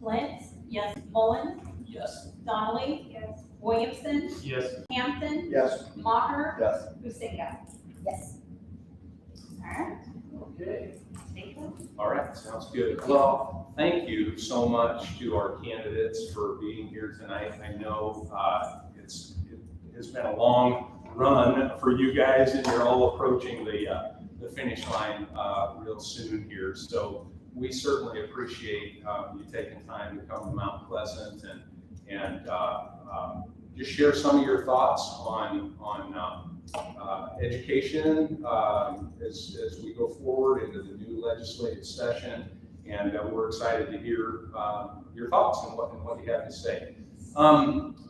Flint? Yes. Mullen? Yes. Donnelly? Yes. Williamson? Yes. Hampton? Yes. Maher? Yes. Husinga? Yes. All right. Okay. Thank you. All right, sounds good. Well, thank you so much to our candidates for being here tonight. I know it has been a long run for you guys, and you're all approaching the finish line real soon here. So we certainly appreciate you taking time to come to Mount Pleasant and just share some of your thoughts on education as we go forward into the new legislative session, and we're excited to hear your thoughts and what you have to say.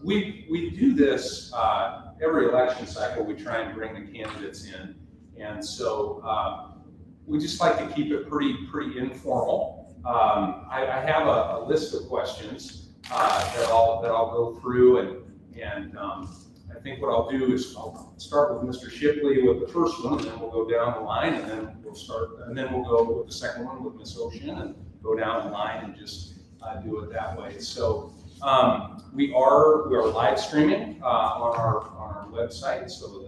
We do this every election cycle. We try and bring the candidates in, and so we just like to keep it pretty informal. I have a list of questions that I'll go through, and I think what I'll do is I'll start with Mr. Shipley with the first one, and then we'll go down the line, and then we'll go with the second one with Ms. Ocean, and go down the line and just do it that way. So we are live streaming on our website, so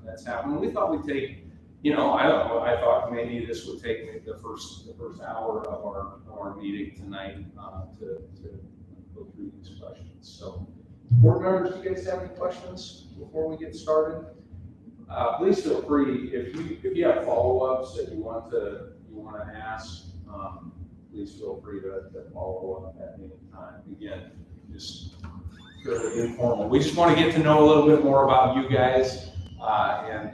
that's happening. We thought we'd take, I thought maybe this would take the first hour of our meeting tonight to go through these questions. So, board members, do you guys have any questions before we get started? Please feel free, if you have follow-ups that you want to ask, please feel free to follow up at any time. Again, just fairly informal. We just want to get to know a little bit more about you guys and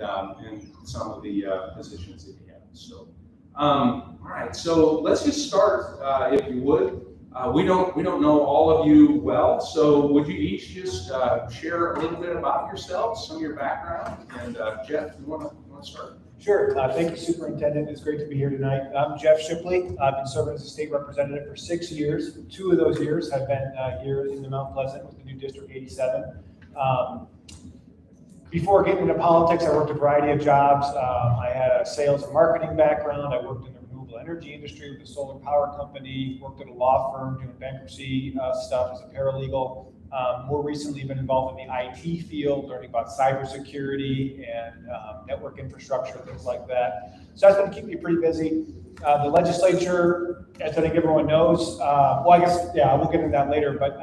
some of the positions that you have. So, all right. So let's just start, if you would. We don't know all of you well, so would you each just share a little bit about yourselves, some of your background, and Jeff, you want to start? Sure. Thank you, Superintendent. It's great to be here tonight. I'm Jeff Shipley. I've been serving as a state representative for 6 years. 2 of those years have been here in the Mount Pleasant with the new District 87. Before getting into politics, I worked a variety of jobs. I had a sales and marketing background. I worked in the renewable energy industry with a solar power company, worked at a law firm doing bankruptcy stuff as a paralegal. More recently, been involved in the IT field, learning about cybersecurity and network infrastructure, things like that. So that's going to keep me pretty busy. The legislature, as I think everyone knows, we'll get into that later, but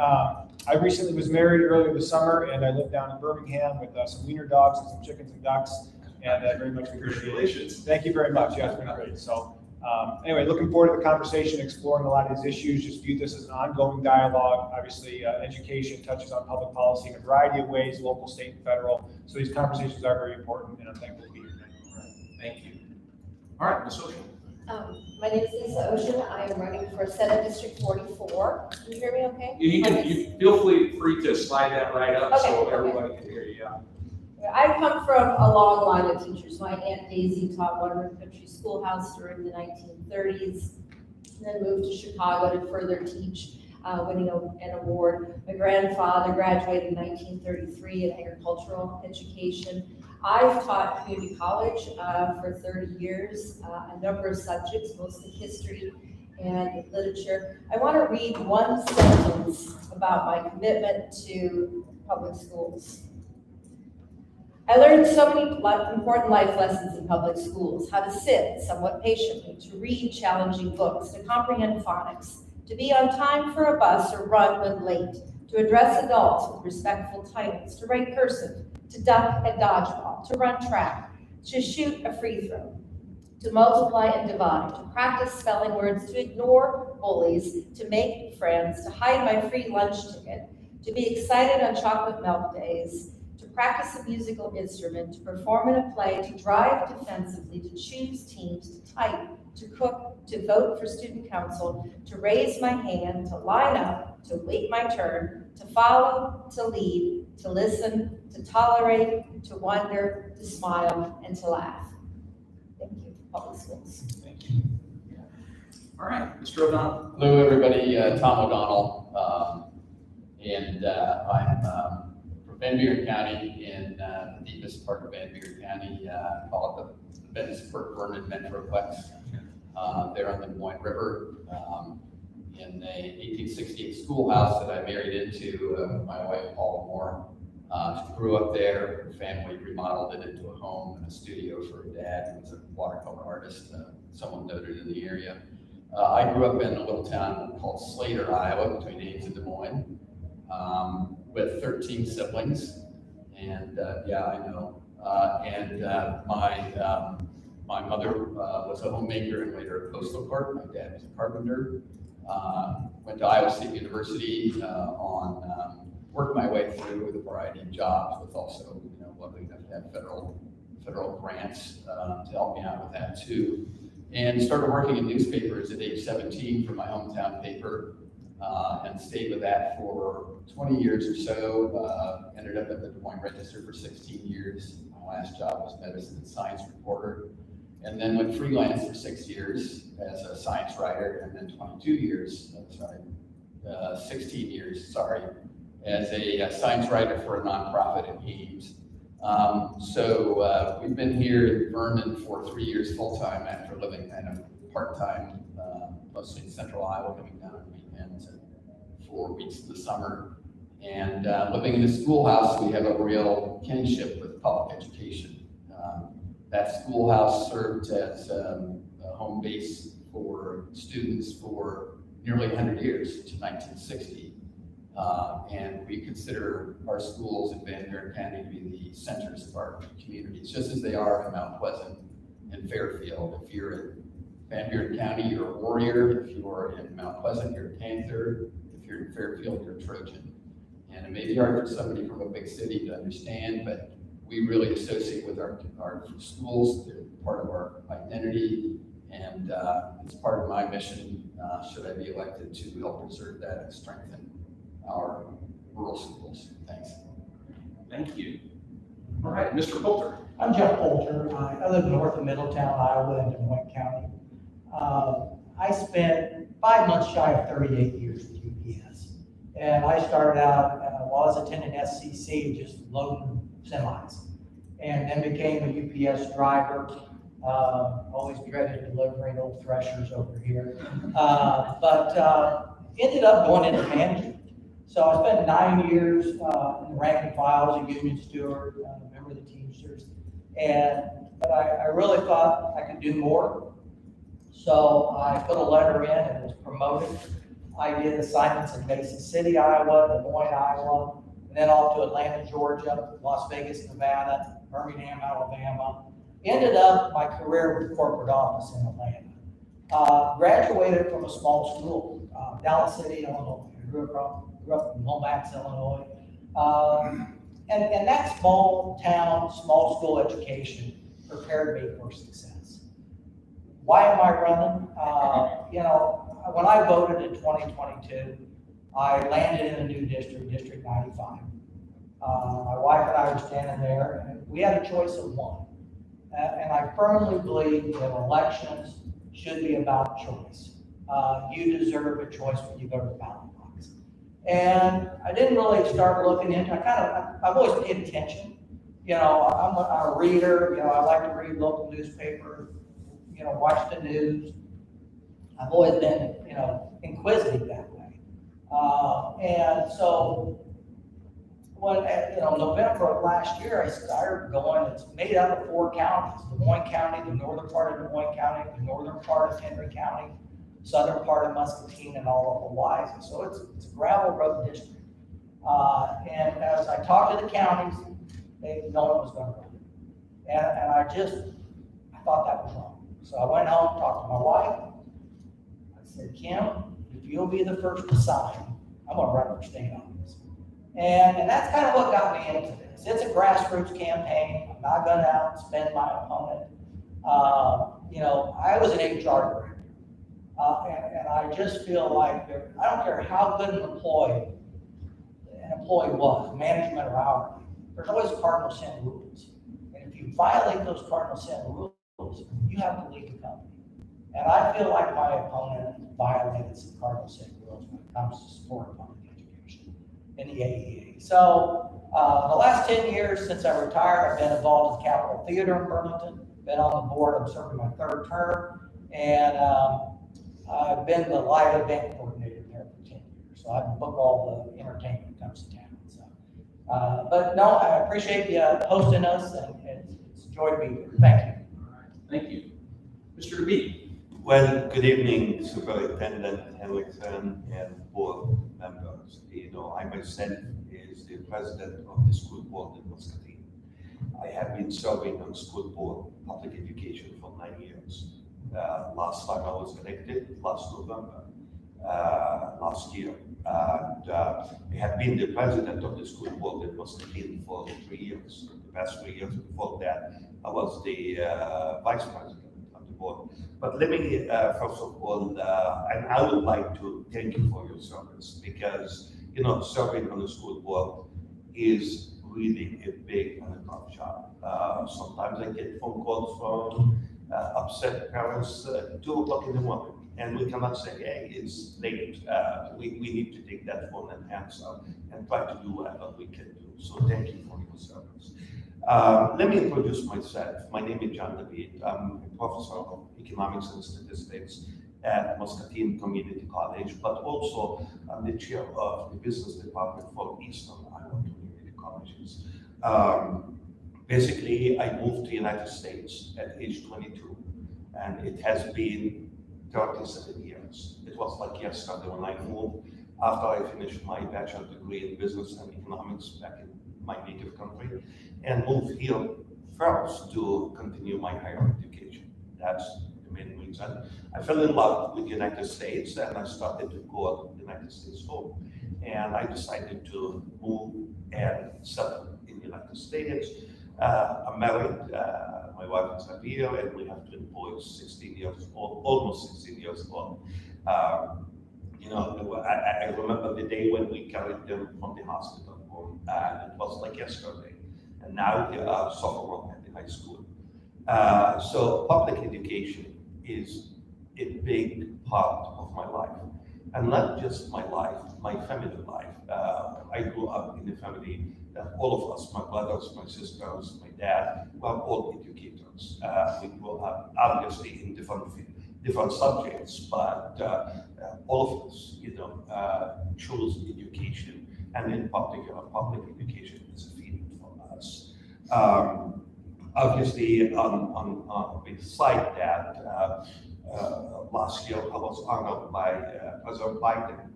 I recently was married earlier this summer, and I live down in Birmingham with some wiener dogs and some chickens and ducks, and I very much appreciate it. Thank you very much. Yeah, it's been great. So anyway, looking forward to the conversation, exploring a lot of these issues. Just view this as an ongoing dialogue. Obviously, education touches on public policy in a variety of ways, local, state, and federal. So these conversations are very important, and I'm thankful to be here tonight. Thank you. All right, Ms. Ocean. My name is Lisa Ocean. I am running for Senate District 44. Can you hear me okay? You feel free to slide that right up so everybody can hear you. Yeah. I come from a long line of teachers. My Aunt Daisy taught Waterford Country Schoolhouse during the 1930s, and then moved to Chicago to further teach, winning an award. My grandfather graduated in 1933 in agricultural education. I've taught community college for 30 years, a number of subjects, mostly history and literature. I want to read one sentence about my commitment to public schools. I learned so many important life lessons in public schools: how to sit somewhat patiently, to read challenging books, to comprehend phonics, to be on time for a bus or run when late, to address adults with respectful titles, to write cursive, to duck at dodgeball, to run track, to shoot a free throw, to multiply and divide, to practice spelling words, to ignore bullies, to make friends, to hide my free lunch ticket, to be excited on chocolate milk days, to practice a musical instrument, to perform in a play, to drive defensively, to choose teams, to type, to cook, to vote for student council, to raise my hand, to line up, to wait my turn, to follow, to lead, to listen, to tolerate, to wonder, to smile, and to laugh. Thank you, public schools. Thank you. All right, Mr. O'Donnell. Hello, everybody. Tom O'Donnell, and I'm from Van Buren County in the deepest part of Van Buren County, call it the Bennisburg Vernon Metroplex. There on the Des Moines River. in a 1868 schoolhouse that I married into with my wife, Paula Moore. Grew up there. Her family remodeled it into a home and a studio for her dad, who was a watercolor artist, someone noted in the area. I grew up in a little town called Slater, Iowa, between Ames and Des Moines, with 13 siblings. And yeah, I know. My mother was a homemaker and later a postal clerk. My dad was a carpenter. Went to Iowa State University worked my way through with a variety of jobs, with also, lucky enough to have federal grants to help me out with that too. And started working in newspapers at age 17 for my hometown paper, and stayed with that for 20 years or so. Ended up at the Des Moines Register for 16 years. My last job was medicine and science reporter. And then went freelance for 6 years as a science writer, and then 16 years, as a science writer for a nonprofit in Ames. So we've been here in Vernon for 3 years full-time after living kind of part-time, mostly in central Iowa, coming down on weekends and 4 weeks in the summer. And living in a schoolhouse, we have a real kinship with public education. That schoolhouse served as a home base for students for nearly 100 years, to 1960. And we consider our schools in Van Buren County to be the centers of our communities, just as they are in Mount Pleasant and Fairfield. If you're in Van Buren County, you're a Warrior. If you're in Mount Pleasant, you're a Panther. If you're in Fairfield, you're a Trojan. And it may be hard for somebody from a big city to understand, but we really associate with our schools. They're part of our identity, and it's part of my mission, should I be elected, to help preserve that and strengthen our rural schools. Thanks. Thank you. All right, Mr. Poulter. I'm Jeff Poulter. I live north of Middletown, Iowa, in Des Moines County. I spent 5 months shy of 38 years with UPS. And I started out while I was attending SCC, just loading semis, and then became a UPS driver. Always dreaded delivering old threshers over here, but ended up going into management. So I spent 9 years in the rank and file as a union steward, member of the Teamsters, but I really thought I could do more. So I put a letter in and was promoted. I did assignments in Mason City, Iowa, Des Moines, Iowa, and then off to Atlanta, Georgia, Las Vegas, Nevada, Birmingham, Alabama. Ended up my career with corporate office in Atlanta. Graduated from a small school, Dallas City, Illinois. I grew up in Lomax, Illinois. And that small town, small school education prepared me for success. Why am I running? When I voted in 2022, I landed in a new district, District 95. My wife and I were standing there, and we had a choice of one. And I firmly believe that elections should be about choice. You deserve a choice when you go to the ballot box. And I didn't really start looking into. I've always paid attention. I'm a reader. I like to read local newspapers. Watch the news. I've always been, inquisitive that way. And so when, November of last year, I started going, it's made up of 4 counties: Des Moines County, the northern part of Des Moines County, the northern part of Henry County, southern part of Muscatine, and all of Hawaii. So it's a gravel road district. And as I talked to the counties, no one was going to run it. And I thought that was wrong. So I went home, talked to my wife. I said, Kim, if you'll be the first to sign, I'm going to run for state office. And that's kind of what got me into this. It's a grassroots campaign. I'm not going to outspend my opponent. I was an HR director. And I just feel like I don't care how good an employee was, management or hourly, there's always cardinal sin rules. And if you violate those cardinal sin rules, you have to leave the company. And I feel like my opponent violated some cardinal sin rules when it comes to supporting public education in the AEA. So the last 10 years since I retired, I've been involved with Capitol Theater in Burlington, been on the board. I'm serving my 3rd term, and I've been the live event coordinator so I can book all the entertainment that comes to town, so. But no, I appreciate you hosting us, and it's a joy to be here. Thank you. All right, thank you. Mr. DeBee? Well, good evening, Superintendent Henriksen and board members. You know, I myself is the president of the school board in Muscatine. I have been serving on the school board public education for 9 years. Last time I was elected, last November, last year. And I have been the president of the school board in Muscatine for 3 years. The past 3 years before that, I was the vice president of the board. But let me, first of all, and I would like to thank you for your service, because, you know, serving on the school board is really a big and a tough job. Sometimes I get phone calls from upset parents at 2 o'clock in the morning, and we cannot say, hey, it's late. We need to take that phone and answer and try to do whatever we can do. So thank you for your service. Let me introduce myself. My name is John David. I'm a professor of economics and statistics at Muscatine Community College, but also I'm the chair of the business department for Eastern Iowa Community Colleges. Basically, I moved to the United States at age 22, and it has been 37 years. It was like yesterday when I moved after I finished my bachelor degree in business and economics back in my native country, and moved here first to continue my higher education. That's the main reason. I fell in love with the United States, and I started to go to the United States home. And I decided to move and settle in the United States. I'm married, my wife is here, and we have 2 boys, 16 years old, almost 16 years old. You know, I remember the day when we carried them from the hospital home, and it was like yesterday. And now they are sophomore at the high school. So public education is a big part of my life. And not just my life, my family life. I grew up in a family that all of us, my brothers, my sisters, my dad, were all educators. We grew up obviously in different subjects, but all of us, you know, chose education, and in particular, public education is a field for us. Obviously, beside that, last year I was honored by President Biden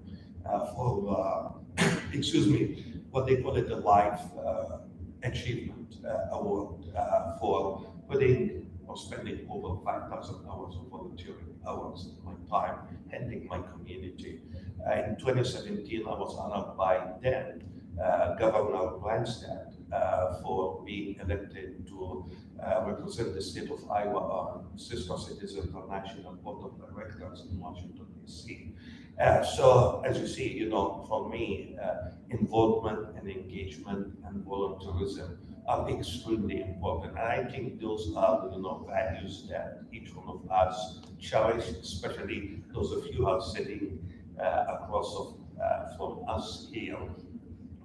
for, excuse me, what they call it, the Life Achievement Award for putting or spending over 5,000 hours of volunteering hours of my time helping my community. In 2017, I was honored by then Governor Branstad for being elected to represent the state of Iowa on Sister Cities International Board of Directors in Washington, D.C. So as you see, you know, for me, involvement and engagement and volunteerism are extremely important. And I think those are, you know, values that each one of us cherish, especially those of you who are sitting across from us here,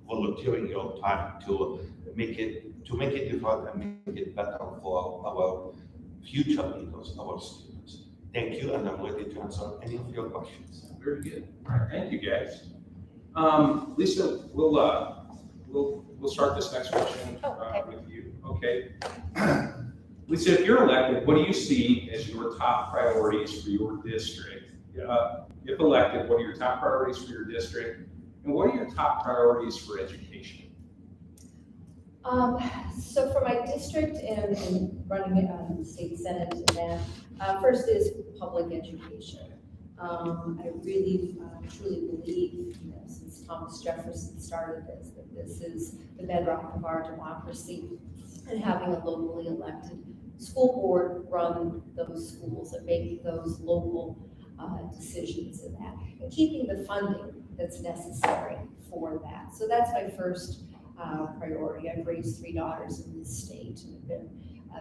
volunteering your time to make it different and make it better for our future leaders, our students. Thank you, and I'm ready to answer any of your questions. Very good. All right, thank you, guys. Lisa, we'll start this next question with you. Okay. Lisa, if you're elected, what do you see as your top priorities for your district? If elected, what are your top priorities for your district? And what are your top priorities for education? So for my district and running the state senate and that, first is public education. I really truly believe, you know, since Thomas Jefferson started this, that this is the bedrock of our democracy, and having a locally elected school board run those schools and make those local decisions in that, and keeping the funding that's necessary for that. So that's my first priority. I've raised 3 daughters in this state and have been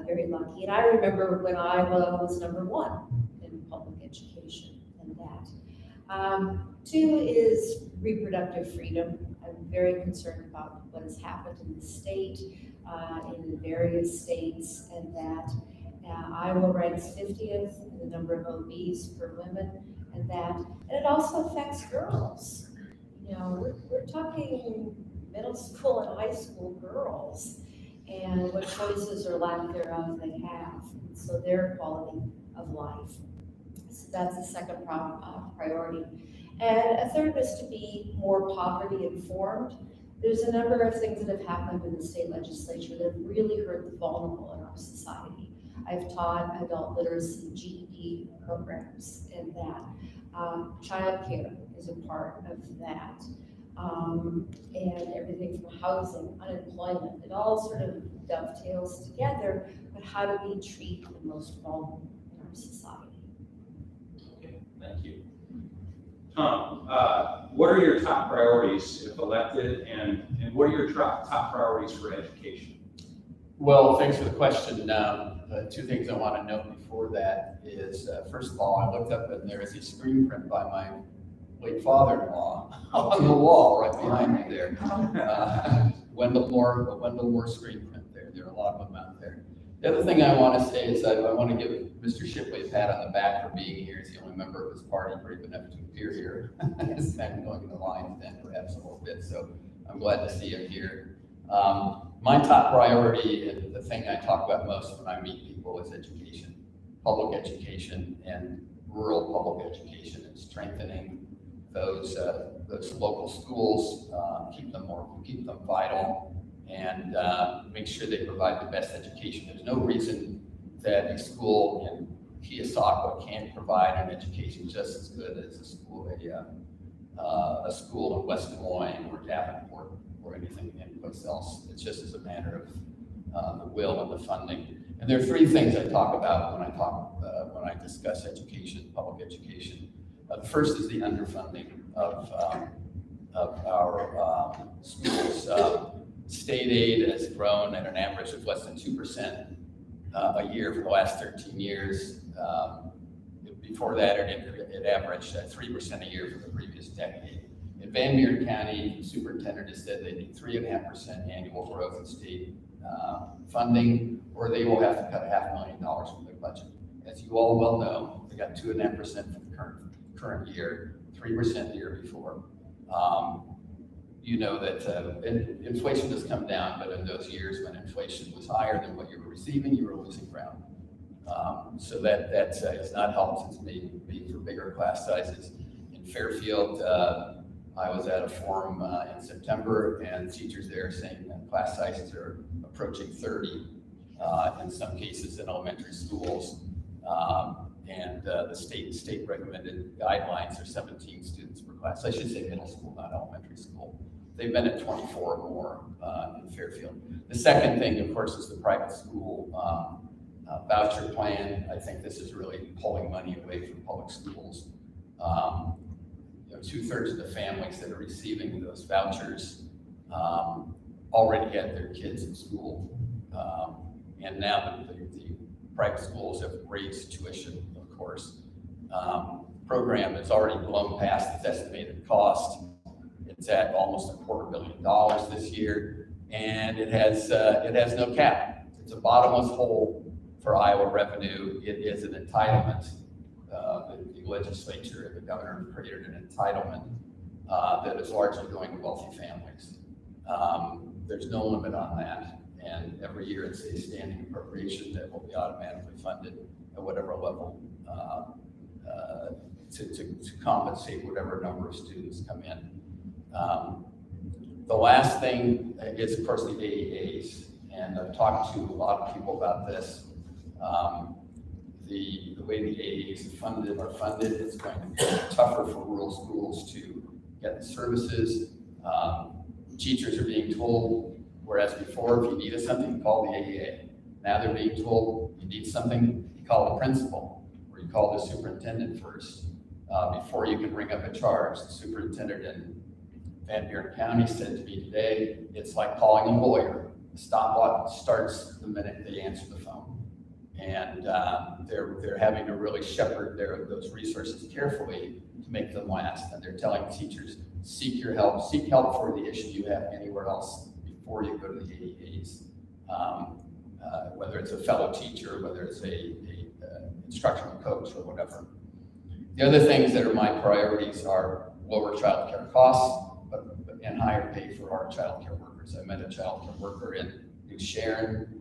very lucky. And I remember when Iowa was #1 in public education and that. 2 is reproductive freedom. I'm very concerned about what has happened in the state, in the various states, and that Iowa ranks 50th in the number of OBs per women, and it also affects girls. we're talking middle school and high school girls and what choices or lack thereof they have. So their quality of life. So that's the second priority. And a third was to be more poverty informed. There's a number of things that have happened in the state legislature that have really hurt the vulnerable in our society. I've taught adult literacy, GED programs, and that. Childcare is a part of that. And everything from housing, unemployment, it all sort of dovetails together, but how do we treat the most vulnerable in our society? Okay, thank you. Tom, what are your top priorities if elected, and what are your top priorities for education? Well, thanks for the question. Two things I want to note before that is, first of all, I looked up and there is a screen print by my late father-in-law on the wall right behind me there. Wendell Moore screen print there. There are a lot of them out there. The other thing I want to say is I want to give Mr. Shipley a pat on the back for being here. He's the only member of his party brave enough to appear here. It's been going in the line then perhaps a little bit, so I'm glad to see him here. My top priority and the thing I talk about most when I meet people is education, public education and rural public education, and strengthening those local schools, keep them vital, and make sure they provide the best education. There's no reason that a school in Keosauqua can't provide an education just as good as a school in West Des Moines or Davenport or anything anyplace else. It's just as a matter of the will and the funding. And there are three things I talk about when I discuss education, public education. The first is the underfunding of our schools. State aid has grown at an average of less than 2% a year for the last 13 years. Before that, it averaged 3% a year for the previous decade. In Van Buren County, the superintendent has said they need 3.5% annual growth in state funding, or they will have to cut $500,000 from their budget. As you all well know, they got 2.5% for the current year, 3% the year before. You know that inflation has come down, but in those years when inflation was higher than what you were receiving, you were losing ground. So that has not helped since maybe for bigger class sizes. In Fairfield, I was at a forum in September, and teachers there are saying that class sizes are approaching 30 in some cases in elementary schools. And the state recommended guidelines are 17 students per class. I should say middle school, not elementary school. They've been at 24 or more in Fairfield. The second thing, of course, is the private school voucher plan. I think this is really pulling money away from public schools. 2/3 of the families that are receiving those vouchers already had their kids in school. And now the private schools have raised tuition, of course. Program has already blown past its estimated cost. It's at almost $250 million this year, and it has no cap. It's a bottomless hole for Iowa revenue. It is an entitlement. The legislature, the governor created an entitlement that is largely going to wealthy families. There's no limit on that, and every year it's a standing appropriation that will be automatically funded at whatever level to compensate whatever number of students come in. The last thing is, of course, the AEAs, and I've talked to a lot of people about this. The way the AEAs are funded, it's going to be tougher for rural schools to get the services. Teachers are being told, whereas before, if you needed something, you call the AEA. Now they're being told, you need something, you call the principal, or you call the superintendent first. Before you can bring up a charge, the superintendent in Van Buren County said to me today, it's like calling a lawyer. The stopwatch starts the minute they answer the phone. And they're having to really shepherd those resources carefully to make them last. And they're telling teachers, seek help for the issue you have anywhere else before you go to the AEAs. Whether it's a fellow teacher, whether it's a instructional coach or whatever. The other things that are my priorities are lower child care costs, but higher pay for our childcare workers. I met a childcare worker in New Sharon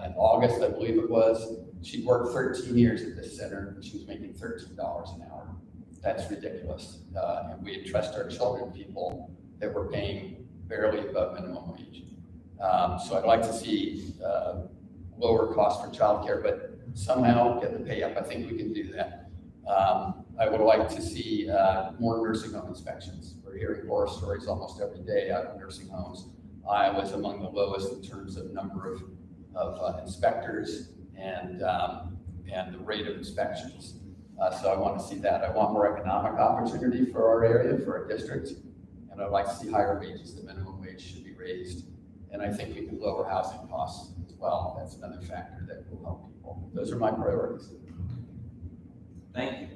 in August, I believe it was. She worked 13 years at this center, and she was making $13 an hour. That's ridiculous. And we entrust our children to people that were paying barely above minimum wage. So I'd like to see lower cost for childcare, but somehow get the pay up. I think we can do that. I would like to see more nursing home inspections. We're hearing horror stories almost every day out of nursing homes. Iowa's among the lowest in terms of number of inspectors and the rate of inspections. So I want to see that. I want more economic opportunity for our area, for our district, and I'd like to see higher wages. The minimum wage should be raised, and I think we can lower housing costs as well. That's another factor that will help people. Those are my priorities. Thank you.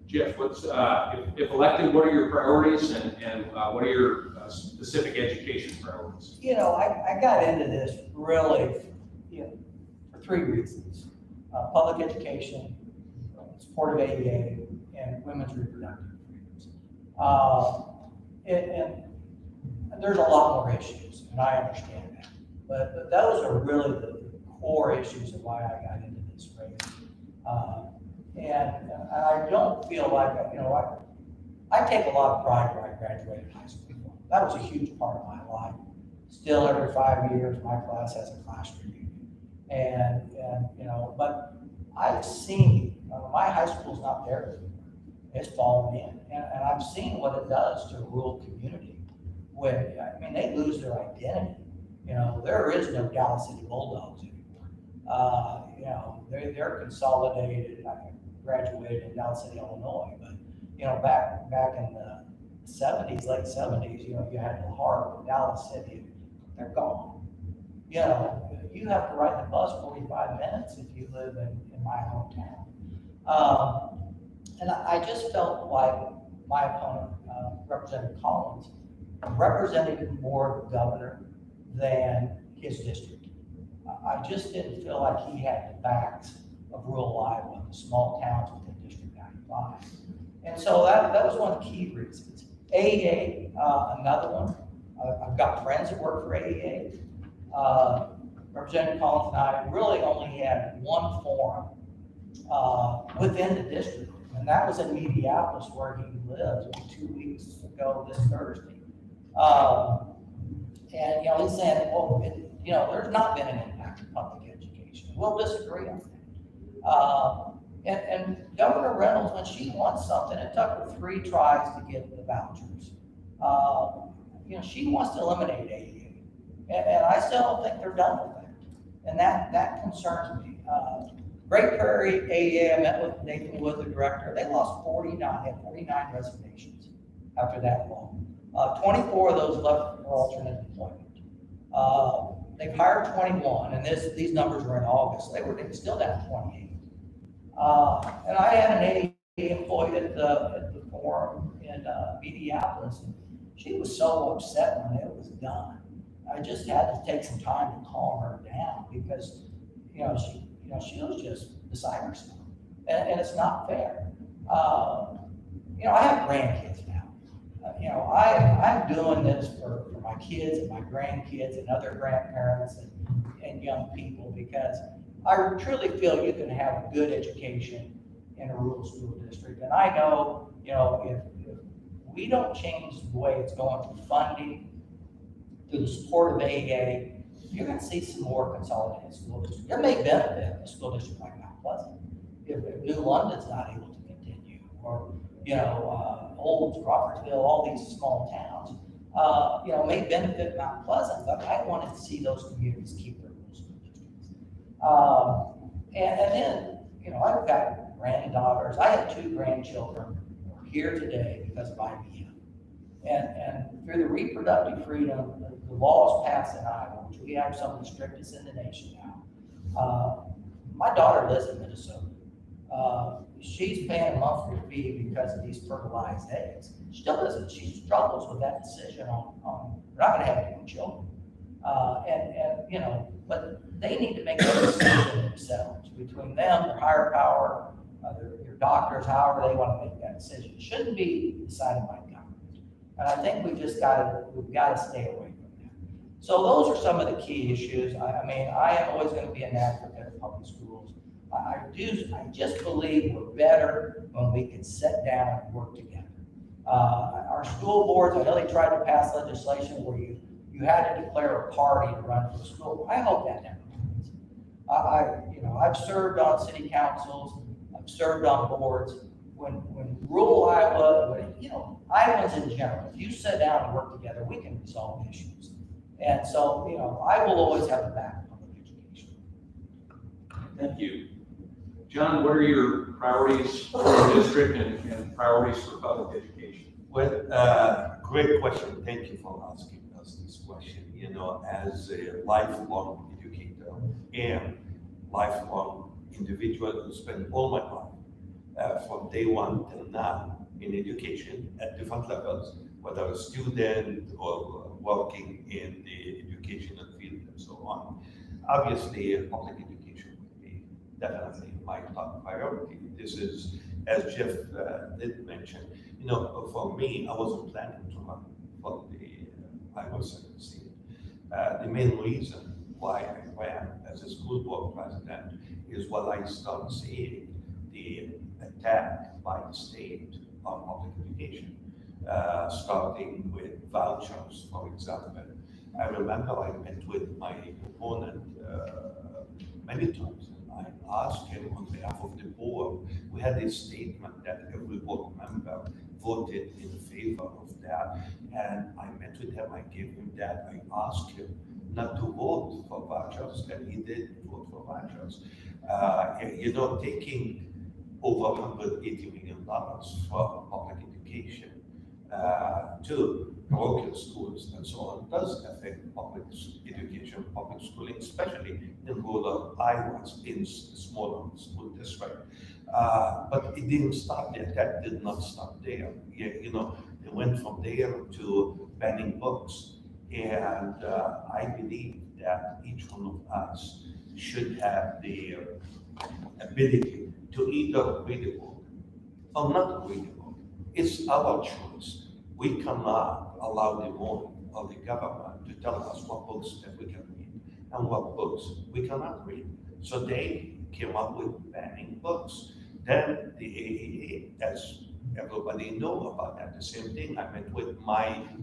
Jeff, what's, if elected, what are your priorities and what are your specific education priorities? You know, I got into this really, for 3 reasons. Public education, support of ADA, and women's reproductive freedoms. And there's a lot more issues, and I understand that. But those are really the core issues of why I got into this race. And I don't feel like, I take a lot of pride where I graduated high school. That was a huge part of my life. Still, every 5 years, my class has a class reunion. And but I've seen, my high school's not there anymore. It's fallen in. And I've seen what it does to a rural community when, they lose their identity. There is no Dallas City Bulldogs anymore. They're consolidated. I graduated in Dallas City, Illinois, but back in the 70s, late 70s, you had the heart of Dallas City. They're gone. You have to ride the bus 45 minutes if you live in my hometown. And I just felt like my opponent, Representative Collins, represented more the governor than his district. I just didn't feel like he had the backs of rural Iowa, the small towns within District 95. And so that was one of the key reasons. AEA, another one. I've got friends that work for AEA. Representative Collins and I really only had one forum within the district, and that was in Mediapolis where he lives 2 weeks ago this Thursday. And he said, there's not been an impact to public education. We'll disagree on that. And Governor Reynolds, when she wants something, it took her 3 tries to get the vouchers. She wants to eliminate AEA, and I still don't think they're done with that. And that concerns me. Great Prairie AEA, I met with Nathan Wood, the director. They lost 49 resignations after that law. 24 of those left for alternate employment. They've hired 21, and these numbers were in August. They were still down to 28. And I had an AEA employee at the forum in Mediapolis, and she was so upset when it was done. I just had to take some time to calm her down because, she was just beside herself, and it's not fair. I have grandkids now. I'm doing this for my kids and my grandkids and other grandparents and young people because I truly feel you can have a good education in a rural school district. And I know, if we don't change the way it's going through funding, through the support of AEA, you're going to see some more consolidated school districts. It may benefit a school district like Mount Pleasant if New London's not able to continue, or Olds, Crawfordsville, all these small towns, may benefit Mount Pleasant, but I wanted to see those communities keep their rural school districts. And then, I've got granddaughters. I have 2 grandchildren here today because of IBM. And through the reproductive freedom, the laws passed in Iowa, which we have some of the strictest in the nation now. My daughter lives in Minnesota. She's paying a monthly fee because of these fertilized eggs. Still doesn't. She struggles with that decision on we're not going to have any more children. But they need to make that decision themselves. Between them, their higher power, their doctors, however they want to make that decision. It shouldn't be decided by government. And I think we've got to stay away from that. So those are some of the key issues. I mean, I am always going to be an advocate of public schools. I just believe we're better when we can sit down and work together. Our school boards, I know they tried to pass legislation where you had to declare a party to run for the school. I hope that never happens. I've served on city councils, I've served on boards. When rural Iowa, Iowans in general, if you sit down and work together, we can resolve issues. And so, I will always have the back of public education. Thank you. John, what are your priorities for the district and priorities for public education? Well, great question. Thank you for asking us this question. As a lifelong educator and lifelong individual who spent all my life from day one till now in education at different levels, whether a student or working in the educational field and so on. Obviously, public education would be definitely my top priority. This is, as Jeff did mention, for me, I wasn't planning to run for the Iowa Second Seat. The main reason why I ran as a school board president is when I started seeing the attack by the state on public education, starting with vouchers, for example. I remember I met with my opponent many times. I asked him on behalf of the board, we had a statement that every board member voted in favor of that. And I met with him, I gave him that. I asked him not to vote for vouchers, and he did vote for vouchers. Taking over $180 million for public education to local schools and so on does affect public education, public schooling, especially in rural Iowa, in smaller school districts. But it didn't stop there. That did not stop there. They went from there to banning books. And I believe that each one of us should have the ability to either read a book or not read a book. It's our choice. We cannot allow the money of the government to tell us what books that we can read and what books we cannot read. So they came up with banning books. Then the AAA, as everybody know about that, the same thing. I met with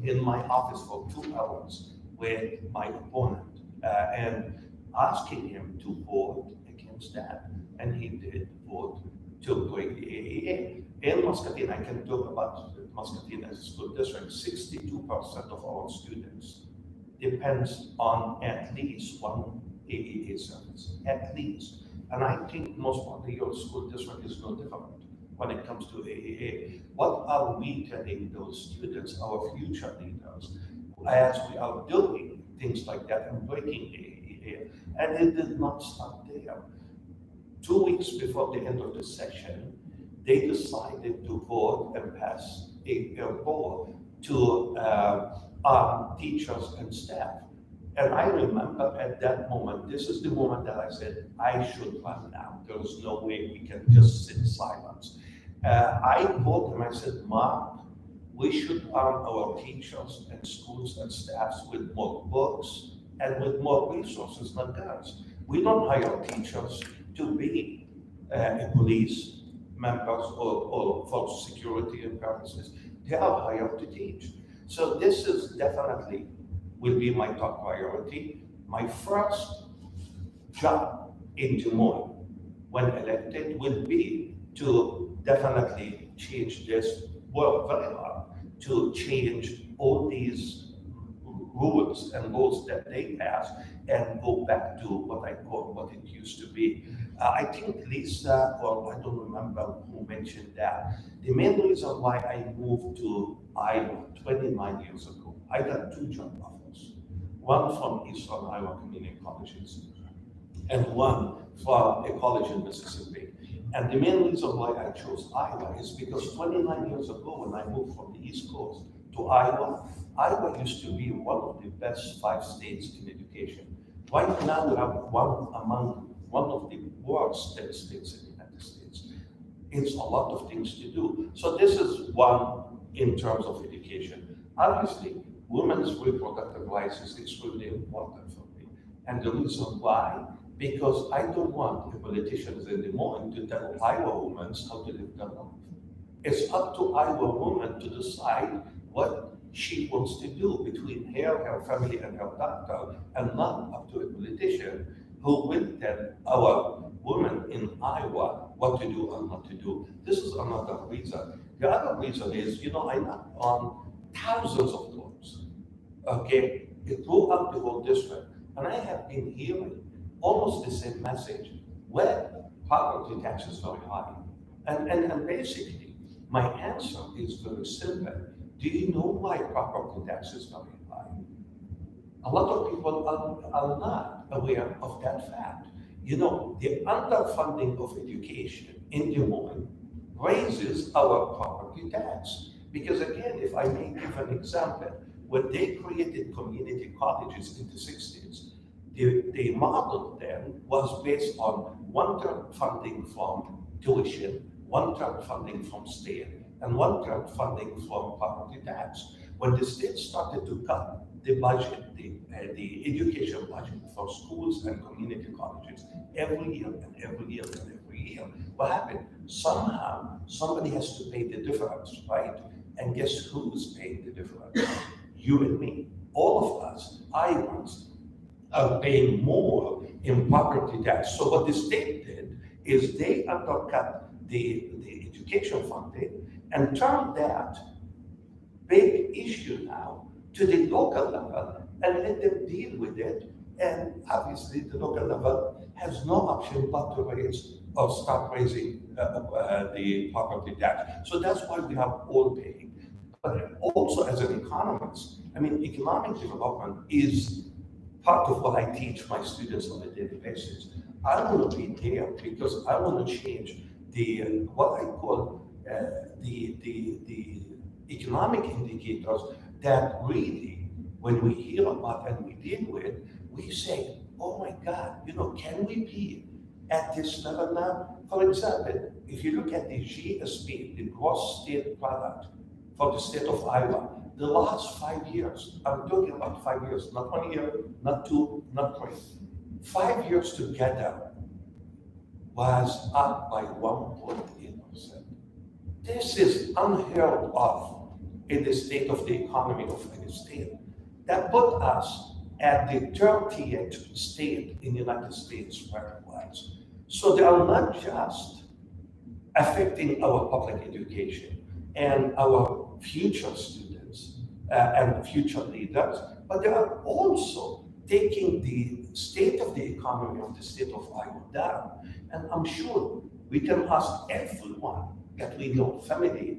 in my office for 2 hours with my opponent and asking him to vote against that. And he did vote to break the AAA. In Muscatine, I can talk about Muscatine as a school district. 62% of our students depends on at least one AAA service, at least. And I think most probably your school district is no different when it comes to AAA. What are we telling those students, our future leaders, as we are doing things like that and breaking AAA? And it did not stop there. 2 weeks before the end of the session, they decided to vote and pass a bill to teachers and staff. And I remember at that moment, this is the moment that I said, I should run now. There is no way we can just sit in silence. I told him, I said, Mark, we should arm our teachers and schools and staffs with more books and with more resources, not guns. We don't hire teachers to be police members or for security purposes. They are hired to teach. So this is definitely will be my top priority. My first job in Des Moines, when elected, will be to definitely change this, work very hard to change all these rules and laws that they passed and go back to what I call what it used to be. I think Lisa, or I don't remember who mentioned that. The main reason why I moved to Iowa 29 years ago, I got 2 job offers. One from Eastern Iowa Community Colleges and one from a college in Mississippi. And the main reason why I chose Iowa is because 29 years ago when I moved from the East Coast to Iowa, Iowa used to be one of the best 5 states in education. Right now we have one of the worst 10 states in the United States. It's a lot of things to do. So this is one in terms of education. Obviously, women's reproductive rights is extremely important for me. And the reason why, because I don't want the politicians in Des Moines to tell Iowa women how to live their life. It's up to Iowa women to decide what she wants to do between her family, and her doctor, and not up to a politician who will tell our women in Iowa what to do and not to do. This is another reason. The other reason is, I knocked on thousands of doors, okay, throughout the whole district, and I have been hearing almost the same message. Well, property tax is very high. And basically, my answer is very simple. Do you know why property tax is very high? A lot of people are not aware of that fact. The underfunding of education in Des Moines raises our property tax. Because again, if I may give an example, when they created community colleges in the 60s, the model then was based on one-third funding from tuition, one-third funding from state, and one-third funding from property tax. When the state started to cut the budget, the education budget for schools and community colleges every year and every year and every year, what happened? Somehow, somebody has to pay the difference, right? And guess who's paying the difference? You and me. All of us, Iowans, are paying more in property tax. So what the state did is they undercut the education funding and turned that big issue now to the local level and let them deal with it. And obviously the local level has no option but to raise or start raising the property tax. So that's why we have all paying. But also as an economist, economic development is part of what I teach my students on a daily basis. I want to be there because I want to change what I call the economic indicators that really, when we hear about and we deal with, we say, oh my God, can we be at this level now? For example, if you look at the GSP, the gross state product for the state of Iowa, the last 5 years, I'm talking about 5 years, not 1 year, not 2, not 3. 5 years together was up by 1.8%. This is unheard of in the state of the economy of any state. That put us at the 30th state in the United States record-wise. So they are not just affecting our public education and our future students and future leaders, but they are also taking the state of the economy of the state of Iowa down. And I'm sure we can ask everyone that we know, family,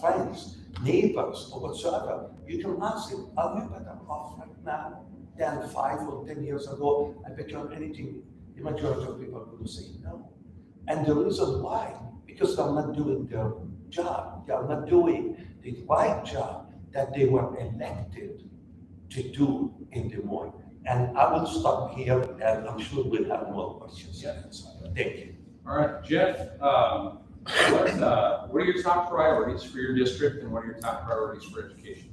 friends, neighbors, or whatsoever. You can ask them, are we better off right now than 5 or 10 years ago? I bet you on anything, the majority of people are going to say no. And the reason why, because they're not doing their job. They are not doing the right job that they were elected to do in Des Moines. And I will stop here, and I'm sure we'll have more questions. Thank you. All right, Jeff, what are your top priorities for your district, and what are your top priorities for education?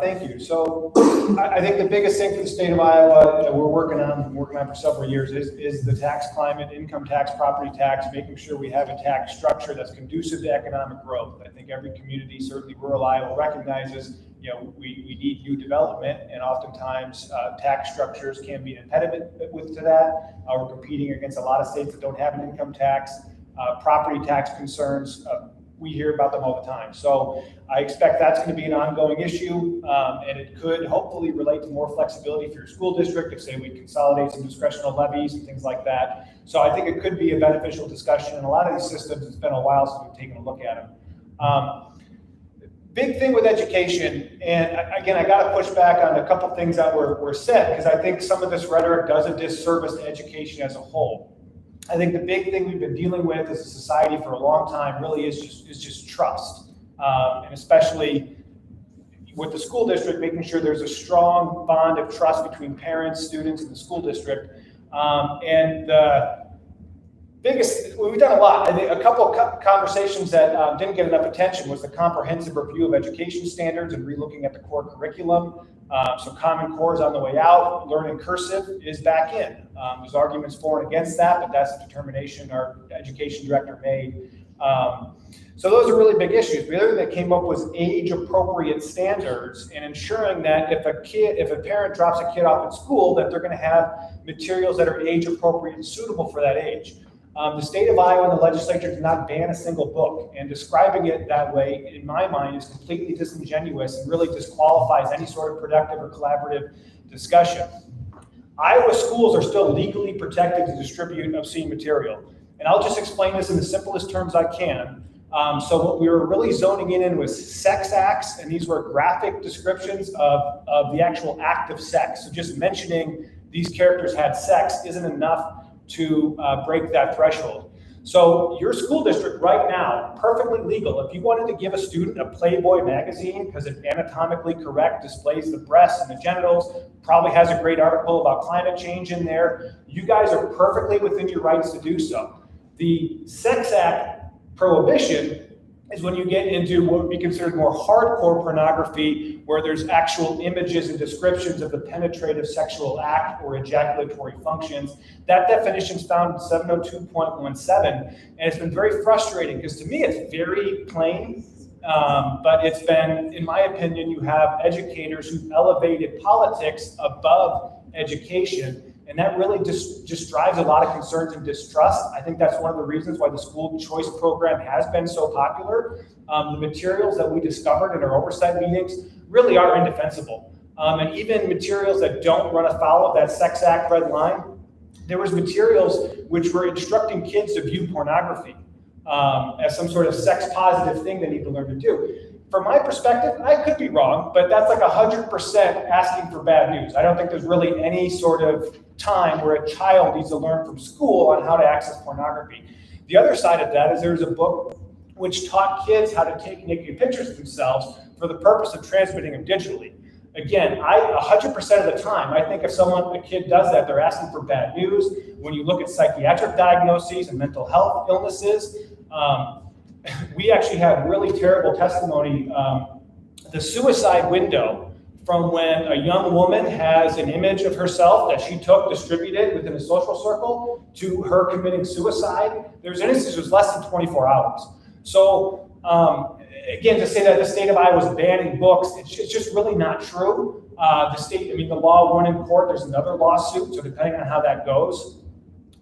Thank you. So I think the biggest thing for the state of Iowa that we're working on for several years is the tax climate, income tax, property tax, making sure we have a tax structure that's conducive to economic growth. I think every community, certainly rural Iowa, recognizes we need new development, and oftentimes tax structures can be an impediment to that. We're competing against a lot of states that don't have an income tax. Property tax concerns, we hear about them all the time. So I expect that's going to be an ongoing issue, and it could hopefully relate to more flexibility for your school district if, say, we consolidate some discretional levies and things like that. So I think it could be a beneficial discussion. And a lot of these systems, it's been a while since we've taken a look at them. Big thing with education, and again, I got to push back on a couple things that were said, because I think some of this rhetoric does a disservice to education as a whole. I think the big thing we've been dealing with as a society for a long time really is just trust, and especially with the school district, making sure there's a strong bond of trust between parents, students, and the school district. And we've done a lot. I think a couple of conversations that didn't get enough attention was the comprehensive review of education standards and relooking at the core curriculum. So Common Core is on the way out. Learning cursive is back in. There's arguments for and against that, but that's a determination our education director made. So those are really big issues. The other thing that came up was age-appropriate standards and ensuring that if a parent drops a kid off at school, that they're going to have materials that are age-appropriate and suitable for that age. The state of Iowa and the legislature did not ban a single book, and describing it that way, in my mind, is completely disingenuous and really disqualifies any sort of productive or collaborative discussion. Iowa schools are still legally protected to distribute obscene material, and I'll just explain this in the simplest terms I can. So what we were really zoning in was sex acts, and these were graphic descriptions of the actual act of sex. So just mentioning these characters had sex isn't enough to break that threshold. So your school district right now, perfectly legal, if you wanted to give a student a Playboy magazine because it anatomically correct, displays the breasts and the genitals, probably has a great article about climate change in there, you guys are perfectly within your rights to do so. The Sex Act prohibition is when you get into what would be considered more hardcore pornography, where there's actual images and descriptions of the penetrative sexual act or ejaculatory functions. That definition is found in 702.17, and it's been very frustrating because to me it's very plain, but it's been, in my opinion, you have educators who've elevated politics above education. And that really just drives a lot of concerns and distrust. I think that's one of the reasons why the school choice program has been so popular. The materials that we discovered in our oversight meetings really are indefensible. And even materials that don't run afoul of that Sex Act red line, there was materials which were instructing kids to view pornography as some sort of sex positive thing they need to learn to do. From my perspective, I could be wrong, but that's like 100% asking for bad news. I don't think there's really any sort of time where a child needs to learn from school on how to access pornography. The other side of that is there's a book which taught kids how to take naked pictures of themselves for the purpose of transmitting them digitally. Again, 100% of the time, I think if a kid does that, they're asking for bad news. When you look at psychiatric diagnoses and mental health illnesses, we actually have really terrible testimony. The suicide window from when a young woman has an image of herself that she took, distributed within a social circle, to her committing suicide, there's an instance was less than 24 hours. So again, to say that the state of Iowa is banning books, it's just really not true. The law won in court. There's another lawsuit, so depending on how that goes,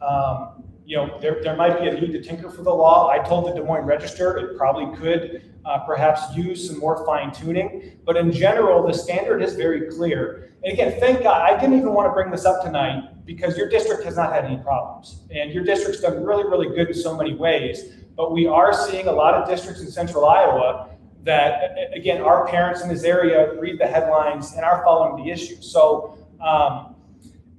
there might be a need to tinker for the law. I told the Des Moines Register it probably could perhaps use some more fine tuning, but in general, the standard is very clear. And again, thank God, I didn't even want to bring this up tonight because your district has not had any problems. And your district's done really, really good in so many ways, but we are seeing a lot of districts in central Iowa that, again, our parents in this area read the headlines and are following the issue. So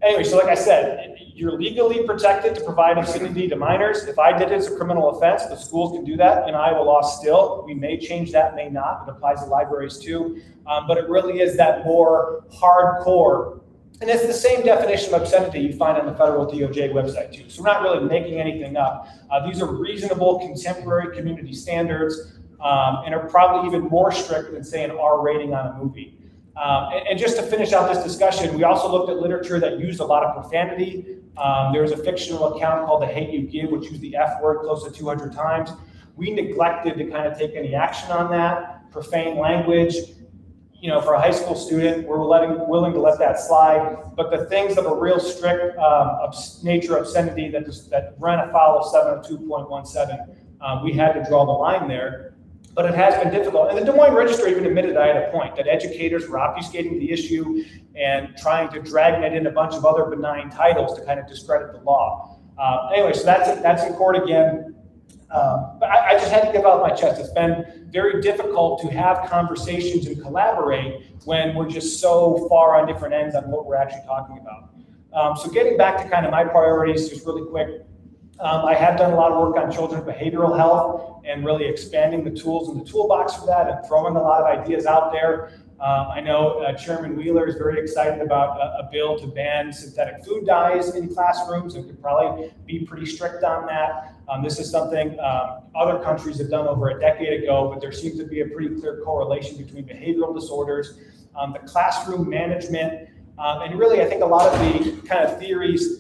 anyway, so like I said, you're legally protected to provide obscenity to minors. If I did it as a criminal offense, the schools can do that in Iowa law still. We may change that, may not. It applies to libraries too. But it really is that more hardcore. And it's the same definition of obscenity you find on the federal DOJ website too. So we're not really making anything up. These are reasonable contemporary community standards and are probably even more strict than, say, an R rating on a movie. And just to finish out this discussion, we also looked at literature that used a lot of profanity. There's a fictional account called The Hate U Give, which used the F word close to 200 times. We neglected to kind of take any action on that. Profane language, for a high school student, we're willing to let that slide. But the things of a real strict nature obscenity that ran afoul of 702.17, we had to draw the line there. But it has been difficult. And the Des Moines Register even admitted I had a point, that educators were obfuscating the issue and trying to drag that in a bunch of other benign titles to kind of discredit the law. Anyway, so that's in court again. But I just had to get off my chest. It's been very difficult to have conversations and collaborate when we're just so far on different ends on what we're actually talking about. So getting back to kind of my priorities, just really quick. I have done a lot of work on children's behavioral health and really expanding the tools in the toolbox for that and throwing a lot of ideas out there. I know Chairman Wheeler is very excited about a bill to ban synthetic food dyes in classrooms and could probably be pretty strict on that. This is something other countries have done over a decade ago, but there seems to be a pretty clear correlation between behavioral disorders, the classroom management, and really I think a lot of the kind of theories.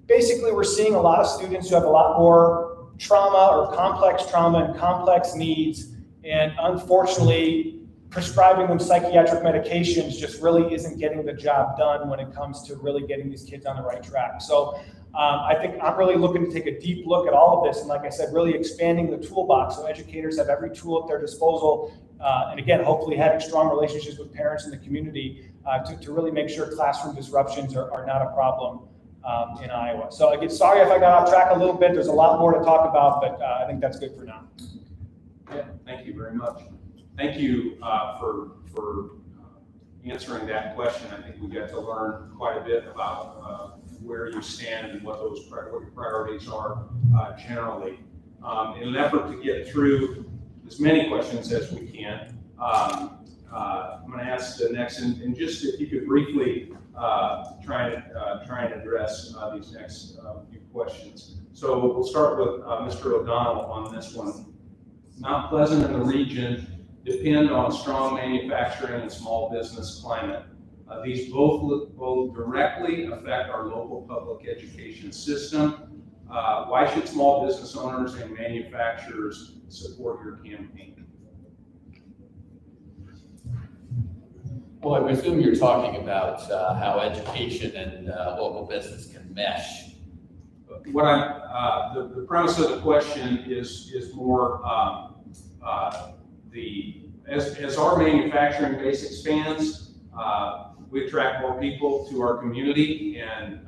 Basically, we're seeing a lot of students who have a lot more trauma or complex trauma and complex needs, and unfortunately, prescribing them psychiatric medications just really isn't getting the job done when it comes to really getting these kids on the right track. So I think I'm really looking to take a deep look at all of this, and like I said, really expanding the toolbox so educators have every tool at their disposal, and again, hopefully having strong relationships with parents in the community to really make sure classroom disruptions are not a problem in Iowa. So again, sorry if I got off track a little bit. There's a lot more to talk about, but I think that's good for now. Yeah, thank you very much. Thank you for answering that question. I think we got to learn quite a bit about where you stand and what those what your priorities are generally. In an effort to get through as many questions as we can, I'm going to ask the next, and just if you could briefly try and address these next few questions. So we'll start with Mr. O'Donnell on this one. Mount Pleasant and the region depend on a strong manufacturing and small business climate. These both directly affect our local public education system. Why should small business owners and manufacturers support your campaign? Well, I presume you're talking about how education and local business can mesh. What the premise of the question is more as our manufacturing base expands, we attract more people to our community, and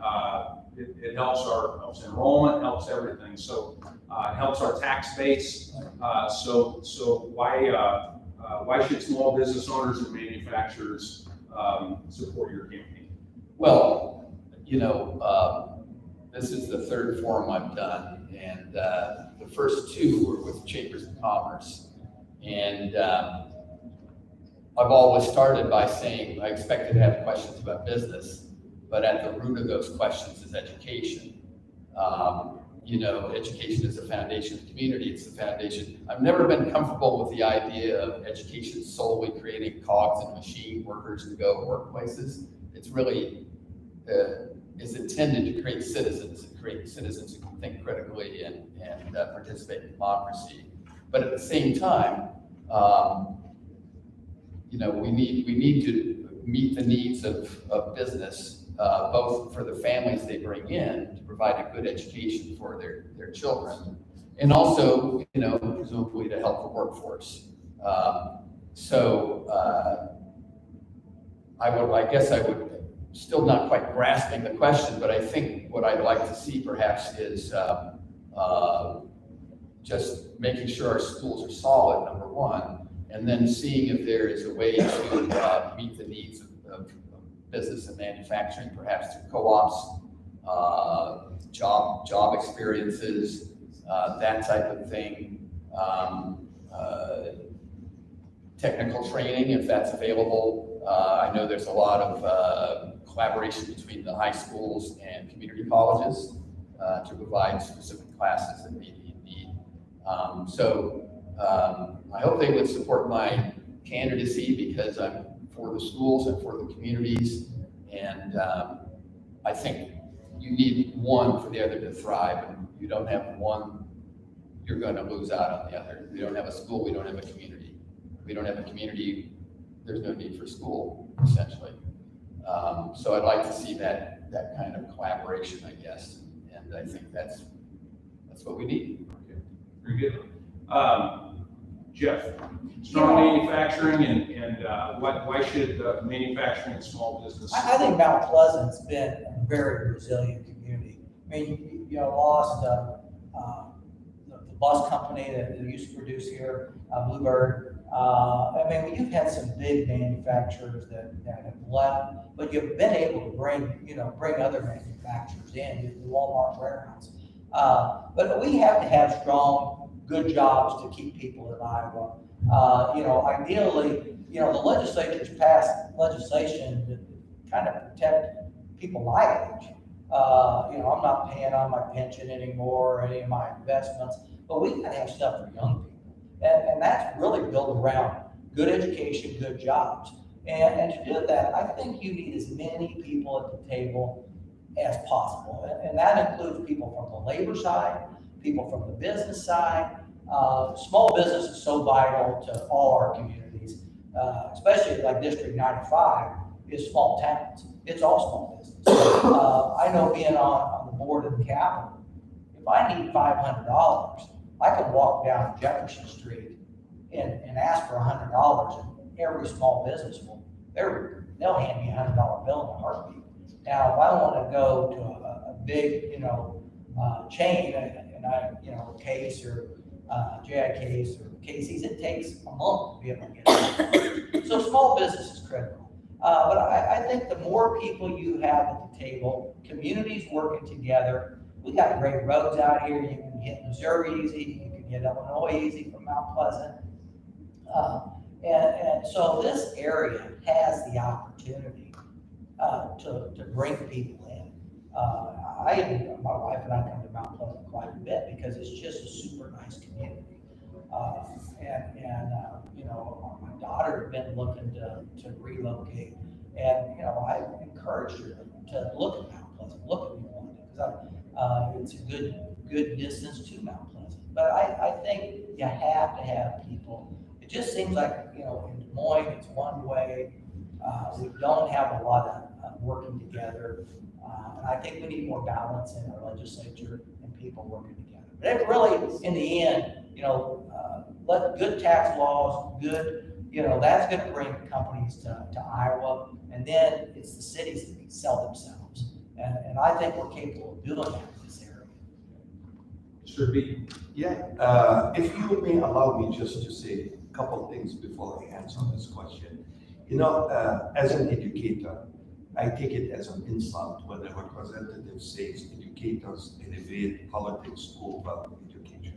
it helps enrollment, helps everything. So it helps our tax base. So why should small business owners and manufacturers support your campaign? Well, you know, this is the third forum I've done, and the first two were with Chambers of Commerce. And I've always started by saying I expected to have questions about business, but at the root of those questions is education. You know, education is the foundation of the community. It's the foundation. I've never been comfortable with the idea of education solely creating cogs in a machine, workers to go workplaces. It's really is intended to create citizens who can think critically and participate in democracy. But at the same time, you know, we need to meet the needs of business, both for the families they bring in to provide a good education for their children, and also, you know, presumably to help the workforce. I guess I would still not quite grasping the question, but I think what I'd like to see perhaps is just making sure our schools are solid, number one, and then seeing if there is a way to meet the needs of business and manufacturing, perhaps through co-ops, job experiences, that type of thing, technical training if that's available. I know there's a lot of collaboration between the high schools and community colleges to provide specific classes that may be in need. I hope they would support my candidacy because I'm for the schools and for the communities, and I think you need one for the other to thrive, and you don't have one, you're going to lose out on the other. We don't have a school, we don't have a community. We don't have a community, there's no need for school, essentially. So I'd like to see that kind of collaboration, I guess, and I think that's what we need. Okay, very good. Jeff, strong manufacturing and why should manufacturing and small business? I think Mount Pleasant's been a very resilient community. I mean, you lost the bus company that used to produce here, Bluebird. I mean, you've had some big manufacturers that have left, but you've been able to bring other manufacturers in, the Walmart warehouse. But we have to have strong, good jobs to keep people in Iowa. Ideally, you know, the legislature's passed legislation to kind of protect people my age. You know, I'm not paying on my pension anymore, or any of my investments, but we gotta have stuff for young people. And that's really built around good education, good jobs. And to do that, I think you need as many people at the table as possible. And that includes people from the labor side, people from the business side. Small business is so vital to all our communities, especially like District 95 is small towns. It's all small business. I know being on the board of the Capitol, if I need $500, I can walk down Jefferson Street and ask for $100, and every small business they'll hand me $100 bill in a heartbeat. Now, if I want to go to a big, you know, chain, and I, you know, Case or J.I. Case or Casey's, it takes a month to be able to get it. So small business is critical. But I think the more people you have at the table, communities working together, we got great roads out here. You can get Missouri easy, you can get Illinois easy from Mount Pleasant. And so this area has the opportunity to bring people in. My wife and I come to Mount Pleasant quite a bit because it's just a super nice community. You know, my daughter had been looking to relocate, and you know, I encouraged her to look at Mount Pleasant, look at New London, because it's a good distance to Mount Pleasant. But I think you have to have people. It just seems like, you know, in Des Moines, it's one way. We don't have a lot of working together. And I think we need more balance in our legislature and people working together. But it really, in the end, you know, let good tax laws, you know, that's going to bring companies to Iowa. And then it's the cities that can sell themselves. And I think we're capable of doing that in this area. Mr. B. Yeah, if you may allow me just to say a couple of things before I answer this question. You know, as an educator, I take it as an insult when the representative says educators elevate politics over education.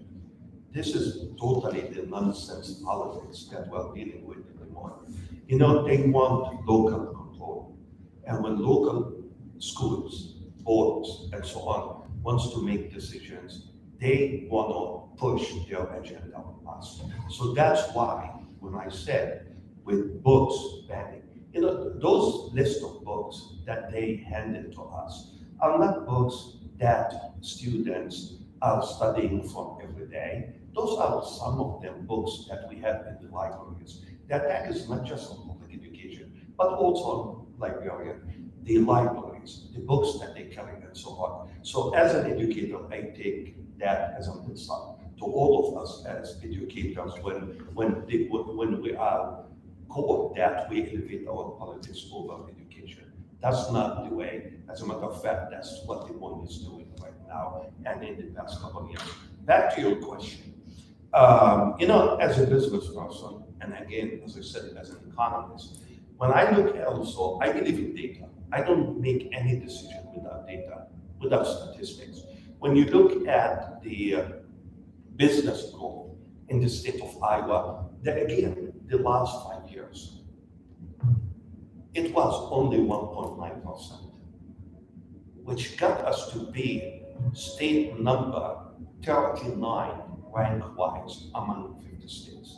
This is totally the nonsense politics that we're dealing with anymore. You know, they want local control. And when local schools, boards, and so on wants to make decisions, they want to push their agenda on us. So that's why when I said with books banning, you know, those list of books that they handed to us are not books that students are studying from every day. Those are some of them books that we have in the libraries. The attack is not just on public education, but also librarian, the libraries, the books that they carry and so on. So as an educator, I take that as an insult to all of us as educators when we are called that we elevate our politics over education. That's not the way. As a matter of fact, that's what the one is doing right now and in the past couple of years. Back to your question. You know, as a business person, and again, as I said, as an economist, when I look also, I believe in data. I don't make any decision without data, without statistics. When you look at the business growth in the state of Iowa, again, the last 5 years, it was only 1.9%, which got us to be state number 39 rank-wise among 50 states.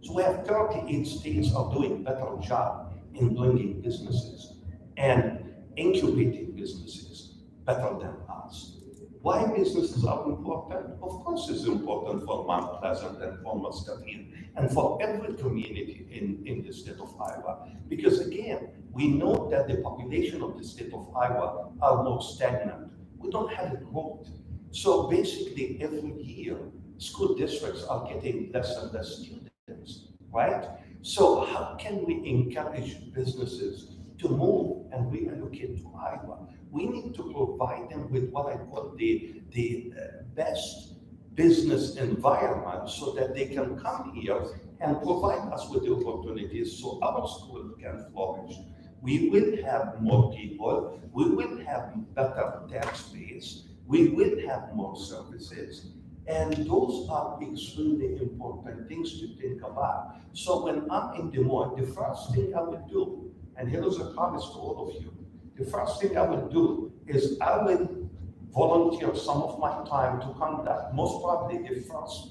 So we have 38 states are doing better job in bringing businesses and incubating businesses better than us. Why businesses are important? Of course it's important for Mount Pleasant and for Muscatine and for every community in the state of Iowa. Because again, we know that the population of the state of Iowa are more stagnant. We don't have growth. So basically every year, school districts are getting less and less students, right? So how can we encourage businesses to move and reallocate to Iowa? We need to provide them with what I call the best business environment so that they can come here and provide us with the opportunities so our school can flourish. We will have more people, we will have better tax base, we will have more services, And those are extremely important things to think about. So when I'm in Des Moines, the first thing I would do, and here is a promise to all of you, the first thing I would do is I would volunteer some of my time to conduct most probably the first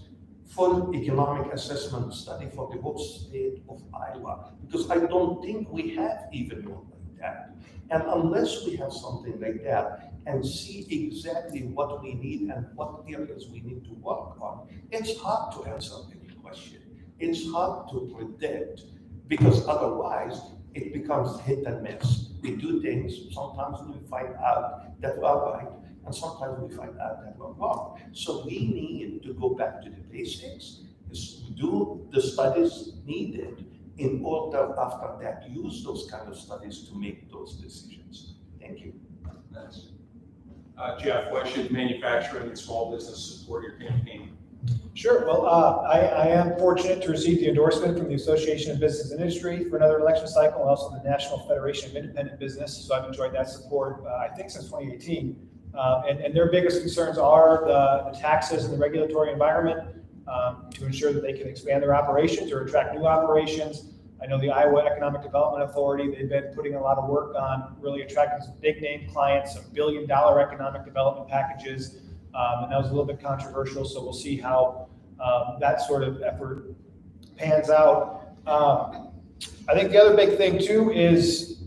full economic assessment study for the whole state of Iowa, because I don't think we have even one like that. And unless we have something like that and see exactly what we need and what areas we need to work on, it's hard to answer any question. It's hard to predict, because otherwise it becomes hit and miss. We do things, sometimes we find out that we are right, and sometimes we find out that we're wrong. So we need to go back to the basics, is do the studies needed in order after that, use those kind of studies to make those decisions. Thank you. Thanks. Jeff, why should manufacturing and small business support your campaign? Sure. Well, I am fortunate to receive the endorsement from the Association of Business and Industry for another election cycle, and also the National Federation of Independent Business. So I've enjoyed that support, I think, since 2018. And their biggest concerns are the taxes and the regulatory environment to ensure that they can expand their operations or attract new operations. I know the Iowa Economic Development Authority, they've been putting a lot of work on really attracting some big name clients, some billion-dollar economic development packages. And that was a little bit controversial, so we'll see how that sort of effort pans out. I think the other big thing too is,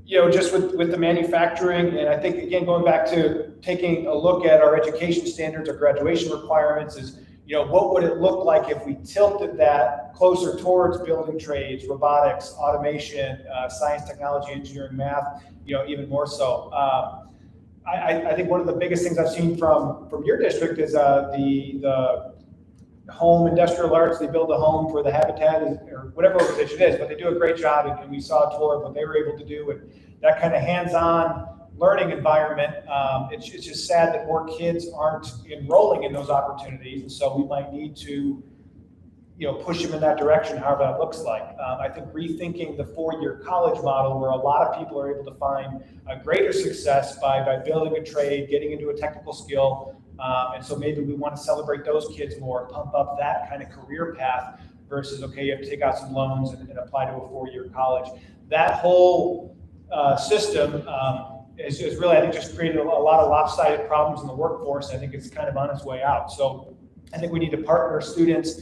just with the manufacturing, and I think, again, going back to taking a look at our education standards, our graduation requirements is, what would it look like if we tilted that closer towards building trades, robotics, automation, science, technology, engineering, math, even more so. I think one of the biggest things I've seen from your district is the home industrial arts. They build a home for the Habitat or whatever organization it is, but they do a great job, and we saw a tour of what they were able to do, and that kind of hands-on learning environment. It's just sad that more kids aren't enrolling in those opportunities, and so we might need to push them in that direction, however that looks like. I think rethinking the four-year college model, where a lot of people are able to find a greater success by building a trade, getting into a technical skill, and so maybe we want to celebrate those kids more, pump up that kind of career path versus, okay, you have to take out some loans and apply to a four-year college. That whole system is really, I think, just created a lot of lopsided problems in the workforce. I think it's kind of on its way out. So I think we need to partner students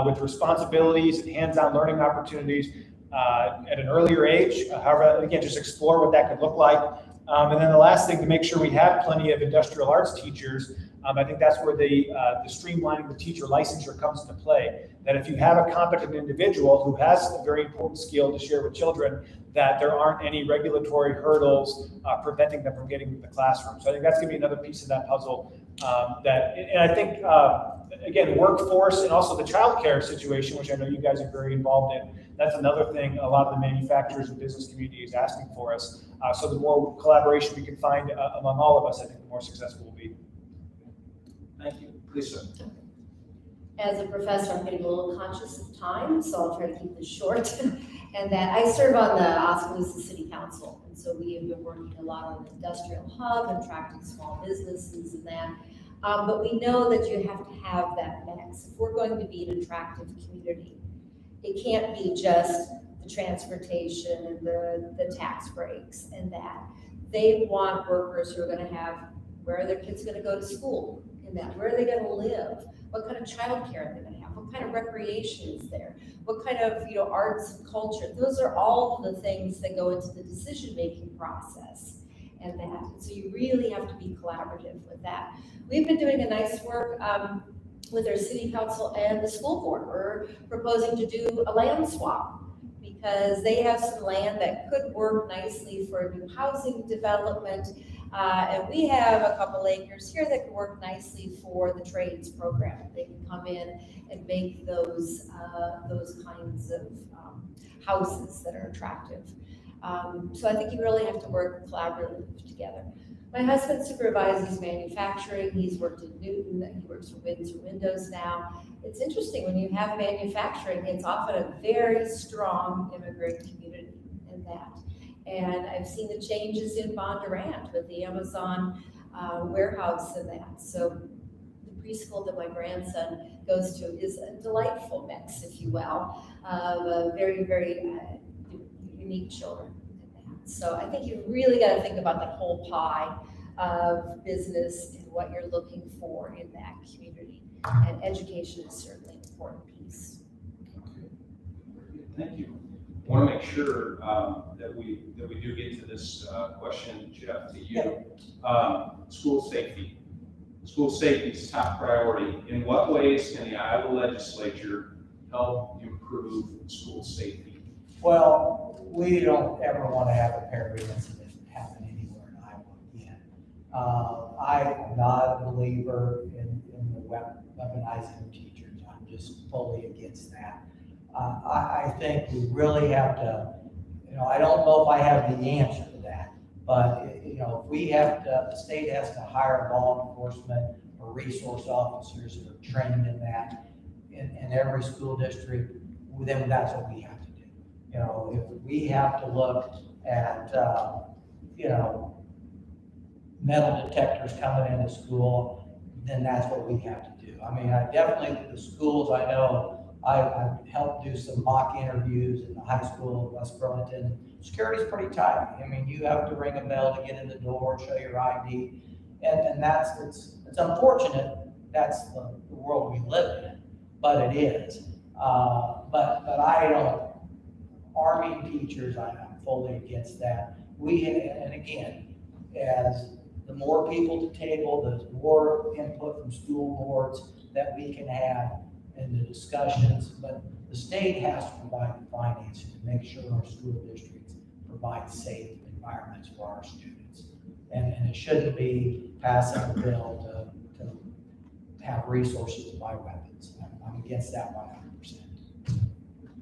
with responsibilities and hands-on learning opportunities at an earlier age. However, again, just explore what that could look like. And then the last thing, to make sure we have plenty of industrial arts teachers. I think that's where the streamlining the teacher licensure comes into play. That if you have a competent individual who has a very important skill to share with children, that there aren't any regulatory hurdles preventing them from getting into the classroom. So I think that's going to be another piece of that puzzle. And I think, again, workforce and also the childcare situation, which I know you guys are very involved in, that's another thing a lot of the manufacturers and business community is asking for us. So the more collaboration we can find among all of us, I think the more successful we'll be. Thank you. Lisa. As a professor, I'm getting a little conscious of time, so I'll try to keep this short. And that I serve on the Oskaloosa City Council, and so we have been working a lot on the industrial hub, attracting small businesses and that. But we know that you have to have that mix. If we're going to be an attractive community, it can't be just the transportation and the tax breaks and that. They want workers who are going to have, where are their kids going to go to school in that? Where are they going to live? What kind of childcare are they going to have? What kind of recreation is there? What kind of arts and culture? Those are all the things that go into the decision-making process and that. So you really have to be collaborative with that. We've been doing a nice work with our city council and the school board. We're proposing to do a land swap because they have some land that could work nicely for new housing development. And we have a couple acres here that can work nicely for the trades program. They can come in and make those kinds of houses that are attractive. So I think you really have to work collaboratively together. My husband supervises manufacturing. He's worked in Newton. He works for Windsor Windows now. It's interesting when you have manufacturing, it's often a very strong immigrant community in that. And I've seen the changes in Bondurant with the Amazon warehouse and that. So the preschool that my grandson goes to is a delightful mix, if you will, of very, very unique children. So I think you've really got to think about that whole pie of business and what you're looking for in that community. And education is certainly an important piece. Thank you. I want to make sure that we do get to this question, Jeff, to you. School safety. School safety is top priority. In what ways can the Iowa legislature help improve school safety? Well, we don't ever want to have a parent incident happen anywhere in Iowa again. I'm not a believer in the weaponizing teachers. I'm just fully against that. I think we really have to, I don't know if I have the answer to that, but, if we have to, the state has to hire law enforcement or resource officers that are trained in that in every school district, then that's what we have to do. If we have to look at, metal detectors coming into school, then that's what we have to do. I mean, I definitely, the schools I know, I've helped do some mock interviews in the high school in West Burlington. Security's pretty tight. I mean, you have to ring a bell to get in the door, show your ID. And it's unfortunate. That's the world we live in, but it is. But I don't, arming teachers, I'm fully against that. And again, as the more people to table, the more input from school boards that we can have in the discussions, but the state has to provide the financing to make sure our school districts provide safe environments for our students. And it shouldn't be passing a bill to have resources to buy weapons. I'm against that 100%.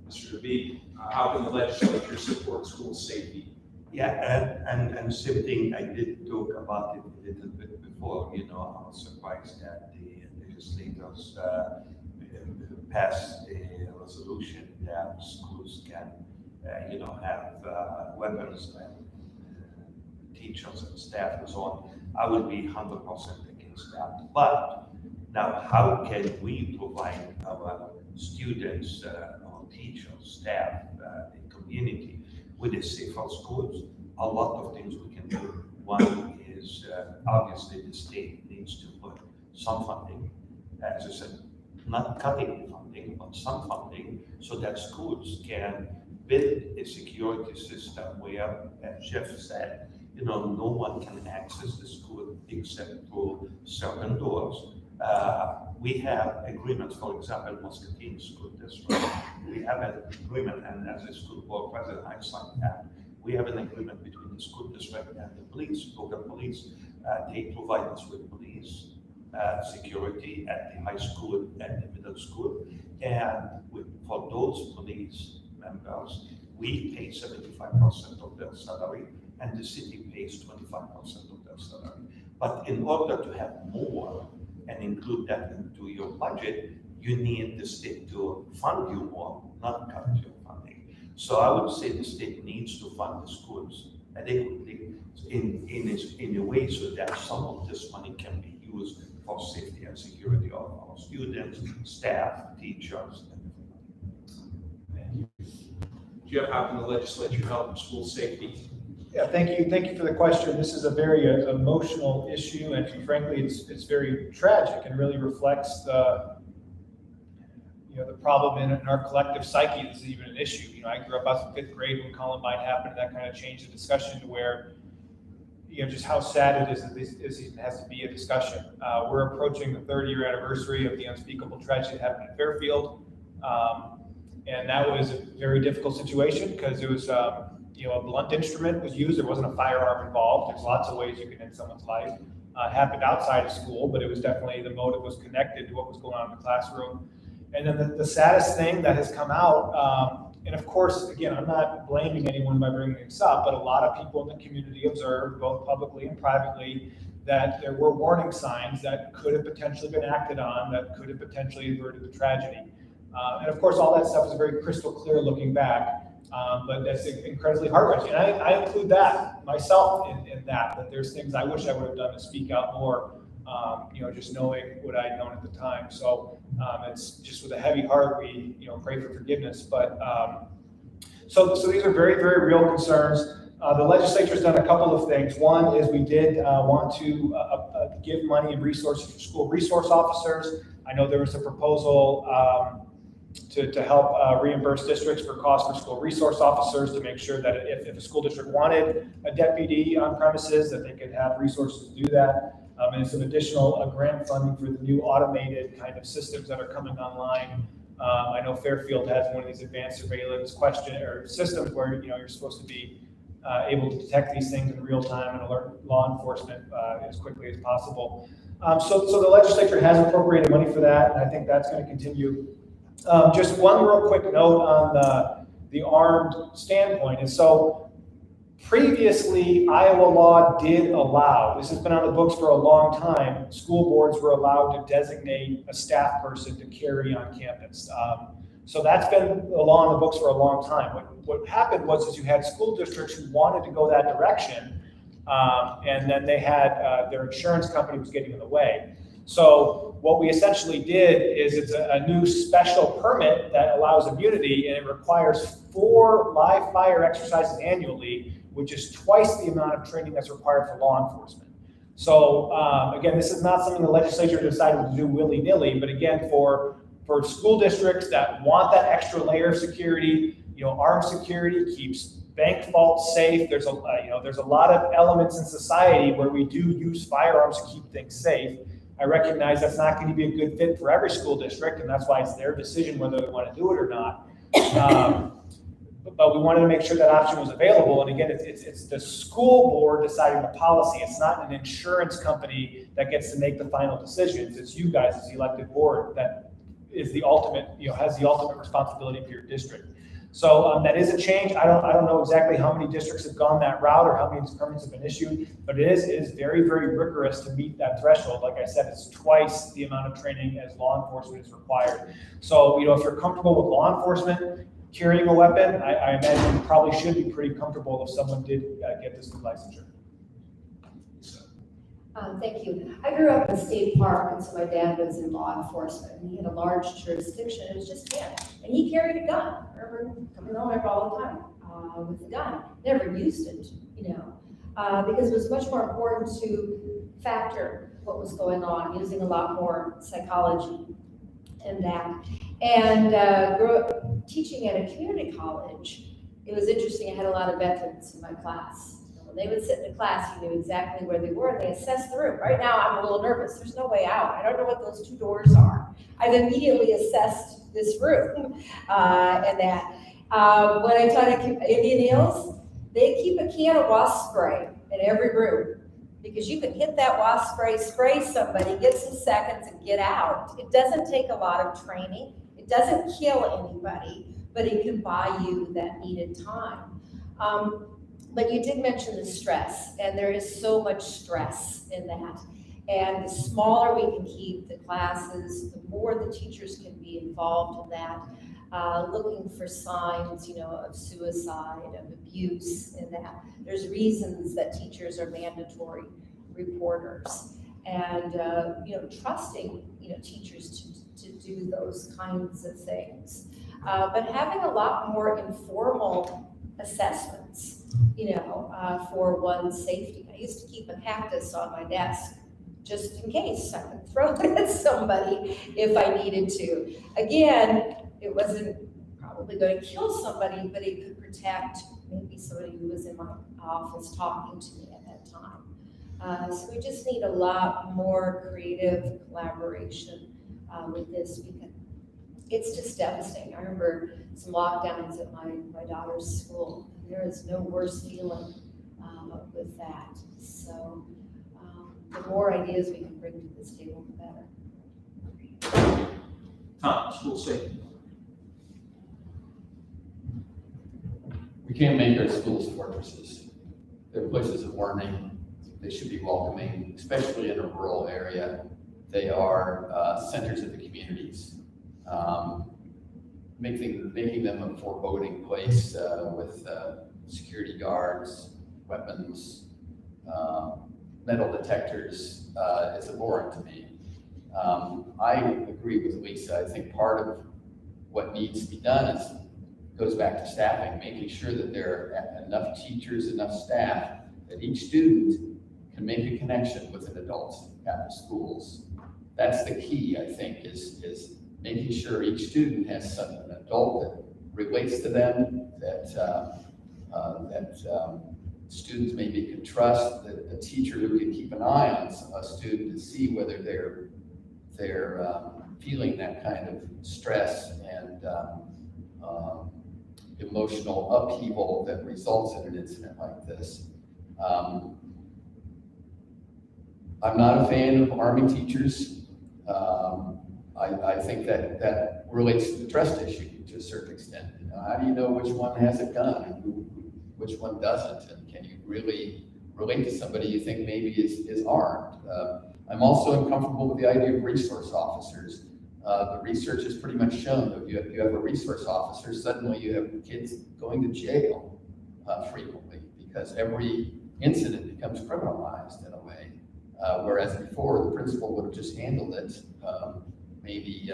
Mr. DeVee, how can the legislature support school safety? Yeah, and same thing, I did talk about it a little bit before, I was surprised that the legislators passed a resolution that schools can, have weapons and teachers and staff and so on. I would be 100% against that. But now, how can we provide our students, our teachers, staff, the community with a safer schools? A lot of things we can do. One is obviously the state needs to put some funding, as I said, not cutting funding, but some funding, so that schools can build a security system where, as Jeff said, no one can access the school except through certain doors. We have agreements, for example, Muscatine School District. We have an agreement, and as a school board president, I signed that. We have an agreement between the school district and the police, local police. They provide us with police security at the high school and the middle school. And for those police members, we pay 75% of their salary, and the city pays 25% of their salary. But in order to have more and include that into your budget, you need the state to fund you more, not cut your funding. So I would say the state needs to fund the schools adequately in a way so that some of this money can be used for safety and security of our students, staff, teachers, and everybody. Jeff, how can the legislature help school safety? Yeah, thank you for the question. This is a very emotional issue, and frankly, it's very tragic and really reflects the problem in our collective psyche. This is even an issue. I grew up in 5th grade when Columbine happened, and that kind of changed the discussion to where, just how sad it is that this even has to be a discussion. We're approaching the 30-year anniversary of the unspeakable tragedy that happened in Fairfield, and that was a very difficult situation because it was, a blunt instrument was used. There wasn't a firearm involved. There's lots of ways you can end someone's life. It happened outside of school, but it was definitely, the motive was connected to what was going on in the classroom. And then the saddest thing that has come out, and of course, again, I'm not blaming anyone by bringing this up, but a lot of people in the community observed, both publicly and privately, that there were warning signs that could have potentially been acted on, that could have potentially averted the tragedy. And of course, all that stuff is very crystal clear looking back, but that's incredibly heart-wrenching. And I include that myself in that there's things I wish I would have done to speak out more just knowing what I'd known at the time. So it's just with a heavy heart, we, pray for forgiveness. But so these are very, very real concerns. The legislature's done a couple of things. One is we did want to give money and resources for school resource officers. I know there was a proposal to help reimburse districts for costs for school resource officers to make sure that if a school district wanted a deputy on premises, that they could have resources to do that. And some additional grant funding for the new automated kind of systems that are coming online. I know Fairfield has one of these advanced surveillance systems where you're supposed to be able to detect these things in real time and alert law enforcement as quickly as possible. So the legislature has appropriated money for that, and I think that's going to continue. Just one real quick note on the armed standpoint is previously, Iowa law did allow, this has been on the books for a long time, school boards were allowed to designate a staff person to carry on campus. So that's been the law on the books for a long time. What happened was you had school districts who wanted to go that direction, and then they had their insurance company was getting in the way. So what we essentially did is it's a new special permit that allows immunity, and it requires 4 live fire exercises annually, which is twice the amount of training that's required for law enforcement. So again, this is not something the legislature decided to do willy-nilly, but again, for school districts that want that extra layer of security, armed security keeps bank vaults safe. There's a lot of elements in society where we do use firearms to keep things safe. I recognize that's not going to be a good fit for every school district, and that's why it's their decision whether they want to do it or not. But we wanted to make sure that option was available. And again, it's the school board deciding the policy. It's not an insurance company that gets to make the final decisions. It's you guys as the elected board that is the ultimate, has the ultimate responsibility for your district. So that is a change. I don't know exactly how many districts have gone that route or how many permits have been issued, but it is very, very rigorous to meet that threshold. Like I said, it's twice the amount of training as law enforcement is required. So, if you're comfortable with law enforcement carrying a weapon, I imagine you probably should be pretty comfortable if someone did get this new licensure. Thank you. I grew up in State Park, and so my dad was in law enforcement, and he had a large jurisdiction. It was just him, and he carried a gun. I remember coming home all the time with a gun. Never used it, because it was much more important to factor what was going on, using a lot more psychology in that. And grew up teaching at a community college. It was interesting. I had a lot of veterans in my class. When they would sit in the class, you knew exactly where they were, and they assessed the room. Right now, I'm a little nervous. There's no way out. I don't know what those 2 doors are. I've immediately assessed this room and that. When I taught at Indian Hills, they keep a can of wasp spray in every room because you can hit that wasp spray somebody, get some seconds, and get out. It doesn't take a lot of training. It doesn't kill anybody, but it can buy you that needed time. But you did mention the stress, and there is so much stress in that. And the smaller we can keep the classes, the more the teachers can be involved in that, looking for signs, of suicide, of abuse in that. There's reasons that teachers are mandatory reporters, and, trusting, teachers to do those kinds of things. But having a lot more informal assessments, for one's safety. I used to keep a cactus on my desk just in case I could throw it at somebody if I needed to. Again, it wasn't probably going to kill somebody, but it could protect maybe somebody who was in my office talking to me at that time. So we just need a lot more creative collaboration with this because it's just devastating. I remember some lockdowns at my daughter's school. There is no worse feeling with that. So the more ideas we can bring to this table, the better. Tom, school safety. We can't make our schools fortresses. They're places of learning. They should be welcoming, especially in a rural area. They are centers of the communities. Making them a foreboding place with security guards, weapons, metal detectors is abhorrent to me. I agree with Lisa. I think part of what needs to be done goes back to staffing, making sure that there are enough teachers, enough staff, that each student can make a connection with an adult at the schools. That's the key, I think, is making sure each student has an adult that relates to them, that students maybe can trust, a teacher who can keep an eye on a student to see whether they're feeling that kind of stress and emotional upheaval that results in an incident like this. I'm not a fan of arming teachers. I think that relates to the trust issue to a certain extent. You know, how do you know which one has a gun and which one doesn't? And can you really relate to somebody you think maybe is armed? I'm also uncomfortable with the idea of resource officers. The research has pretty much shown that if you have a resource officer, suddenly you have kids going to jail frequently because every incident becomes criminalized in a way. Whereas before, the principal would have just handled it, maybe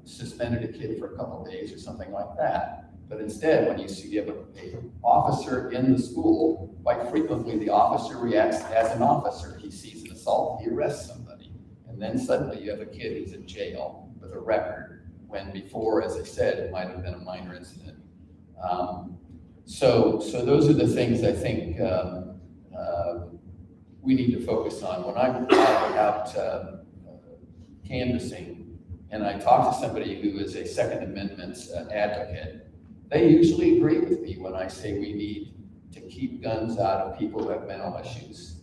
suspended a kid for a couple of days or something like that. But instead, when you have an officer in the school, quite frequently the officer reacts as an officer. He sees an assault, he arrests somebody. And then suddenly you have a kid who's in jail with a record, when before, as I said, it might have been a minor incident. So those are the things I think we need to focus on. When I'm out canvassing and I talk to somebody who is a Second Amendment advocate, they usually agree with me when I say we need to keep guns out of people who have mental issues.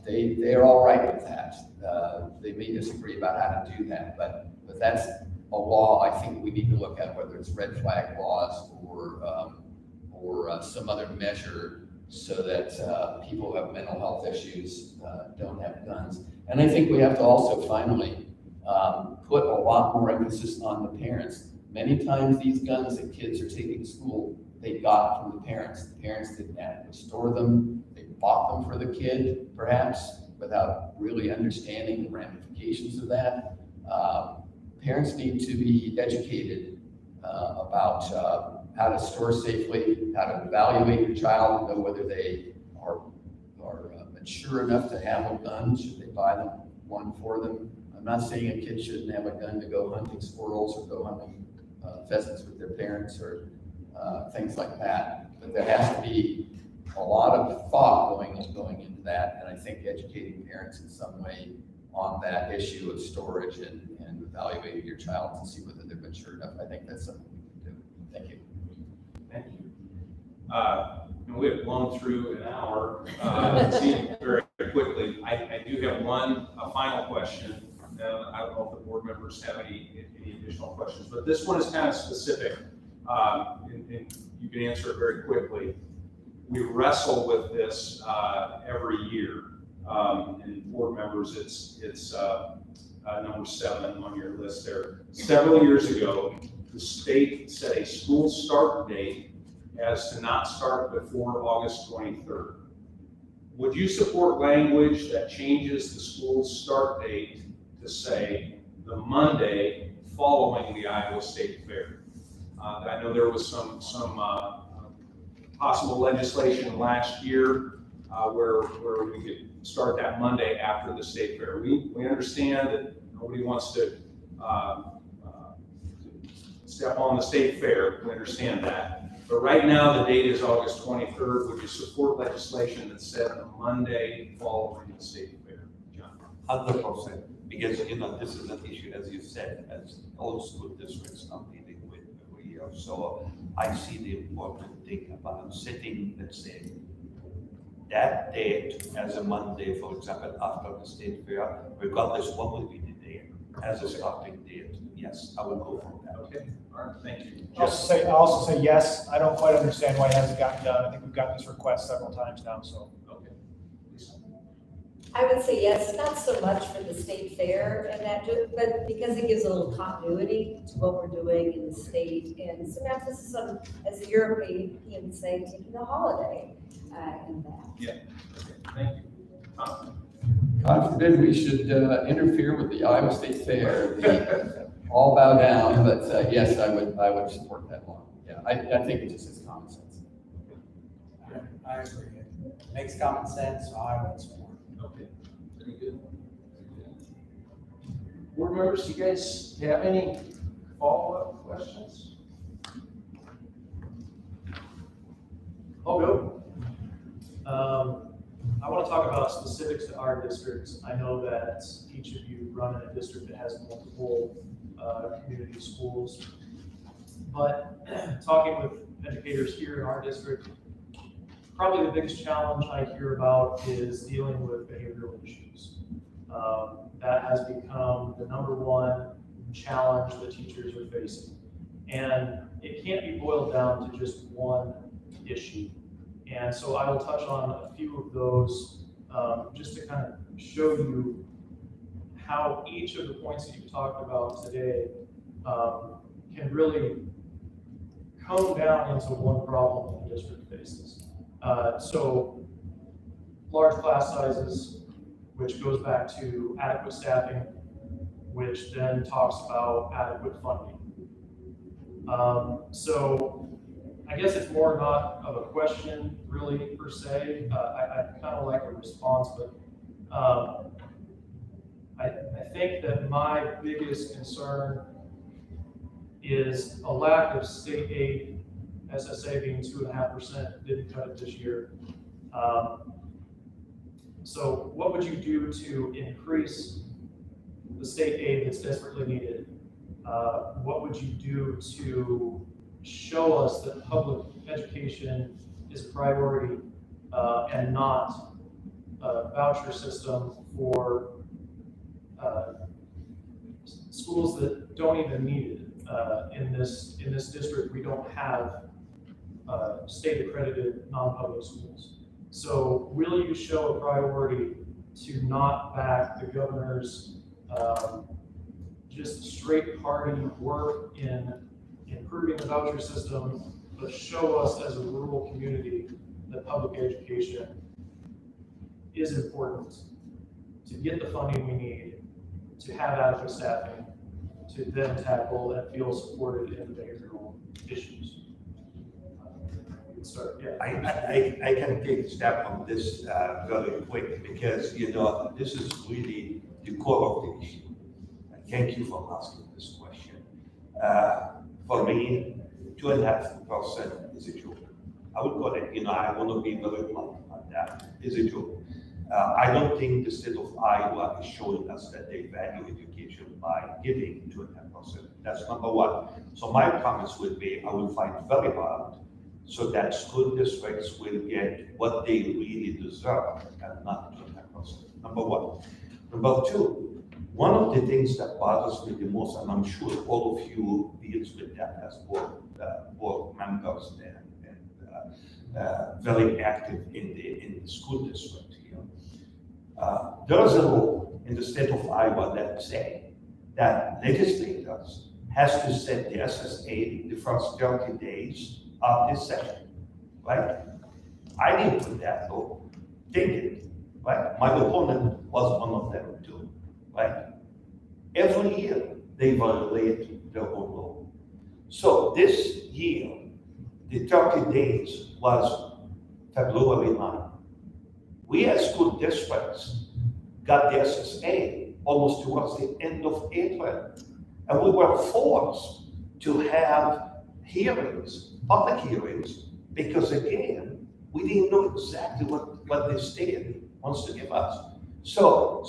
They're all right with that. They may disagree about how to do that, but that's a law I think we need to look at, whether it's red flag laws or some other measure so that people who have mental health issues don't have guns. And I think we have to also finally put a lot more emphasis on the parents. Many times these guns that kids are taking to school, they got from the parents. The parents didn't have to store them. They bought them for the kid, perhaps, without really understanding the ramifications of that. Parents need to be educated about how to store safely, how to evaluate your child, know whether they are mature enough to handle guns. Should they buy them one for them? I'm not saying a kid shouldn't have a gun to go hunting squirrels or go hunting pheasants with their parents or things like that. But there has to be a lot of thought going into that, and I think educating parents in some way on that issue of storage and evaluating your child to see whether they're mature enough. I think that's something we can do. Thank you. Thank you. And we have blown through an hour, it seemed very quickly. I do have a final question. I don't know if the board members have any additional questions, but this one is kind of specific, and you can answer it very quickly. We wrestle with this every year, and board members, it's number 7 on your list there. Several years ago, the state set a school start date as to not start before August 23rd. Would you support language that changes the school's start date to say the Monday following the Iowa State Fair? I know there was some possible legislation last year where we could start that Monday after the State Fair. We understand that nobody wants to step on the State Fair. We understand that. But right now, the date is August 23rd. Would you support legislation that said the Monday following the State Fair? John? 100%, because this is an issue, as you said, as all school districts are dealing with every year. So I see the important thing about setting, let's say, that date as a Monday, for example, after the State Fair, regardless what will be the date as a starting date. Yes, I will go for that. Okay, all right, thank you. I'll also say yes. I don't quite understand why it hasn't gotten done. I think we've gotten this request several times now, so. Okay. Lisa? I would say yes, not so much for the state fair and that, but because it gives a little continuity to what we're doing in the state and some emphasis on, as the European would say, taking a holiday in that. Yeah, okay, thank you. God forbid we should interfere with the Iowa State Fair, the all bow down, but yes, I would support that law. Yeah, I think it just is common sense. I agree. It makes common sense, so I would support. Okay, very good. Board members, you guys have any follow-up questions? I'll go. I want to talk about specifics to our districts. I know that each of you run in a district that has multiple community schools. But talking with educators here in our district, probably the biggest challenge I hear about is dealing with behavioral issues. That has become the #1 challenge that teachers are facing. And it can't be boiled down to just one issue. And so I will touch on a few of those just to kind of show you how each of the points that you've talked about today can really comb down into one problem that the district faces. So large class sizes, which goes back to adequate staffing, which then talks about adequate funding. So I guess it's more not of a question really per se. I kind of like a response, but I think that my biggest concern is a lack of state aid, SSA being 2.5%, didn't cut it this year. So what would you do to increase the state aid that's desperately needed? What would you do to show us that public education is a priority and not a voucher system for schools that don't even need it? In this district, we don't have state accredited non-public schools. So will you show a priority to not back the governor's just straight party work in improving the voucher system, but show us as a rural community that public education is important to get the funding we need, to have adequate staffing, to then tackle and feel supported in the behavioral issues. Start, yeah. I can take a step on this very quick because, this is really the core of the issue. Thank you for asking this question. For me, 2.5% is a joke. I would call it, I want to be very blunt on that, is a joke. I don't think the state of Iowa is showing us that they value education by giving 2.5%. That's #1. So my promise would be, I will fight very hard so that school districts will get what they really deserve and not 2.5%. #1. #2, one of the things that bothers me the most, and I'm sure all of you deals with that as board members and very active in the school district here. There is a law in the state of Iowa that say that legislators has to set the SSA the first 30 days of this session, right? I didn't put that law, they did, right? My opponent was one of them too, right? Every year they violate their own law. So this year, the 30 days was February 9. We as school districts got the SSA almost towards the end of April. And we were forced to have hearings, public hearings, because again, we didn't know exactly what the state wants to give us. So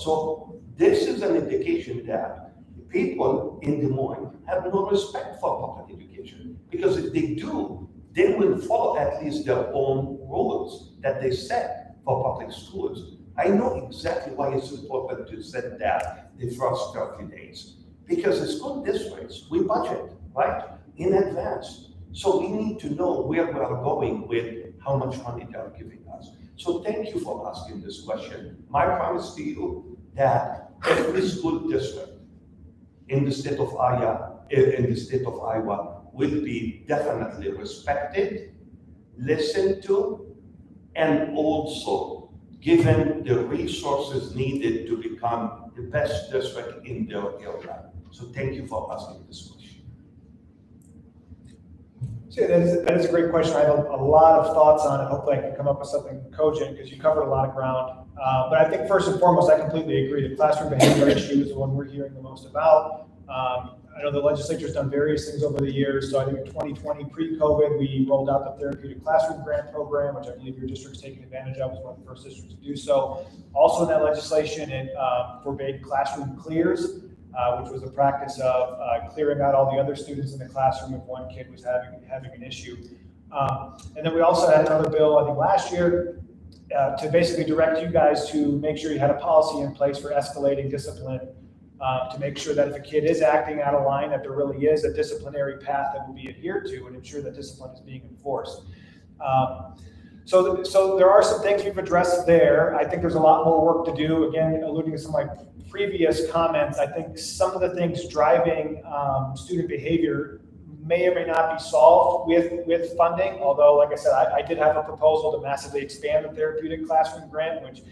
this is an indication that people in Des Moines have no respect for public education, because if they do, they will follow at least their own rules that they set for public schools. I know exactly why it's important to set that the first 30 days. Because the school districts, we budget, right, in advance. So we need to know where we are going with how much money they are giving us. So thank you for asking this question. My promise to you that every school district in the state of Iowa, will be definitely respected, listened to, and also given the resources needed to become the best district in their area. So thank you for asking this question. So that is a great question. I have a lot of thoughts on it. Hopefully I can come up with something cogent because you covered a lot of ground. But I think first and foremost, I completely agree. The classroom behavior issue is the one we're hearing the most about. I know the legislature's done various things over the years. So I think in 2020, pre-COVID, we rolled out the Therapeutic Classroom Grant Program, which I believe your district's taken advantage of, was one of the first districts to do so. Also in that legislation, it forbade classroom clears, which was the practice of clearing out all the other students in the classroom if one kid was having an issue. And then we also had another bill, I think last year, to basically direct you guys to make sure you had a policy in place for escalating discipline, to make sure that if a kid is acting out of line, that there really is a disciplinary path that will be adhered to and ensure that discipline is being enforced. So there are some things we've addressed there. I think there's a lot more work to do. Again, alluding to some of my previous comments, I think some of the things driving student behavior may or may not be solved with funding, although, like I said, I did have a proposal to massively expand the Therapeutic Classroom Grant, which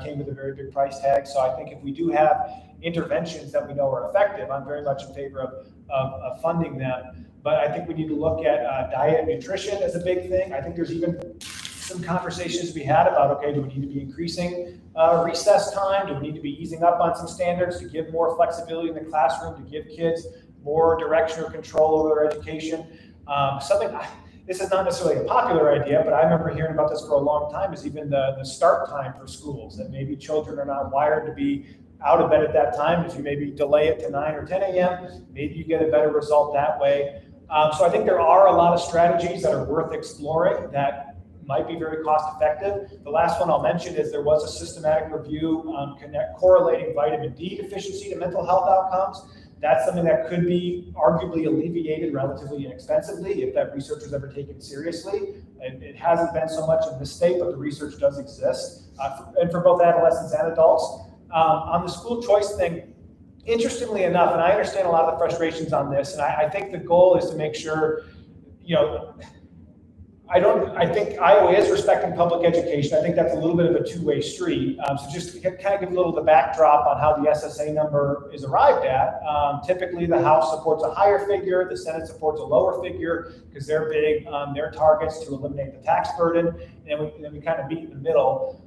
came with a very big price tag. So I think if we do have interventions that we know are effective, I'm very much in favor of funding them. But I think we need to look at diet and nutrition as a big thing. I think there's even some conversations to be had about, okay, do we need to be increasing recess time? Do we need to be easing up on some standards to give more flexibility in the classroom, to give kids more direction or control over their education? This is not necessarily a popular idea, but I remember hearing about this for a long time, is even the start time for schools, that maybe children are not wired to be out of bed at that time. If you maybe delay it to 9 or 10 a.m., maybe you get a better result that way. So I think there are a lot of strategies that are worth exploring that might be very cost effective. The last one I'll mention is there was a systematic review correlating vitamin D deficiency to mental health outcomes. That's something that could be arguably alleviated relatively inexpensively if that research was ever taken seriously. And it hasn't been so much in this state, but the research does exist, and for both adolescents and adults. On the school choice thing, interestingly enough, and I understand a lot of the frustrations on this, and I think the goal is to make sure, I think Iowa is respecting public education. I think that's a little bit of a two-way street. So just to kind of give a little of the backdrop on how the SSA number is arrived at. Typically, the House supports a higher figure, the Senate supports a lower figure because they're big on their targets to eliminate the tax burden, and then we kind of meet in the middle.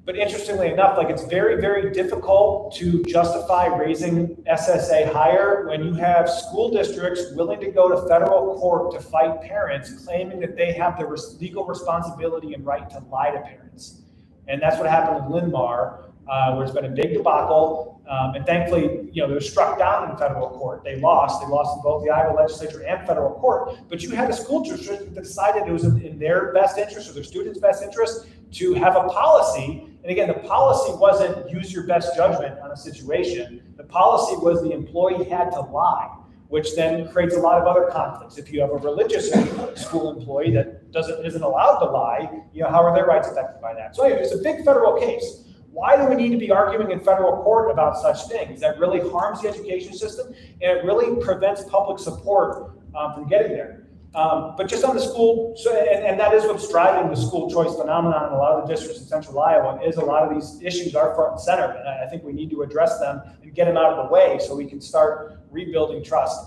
But interestingly enough, it's very, very difficult to justify raising SSA higher when you have school districts willing to go to federal court to fight parents, claiming that they have the legal responsibility and right to lie to parents. And that's what happened with Linn-Mar, where it's been a big debacle. And thankfully, they were struck down in federal court. They lost in both the Iowa legislature and federal court. But you had a school district that decided it was in their best interest or their students' best interest to have a policy. And again, the policy wasn't use your best judgment on a situation. The policy was the employee had to lie, which then creates a lot of other conflicts. If you have a religious school employee that isn't allowed to lie, how are their rights affected by that? So anyway, it's a big federal case. Why do we need to be arguing in federal court about such things? That really harms the education system, and it really prevents public support from getting there. But just on the school, and that is what's driving the school choice phenomenon in a lot of the districts in central Iowa, is a lot of these issues are front and center. And I think we need to address them and get them out of the way so we can start rebuilding trust.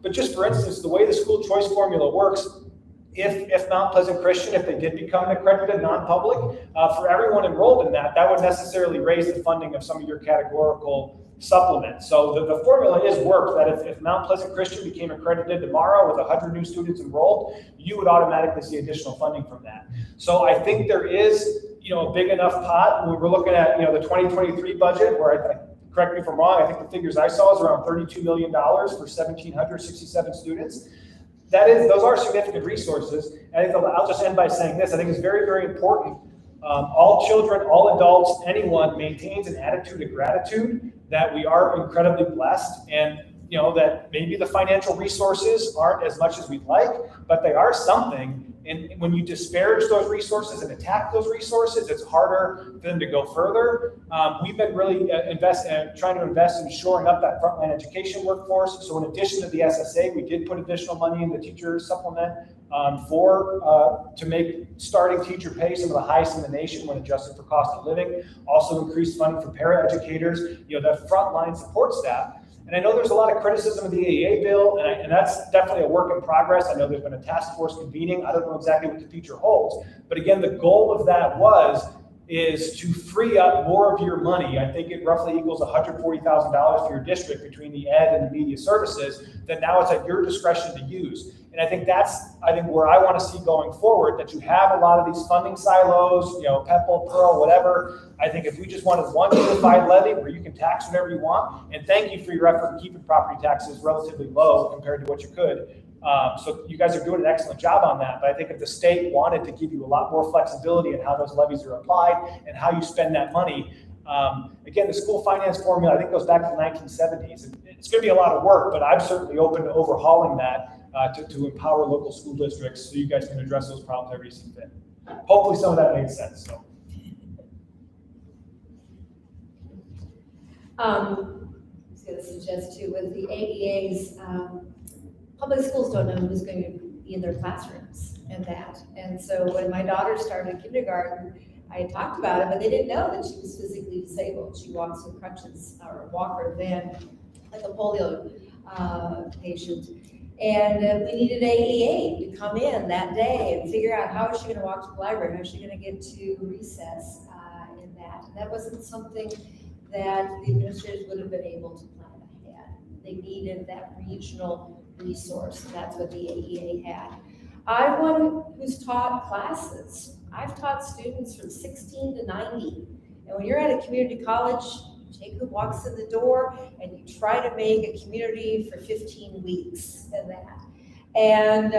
But just for instance, the way the school choice formula works, if Mount Pleasant Christian, if they did become an accredited non-public, for everyone enrolled in that would necessarily raise the funding of some of your categorical supplements. So the formula is worked that if Mount Pleasant Christian became accredited tomorrow with 100 new students enrolled, you would automatically see additional funding from that. So I think there is, a big enough pot. We were looking at, the 2023 budget where correct me if I'm wrong, I think the figures I saw is around $32 million for 1,767 students. Those are significant resources. And I'll just end by saying this. I think it's very, very important. All children, all adults, anyone maintains an attitude of gratitude that we are incredibly blessed, and that maybe the financial resources aren't as much as we'd like, but they are something. And when you disparage those resources and attack those resources, it's harder for them to go further. We've been really trying to invest in shoring up that frontline education workforce. So in addition to the SSA, we did put additional money in the teacher supplement to make starting teacher pay some of the highest in the nation when adjusted for cost of living. Also increased funding for paraeducators. The frontline support staff. And I know there's a lot of criticism of the AEA bill, and that's definitely a work in progress. I know there's been a task force convening. I don't know exactly what the future holds. But again, the goal of that is to free up more of your money. I think it roughly equals $140,000 for your district between the ed and the media services that now it's at your discretion to use. And I think that's where I want to see going forward, that you have a lot of these funding silos, PEPL, Pearl, whatever. I think if we just wanted one unified levy where you can tax whatever you want, and thank you for your effort in keeping property taxes relatively low compared to what you could. So you guys are doing an excellent job on that. But I think if the state wanted to give you a lot more flexibility in how those levies are applied and how you spend that money, again, the school finance formula, I think goes back to the 1970s. It's going to be a lot of work, but I'm certainly open to overhauling that to empower local school districts so you guys can address those problems every see fit. Hopefully some of that made sense. So. I was going to suggest too, with the AEAs, public schools don't know who's going to be in their classrooms and that. And so when my daughter started kindergarten, I had talked about it, but they didn't know that she was physically disabled. She walks with crutches or a walker then, like a polio patient. And we needed AEA to come in that day and figure out how is she going to walk to the library, how is she going to get to recess in that. And that wasn't something that the administrators would have been able to plan ahead. They needed that regional resource, and that's what the AEA had. I'm one who's taught classes. I've taught students from 16 to 90. And when you're at a community college, you take who walks in the door and you try to make a community for 15 weeks and that. And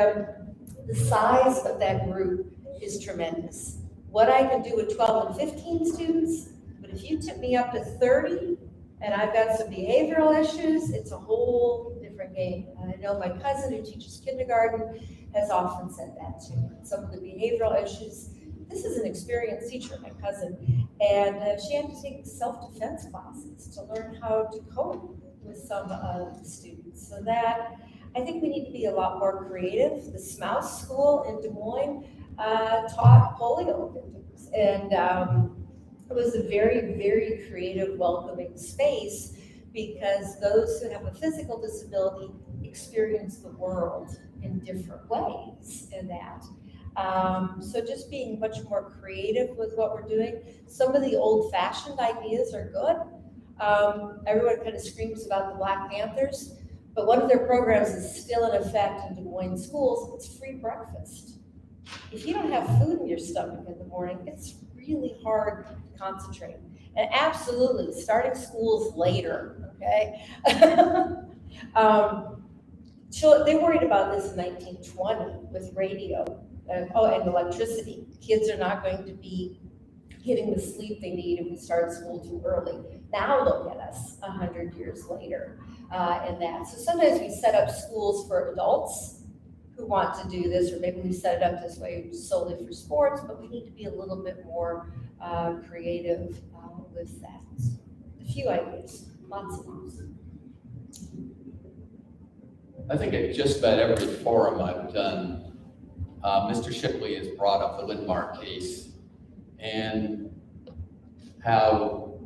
the size of that group is tremendous. What I can do with 12 and 15 students, but if you took me up to 30 and I've got some behavioral issues, it's a whole different game. And I know my cousin who teaches kindergarten has often said that too. Some of the behavioral issues, this is an experienced teacher, my cousin, and she had to take self-defense classes to learn how to cope with some of the students. So that, I think we need to be a lot more creative. The Smouse School in Des Moines taught polio victims, and it was a very, very creative, welcoming space because those who have a physical disability experience the world in different ways in that. So just being much more creative with what we're doing. Some of the old-fashioned ideas are good. Everyone kind of screams about the Black Panthers, but one of their programs is still in effect in Des Moines schools. It's free breakfast. If you don't have food in your stomach in the morning, it's really hard to concentrate. And absolutely, starting schools later, okay? They worried about this in 1920 with radio. And electricity. Kids are not going to be getting the sleep they need if we start school too early. Now look at us 100 years later in that. So sometimes we set up schools for adults who want to do this, or maybe we set it up this way solely for sports, but we need to be a little bit more creative with that. A few ideas, lots of them. I think at just about every forum I've done, Mr. Shipley has brought up the Lindmark case and how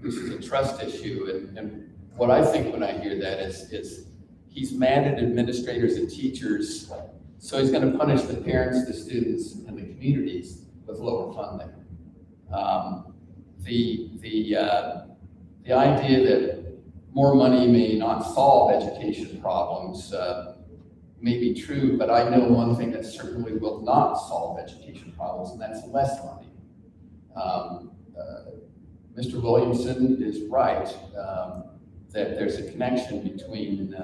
this is a trust issue. And what I think when I hear that is he's mad at administrators and teachers, so he's going to punish the parents, the students, and the communities with lower funding. The idea that more money may not solve education problems may be true, but I know one thing that certainly will not solve education problems, and that's less money. Mr. Williamson is right that there's a connection between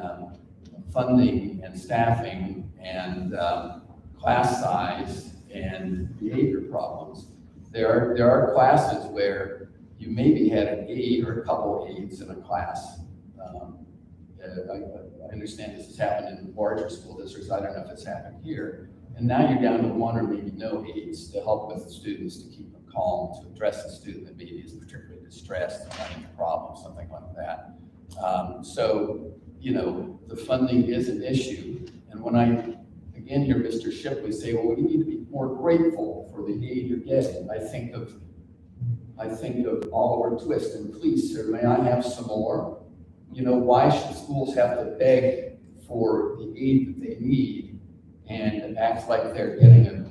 funding and staffing and class size and behavior problems. There are classes where you maybe had an aide or a couple aides in a class. I understand this has happened in larger school districts. I don't know if it's happened here. And now you're down to one or maybe no aides to help with the students, to keep them calm, to address the student that maybe is particularly distressed and having a problem, something like that. So, the funding is an issue. And when begin here, Mr. Shipley, say, well, we need to be more grateful for the aid you're getting. I think of Oliver Twist, and please, sir, may I have some more? You know, why should schools have to beg for the aid that they need and act like they're getting a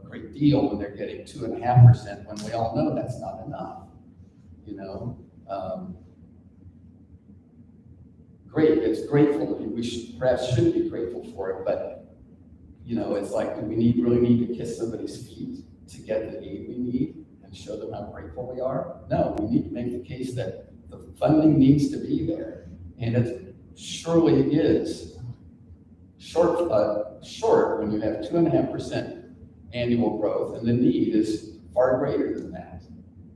great deal when they're getting 2.5%, when we all know that's not enough, you know? Great, it's grateful, we should be grateful for it, but, you know, it's like, do we really need to kiss somebody's feet to get the aid we need and show them how grateful we are? No, we need to make the case that the funding needs to be there, and it surely is short when you have 2.5% annual growth, and the need is far greater than that.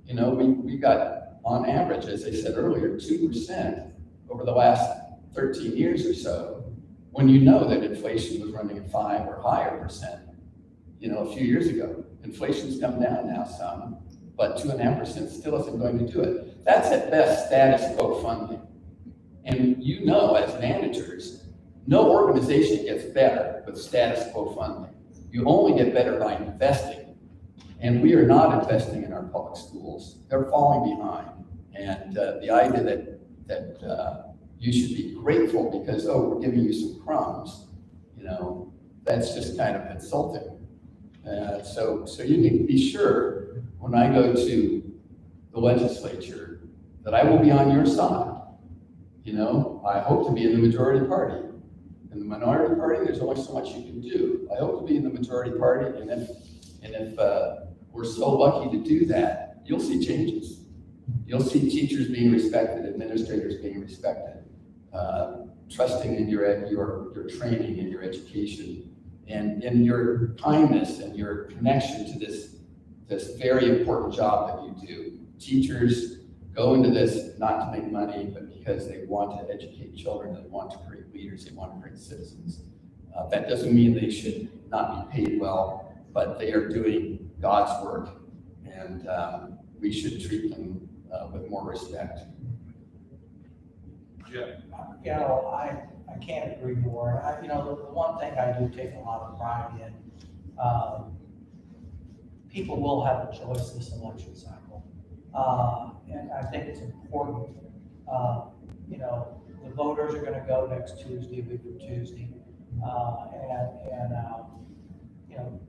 You know, we got, on average, as I said earlier, 2% over the last 13 years or so, when you know that inflation was running at 5 or higher percent, you know, a few years ago. Inflation's come down now some, but 2.5% still isn't going to do it. That's at best status quo funding. And you know, as managers, no organization gets better with status quo funding. You only get better by investing. And we are not investing in our public schools. They're falling behind. And the idea that you should be grateful because, oh, we're giving you some crumbs, you know, that's just kind of insulting. So you can be sure when I go to the legislature that I will be on your side. You know, I hope to be in the majority party. In the minority party, there's only so much you can do. I hope to be in the majority party, and if we're so lucky to do that, you'll see changes. You'll see teachers being respected, administrators being respected, trusting in your training and your education, and in your kindness and your connection to this very important job that you do. Teachers go into this not to make money, but because they want to educate children, they want to create leaders, they want to create citizens. That doesn't mean they should not be paid well, but they are doing God's work, and we should treat them with more respect. Jim? You know, I can't agree more. You know, the one thing I do take a lot of pride in, people will have a choice this election cycle. And I think it's important, you know, the voters are gonna go next Tuesday, a week from Tuesday. You know,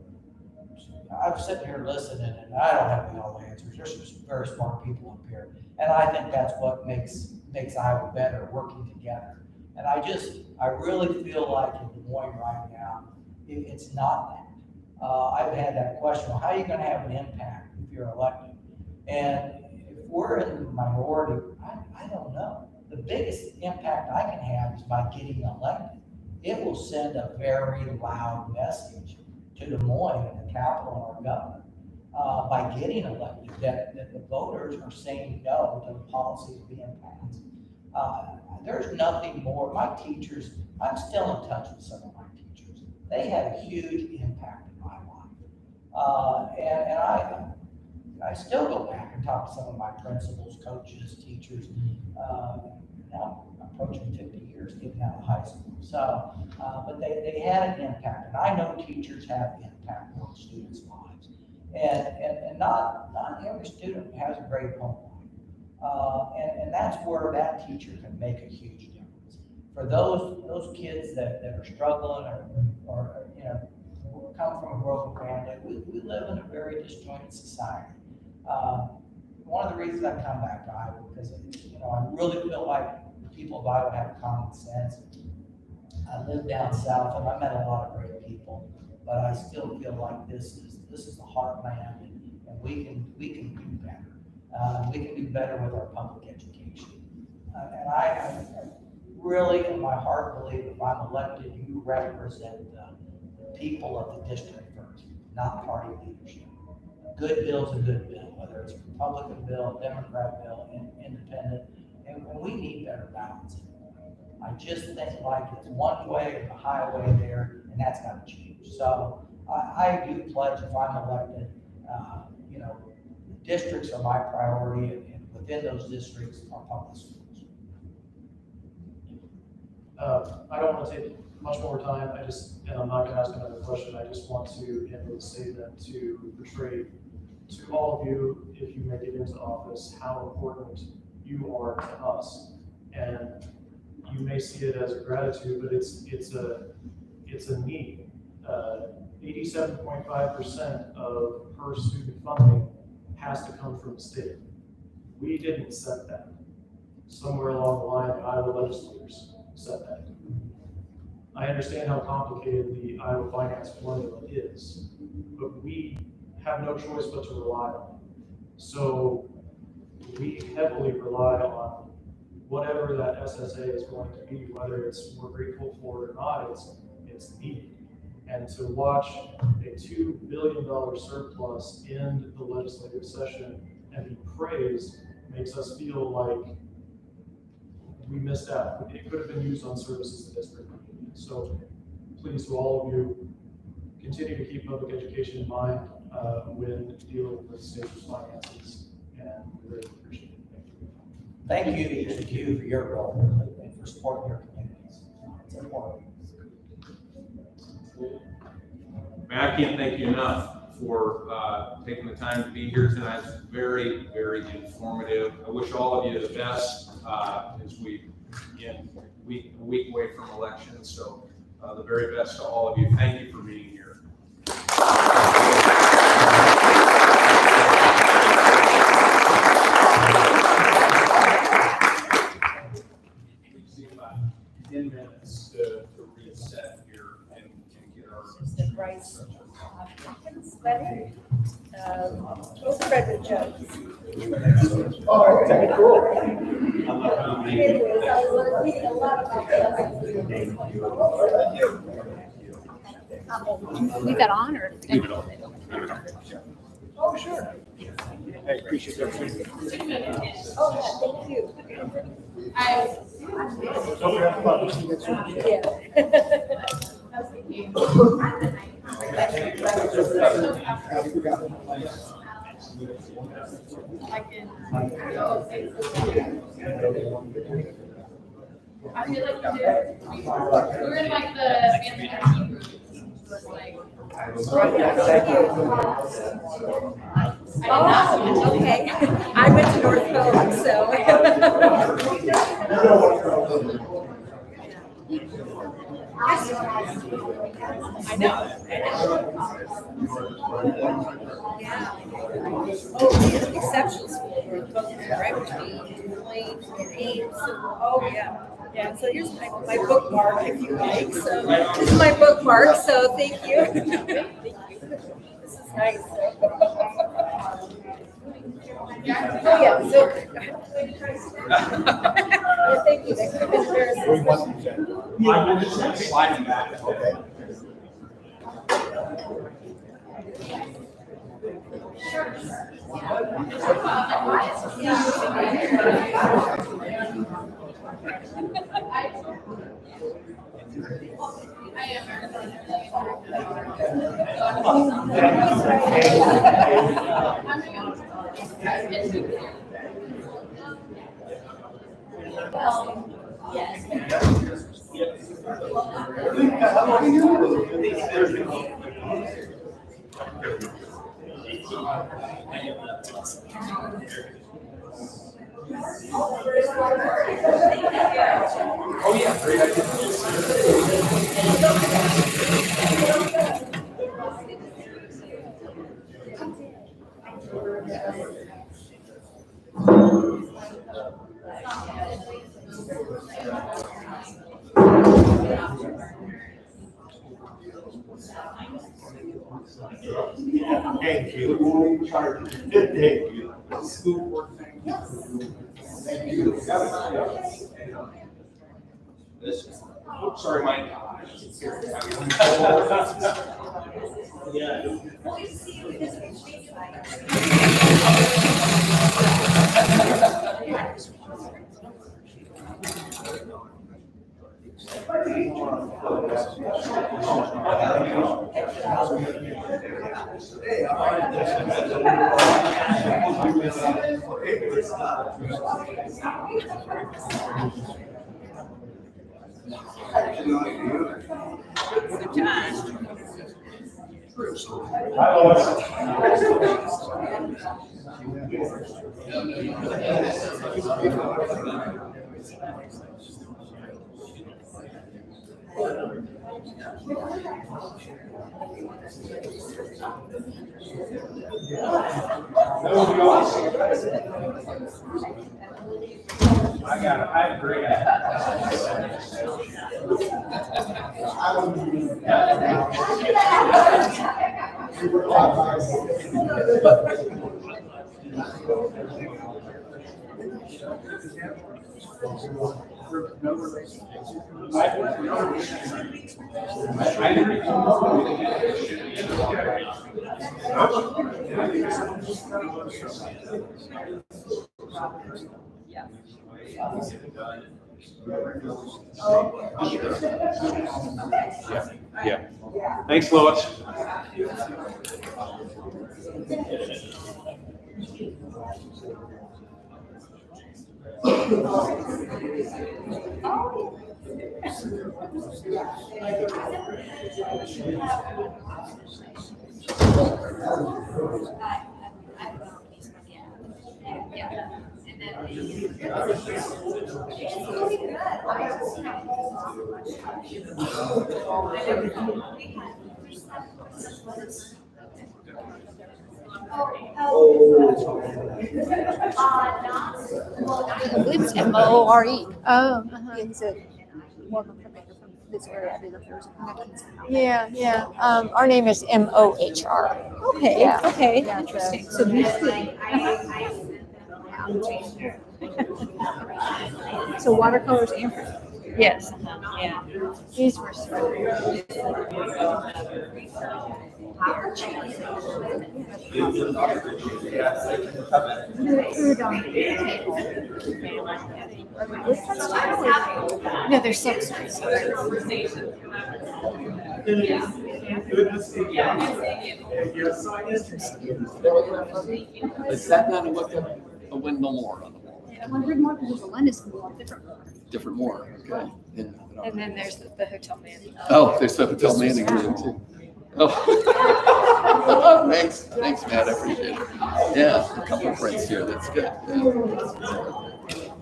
I'm sitting here listening and I don't have all the answers. There's some very smart people up here. And I think that's what makes Iowa better, working together. And I really feel like in Des Moines right now, it's not that. I've had that question, well, how are you gonna have an impact if you're elected? And if we're in the minority, I don't know. The biggest impact I can have is by getting elected. It will send a very loud message to Des Moines and the capital and our government by getting elected, that the voters are saying no to the policies being passed. There's nothing more. My teachers, I'm still in touch with some of my teachers. They had a huge impact in my life. And I still go back and talk to some of my principals, coaches, teachers. Now I'm approaching 50 years getting out of high school. So, but they had an impact, and I know teachers have impact on students' lives. And not every student has a great home life. And that's where that teacher can make a huge difference. For those kids that are struggling or you know, come from a broken family, we live in a very disjointed society. One of the reasons I come back to Iowa, because you know, I really feel like the people of Iowa have common sense. I live down south and I met a lot of great people, but I still feel like this is the heartland, and we can do better. We can do better with our public education. And I really, in my heart, believe if I'm elected, you represent the people of the district first, not party leadership. A good bill's a good bill, whether it's a Republican bill, a Democrat bill, independent, and we need better balance. I just think like it's one way or the highway there, and that's got to change. So I do pledge if I'm elected, you know, districts are my priority, and within those districts are public schools. I don't want to take much more time. And I'm not gonna ask another question, I just want to end with a statement to portray to all of you, if you make it into office, how important you are to us. And you may see it as a gratitude, but it's a need. 87.5% of per student funding has to come from the state. We didn't set that. Somewhere along the line, the Iowa legislators set that. I understand how complicated the Iowa finance formula is, but we have no choice but to rely on it. So we heavily rely on whatever that SSA is going to be, whether we're grateful for it or not, it's needed. And to watch a $2 billion surplus in the legislative session and be praised makes us feel like we missed out. It could have been used on services the district needed. So please, to all of you, continue to keep public education in mind when dealing with state's finances, and we really appreciate it. Thank you. Thank you to each of you for your role and for supporting your communities. It's important. Man, I can't thank you enough for taking the time to be here tonight. It's very, very informative. I wish all of you the best as we, again, a week away from elections. So the very best to all of you. Thank you for being here. Please take about 10 minutes to reset here and get our. We'll spread the jokes. Oh, okay, cool. I was reading a lot about Leave that on or? Oh, sure. I appreciate it. Oh, yeah, thank you. I feel like we were in like the family team. Oh, okay. I went to North Cove, so. I know. Yeah. Oh, exceptional school. We're both right between Lane and Ames. Oh, yeah. Yeah, so here's my bookmark, if you like. So this is my bookmark, so thank you. Thank you. This is nice. Oh, yeah, so. Well, thank you. That could have been embarrassing. I'm just sliding back. Okay. Oh, yeah, great idea. Thank you. Thank you. School board, thank you. Thank you. This, oops, sorry, Mike. Yeah. Hi, Lois. I got it. I agree. Yeah. Thanks, Lois. I believe it's M-O-R-E. Oh. Yeah, he's a Mormon filmmaker from this area. I didn't know if there was a connection. Yeah, yeah. Our name is M-O-H-R. Okay, Yeah. okay, Yeah, interesting. So these so watercolors and print. Yes. Yeah. These were food on the table. No, they're substrates. Is that not a Wendell Moore on the wall? I wondered more because there's a Lennis different. Moore, okay. Yeah. And then there's the Hotel Man. Oh, there's the Hotel Manning here too. Oh. Thanks, Matt, I appreciate it. Yeah, a couple of prints here, that's good.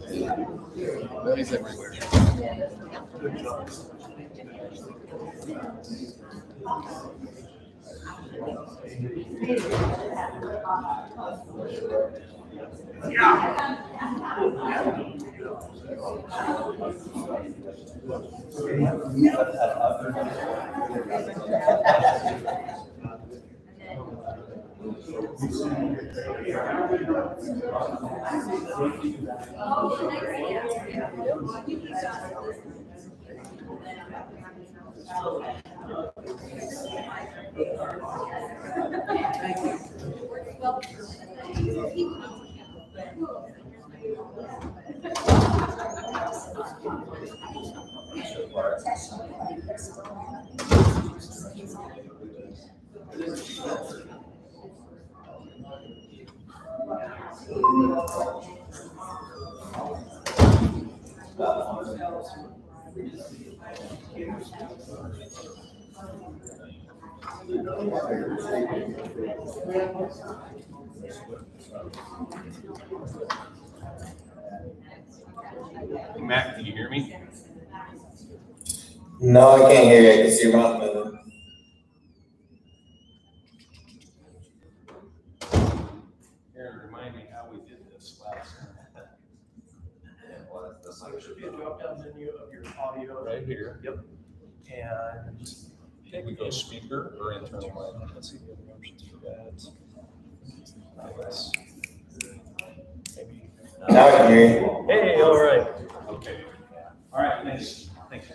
Yeah. He's everywhere. Matt, can you hear me? No, I can't hear you. I can see your mouth moving. Aaron, remind me how we did this last time. So there should be a drop-down menu of your audio. Right here. Yep. And Okay, we go speaker or internal mic. Let's see if we have options for that. Nice. Maybe. Now I can hear you. hey, all right. Okay. All right, thanks. Thanks.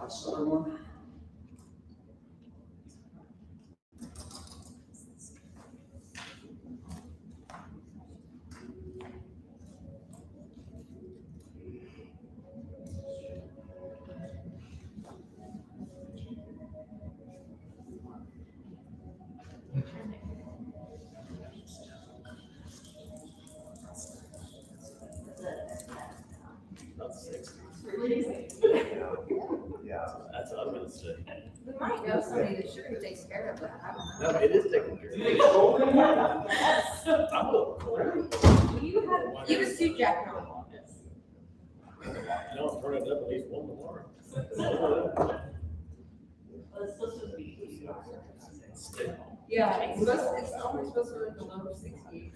This other one. Yeah, that's what I'm gonna say. We might know somebody that sure takes care of that. I don't know. No, it is taken care of. I'm a You just do Jack Nolan. No, turn it up at least one tomorrow. Yeah, it's only supposed to be in the lower 60s.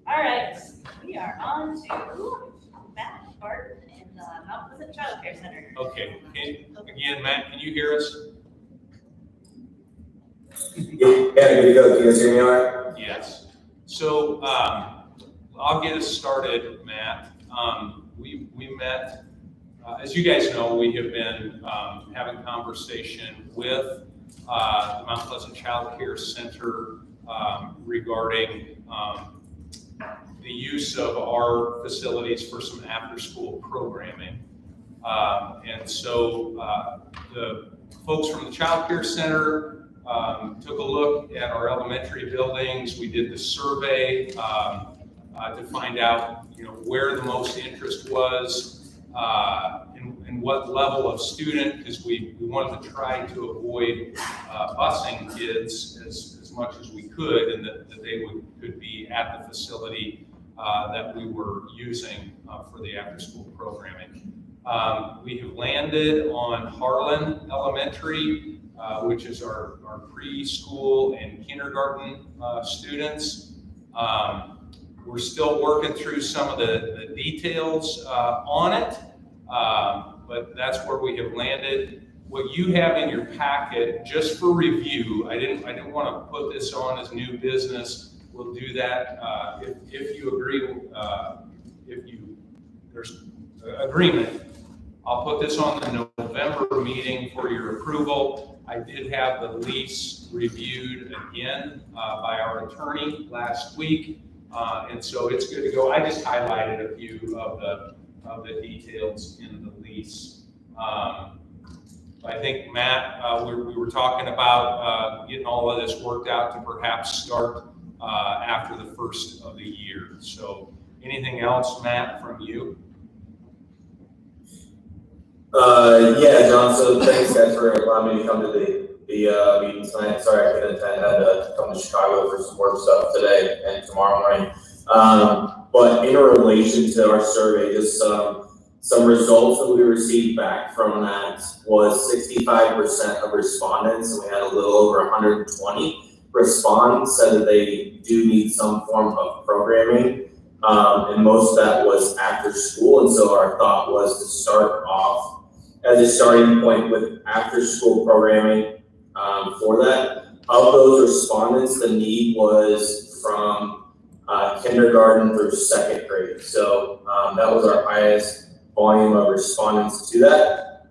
All right, we are on to Matt Barton in the Mount Pleasant Child Care Center. Okay, again, Matt, can you hear us? Yeah, good to go. Can you guys hear me all right? Yes. So, I'll get us started, Matt. We met, as you guys know, we have been having conversation with the Mount Pleasant Child Care Center regarding the use of our facilities for some after-school programming. And so the folks from the Child Care Center took a look at our elementary buildings. We did the survey to find out, where the most interest was and what level of student, because we wanted to try to avoid busing kids as much as we could, and that they could be at the facility that we were using for the after-school programming. We have landed on Harlan Elementary, which is our preschool and kindergarten students. We're still working through some of the details on it, but that's where we have landed. What you have in your packet, just for review, I didn't want to put this on as new business. We'll do that if you agree. There's agreement, I'll put this on the November meeting for your approval. I did have the lease reviewed again by our attorney last week, and so it's good to go. I just highlighted a few of the details in the lease. I think, Matt, we were talking about getting all of this worked out to perhaps start after the first of the year. So anything else, Matt, from you? Yeah, John, so thanks guys for allowing me to come to the meeting tonight. Sorry I couldn't attend. I had to come to Chicago for some work stuff today and tomorrow morning. But in relation to our survey, just some results that we received back from that was 65% of respondents, and we had a little over 120 respond, said that they do need some form of programming. And most of that was after school, and so our thought was to start off as a starting point with after school programming for that. Of those respondents, the need was from kindergarten through second grade. So that was our highest volume of respondents to that.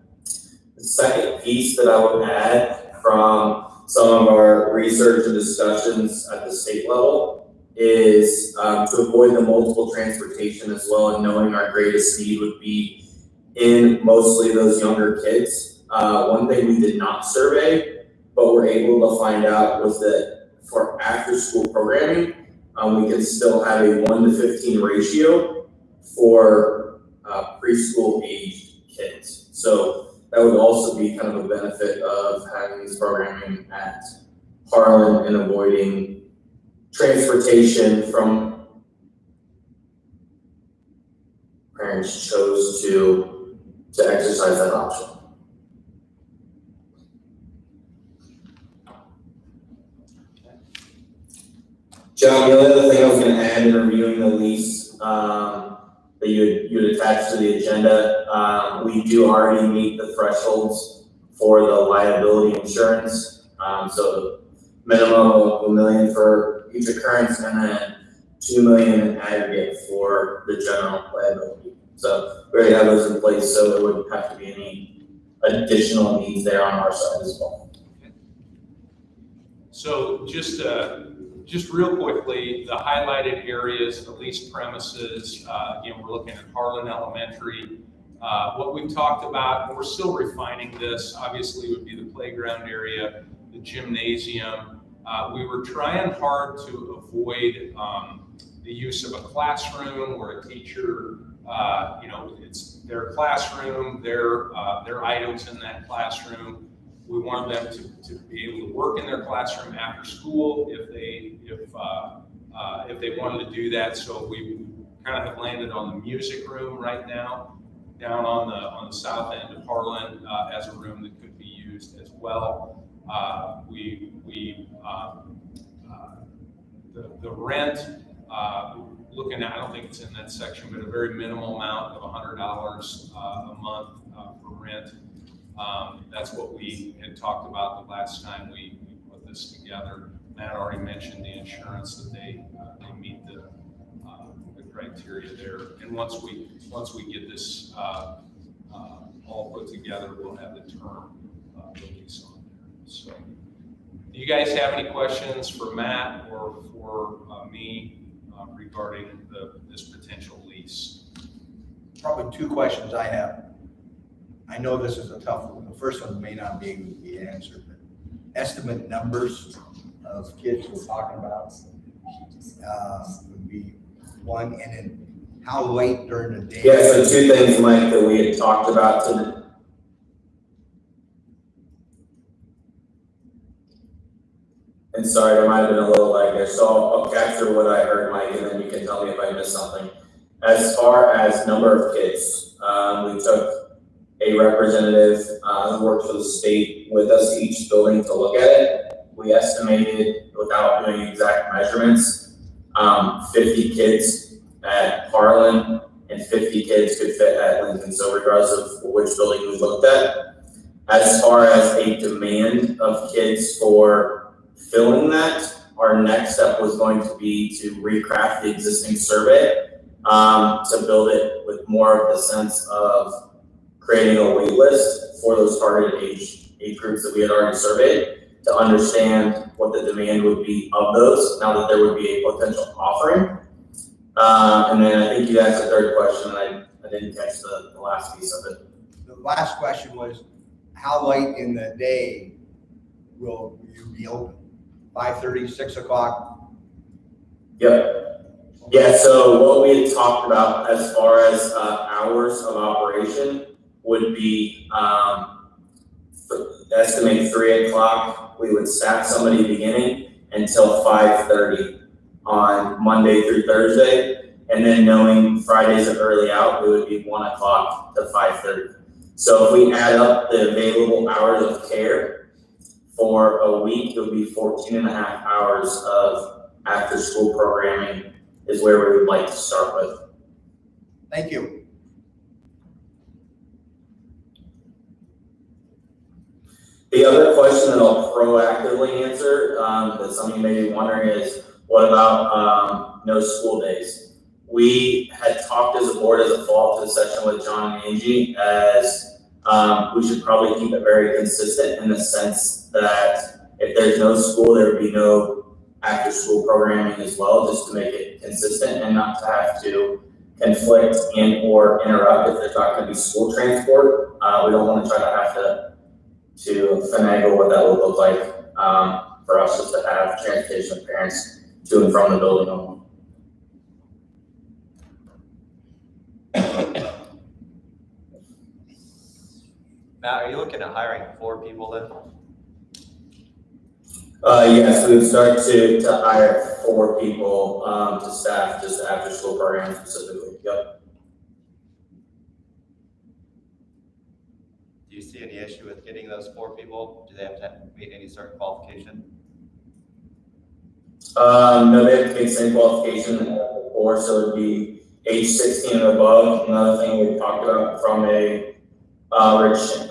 The second piece that I would add from some of our research and discussions at the state level is to avoid the multiple transportation as well, and knowing our greatest need would be in mostly those younger kids. One thing we did not survey, but were able to find out, was that for after school programming, we can still have a 1 to 15 ratio for preschool aged kids. So that would also be kind of a benefit of having these programming at Harlan and avoiding transportation from parents chose to exercise that option. John, the only other thing I was going to add in reviewing the lease that you'd attach to the agenda, we do already meet the thresholds for the liability insurance. So minimum of $1 million for each occurrence, and then $2 million in aggregate for the general liability. So we already have those in place, so there wouldn't have to be any additional needs there on our side as well. So just real quickly, the highlighted areas, the leased premises, again, we're looking at Harlan Elementary. What we've talked about, and we're still refining this, obviously would be the playground area, the gymnasium. We were trying hard to avoid the use of a classroom where a teacher, it's their classroom, their items in that classroom. We wanted them to be able to work in their classroom after school if they wanted to do that. So we kind of have landed on the music room right now, down on the south end of Harlan as a room that could be used as well. The rent, looking at, I don't think it's in that section, but a very minimal amount of $100 a month for rent. That's what we had talked about the last time we put this together. Matt already mentioned the insurance, that they meet the criteria there. And once we get this all put together, we'll have the term release on there. So, do you guys have any questions for Matt or for me regarding this potential lease? Probably two questions I have. I know this is a tough one. The first one may not be able to be answered, but estimate numbers of kids we're talking about would be one, and then how late during the day? Yeah, so two things, Mike, that we had talked about today. And sorry, there might have been a little lag there, so I'll capture what I heard, Mike, and then you can tell me if I missed something. As far as number of kids, we took a representative who worked for the state with us to each building to look at it. We estimated, without doing exact measurements, 50 kids at Harlan and 50 kids could fit at Lincoln. So regardless of which building we looked at, as far as a demand of kids for filling that, our next step was going to be to recraft the existing survey to build it with more of the sense of creating a wait list for those targeted age groups that we had already surveyed, to understand what the demand would be of those, now that there would be a potential offering. And then I think you asked a third question, and I didn't catch the last piece of it. The last question was, how late in the day will you be open? 5:30, 6 o'clock? Yep. Yeah, so what we had talked about as far as hours of operation would be estimate 3 o'clock. We would staff somebody beginning until 5:30 on Monday through Thursday. And then knowing Friday's an early out, it would be 1 o'clock to 5:30. So if we add up the available hours of care for a week, it would be 14 and a half hours of after school programming is where we would like to start with. Thank you. The other question that I'll proactively answer, that some of you may be wondering, is what about no school days? We had talked as a board as a follow-up to the session with John and Angie as we should probably keep it very consistent in the sense that if there's no school, there would be no after school programming as well, just to make it consistent and not to have to conflict and or interrupt if there's not going to be school transport. We don't want to try to have to finagle what that would look like for us just to have transportation of parents to and from the building only. Matt, are you looking at hiring 4 people then? Yes, we would start to hire 4 people to staff just the after school program specifically. Yep. Do you see any issue with getting those 4 people? Do they have to meet any certain qualification? No, they have to meet the same qualification or so it would be age 16 and above. Another thing we've talked about from a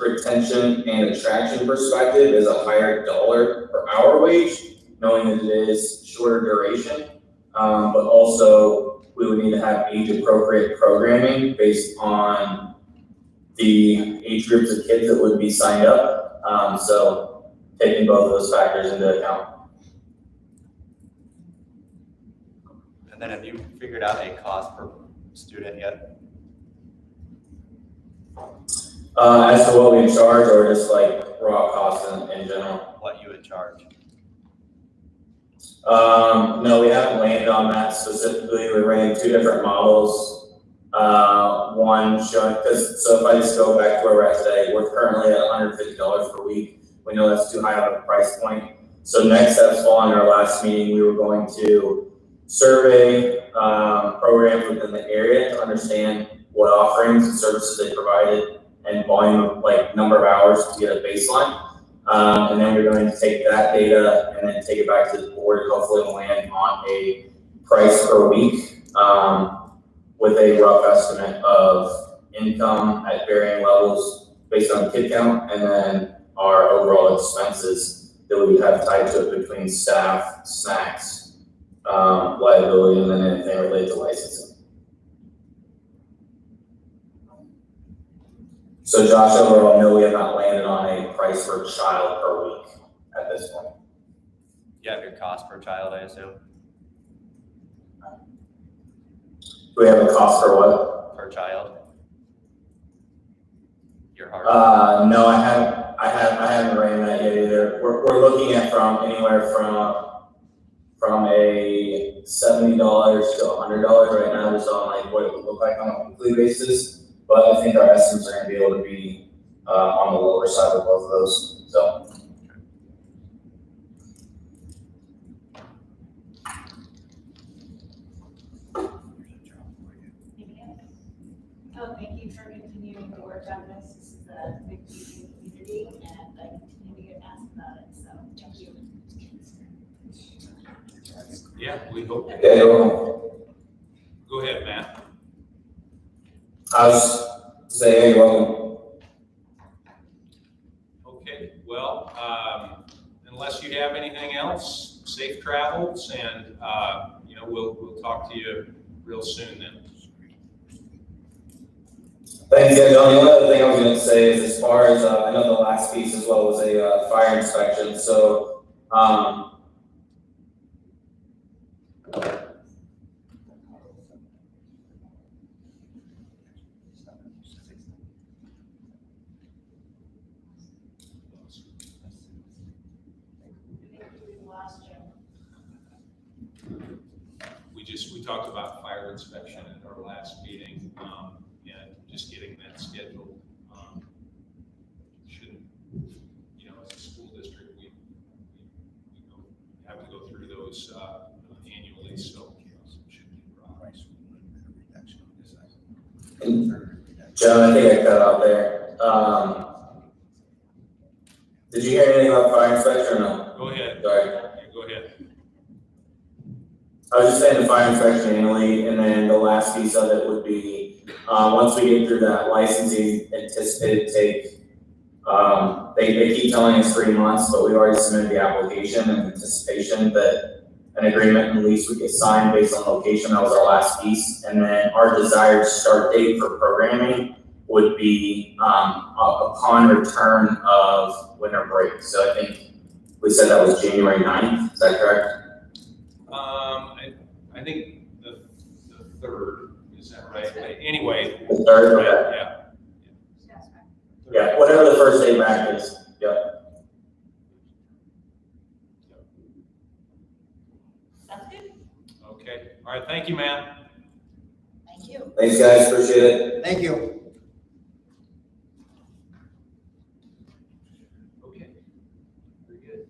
retention and attraction perspective is a higher dollar per hour wage, knowing that it is shorter duration. But also we would need to have age appropriate programming based on the age groups of kids that would be signed up. So taking both of those factors into account. And then have you figured out a cost per student yet? As to what we charge, or just like raw costs in general? What you would charge? No, we haven't landed on that specifically. We're running two different models. One showing, so if I just go back to where we're at today, we're currently at $150 per week. We know that's too high of a price point. So next steps, following our last meeting, we were going to survey programs within the area to understand what offerings and services they provided and volume of, like, number of hours to get a baseline. And then we're going to take that data and then take it back to the board and hopefully land on a price per week with a rough estimate of income at varying levels based on kid count, and then our overall expenses that we would have tied to it between staff, snacks, liability, and then anything related to licensing. So Josh, overall, no, we have not landed on a price per child per week at this point. You have your cost per child, I assume, Do we have a cost for what? per child? Your hard. No, I haven't ran that yet either. We're looking at from anywhere from a $70 to $100 right now, just on like what it would look like on a weekly basis. But I think our estimates are gonna be able to be on the lower side of both of those, so. Oh, thank you for continuing to work on this. This is a big piece of the community, and I continue to get asked about it, so thank you. Yeah, we hope. Okay, Go ahead, Matt. I was saying, you're welcome. Okay, well, unless you have anything else, safe travels, and, we'll talk to you real soon then. Thanks, guys. The only other thing I was gonna say is, as far as, I know the last piece as well was a fire inspection, so, We talked about fire inspection at our last meeting, and just getting that scheduled. Shouldn't, as a school district, we have to go through those, annually, so. John, I think I cut out there. Did you hear anything about fire inspection or no? Go ahead. Sorry. Yeah, go ahead. I was just saying the fire inspection annually, and then the last piece of it would be, once we get through that licensing anticipated take, they keep telling us 3 months, but we've already submitted the application in anticipation that an agreement and lease would get signed based on location. That was our last piece. And then our desired start date for programming would be, upon return of winter break. So I think we said that was January 9th. Is that correct? I think the 3rd, is that right? Anyway. The 3rd, okay. Yeah. Yeah, whatever the first day back is, yep. Sounds good. Okay, all right, thank you, man. Thank you. Thanks, guys, appreciate it. Thank you. Okay, very good.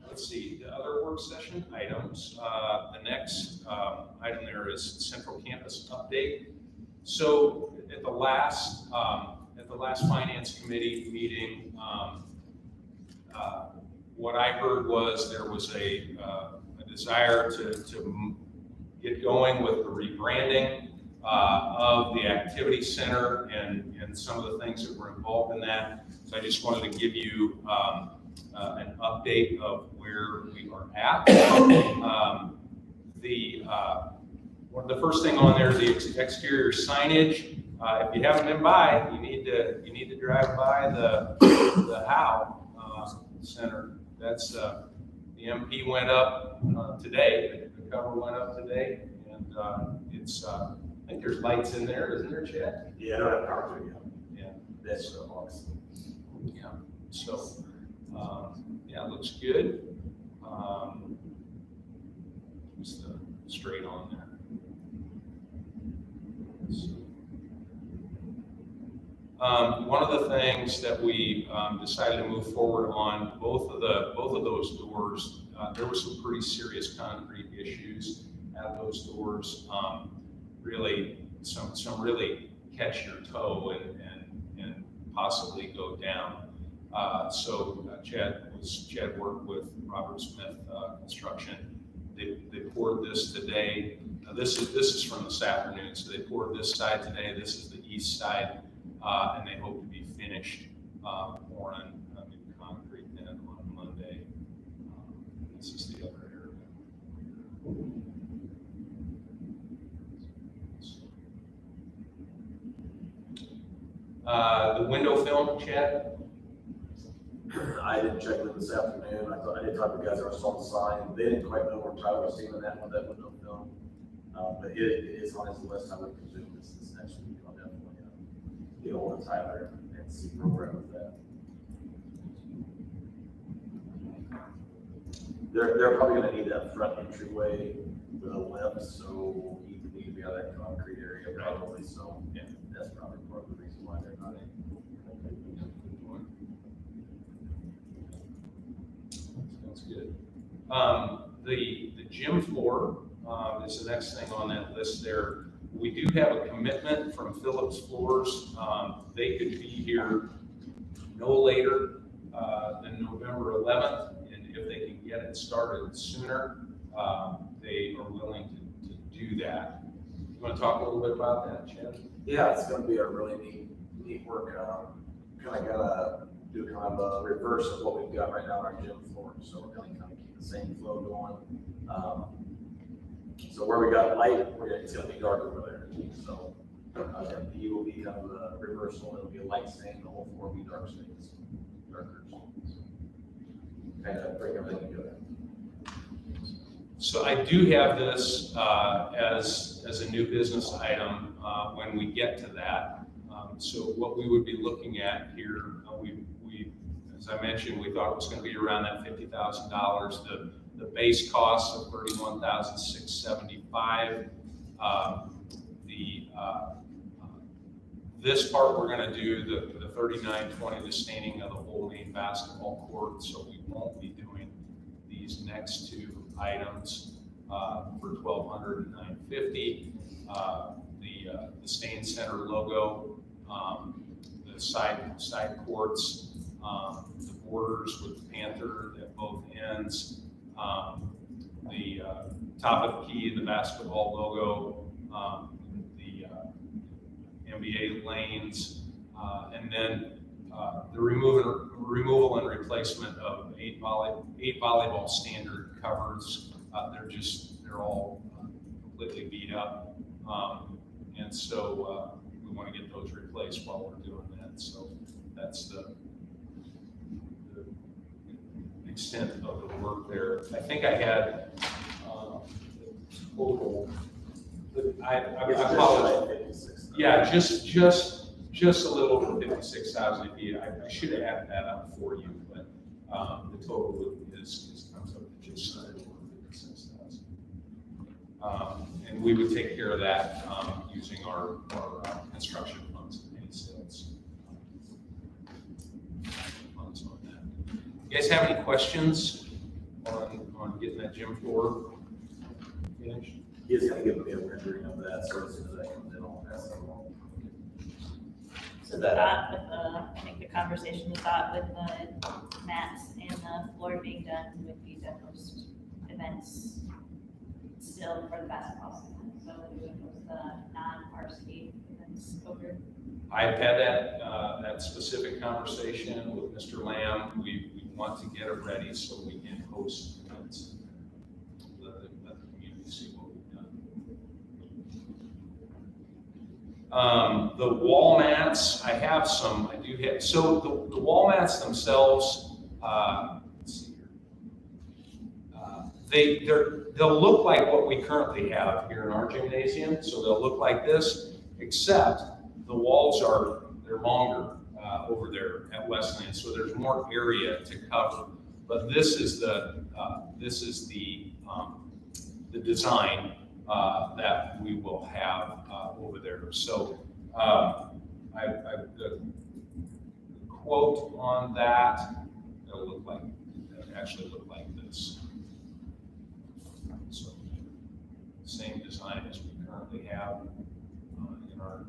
Let's see, the other work session items. The next item there is Central Campus update. So at the last Finance Committee meeting, what I heard was there was a desire to get going with the rebranding of the activity center and some of the things that were involved in that. So I just wanted to give you an update of where we are at. The first thing on there is the exterior signage. If you haven't been by, you need to drive by the Howe Center. That's, the MP went up today, the cover went up today, and it's, I think there's lights in there, isn't there, Chad? Yeah, I don't have power to it Yeah. yet. That's awesome. Yeah, so, yeah, it looks good. Just straight on there. One of the things that we decided to move forward on, both of those doors, there were some pretty serious concrete issues at those doors. Really, some really catch your toe and possibly go down. So Chad worked with Robert Smith Construction. They poured this today. This is from this afternoon. So they poured this side today. This is the east side, and they hope to be finished pouring new concrete then on Monday. This is the other area. The window film, Chad? I didn't check it this afternoon. I did talk to the guys that saw the sign. They didn't quite know where Tyler was seeing that one, that window film. But it is on his list. I would presume this next week. I'll definitely get hold of Tyler and see where we're at with that. They're probably gonna need that front entryway with a lift, so he would need to be out of that concrete area probably, so yeah, that's probably part of the reason why they're not in. Sounds good. The gym floor is the next thing on that list there. We do have a commitment from Phillips Floors. They could be here no later than November 11th, and if they can get it started sooner, they are willing to do that. You want to talk a little bit about that, Chad? Yeah, it's gonna be a really neat work. Kind of gotta do kind of a reverse of what we've got right now on our gym floor. So we're gonna kind of keep the same flow going. So where we got light, it's gonna be dark over there. So you will be kind of a reversal. It'll be a light stain, the whole floor will be dark stains, darker. Kind of bring everything together. So I do have this as a new business item when we get to that. So what we would be looking at here, we as I mentioned, we thought it was going to be around that $50,000. The base cost of $31,675. This part we're going to do the $39,20, the staining of the whole main basketball court. So we won't be doing these next two items for $1,200 and $950. The Stain Center logo, the side courts, the borders with the Panther at both ends, the top of the key, the basketball logo, the NBA lanes, and then the removal and replacement of eight volleyball standard covers. They're all completely beat up. And so we want to get those replaced while we're doing that. So that's the extent of the work there. I think I had total. I apologize. Yeah, just a little over 56,000 feet. I should have had that up for you, but the total comes up to just over 56,000. And we would take care of that using our construction funds and any sales funds on that. You guys have any questions on getting that gym floor finished? He's gonna give me a rendering of that, so as soon as that comes in, I'll pass it along. So the thought with I think the conversation, the thought with the mats and the floor being done would be to host events still for the basketball season. So we would host the non-varsity events over. I've had that specific conversation with Mr. Lamb. We want to get it ready so we can host events. Let the community see what we've done. The wall mats, I do have, so the wall mats themselves, let's see here. They'll look like what we currently have here in our gymnasium, so they'll look like this, except the walls they're longer over there at Westland, so there's more area to cover. But this is the design that we will have over there. So the quote on that, it'll actually look like this. So same design as we currently have in our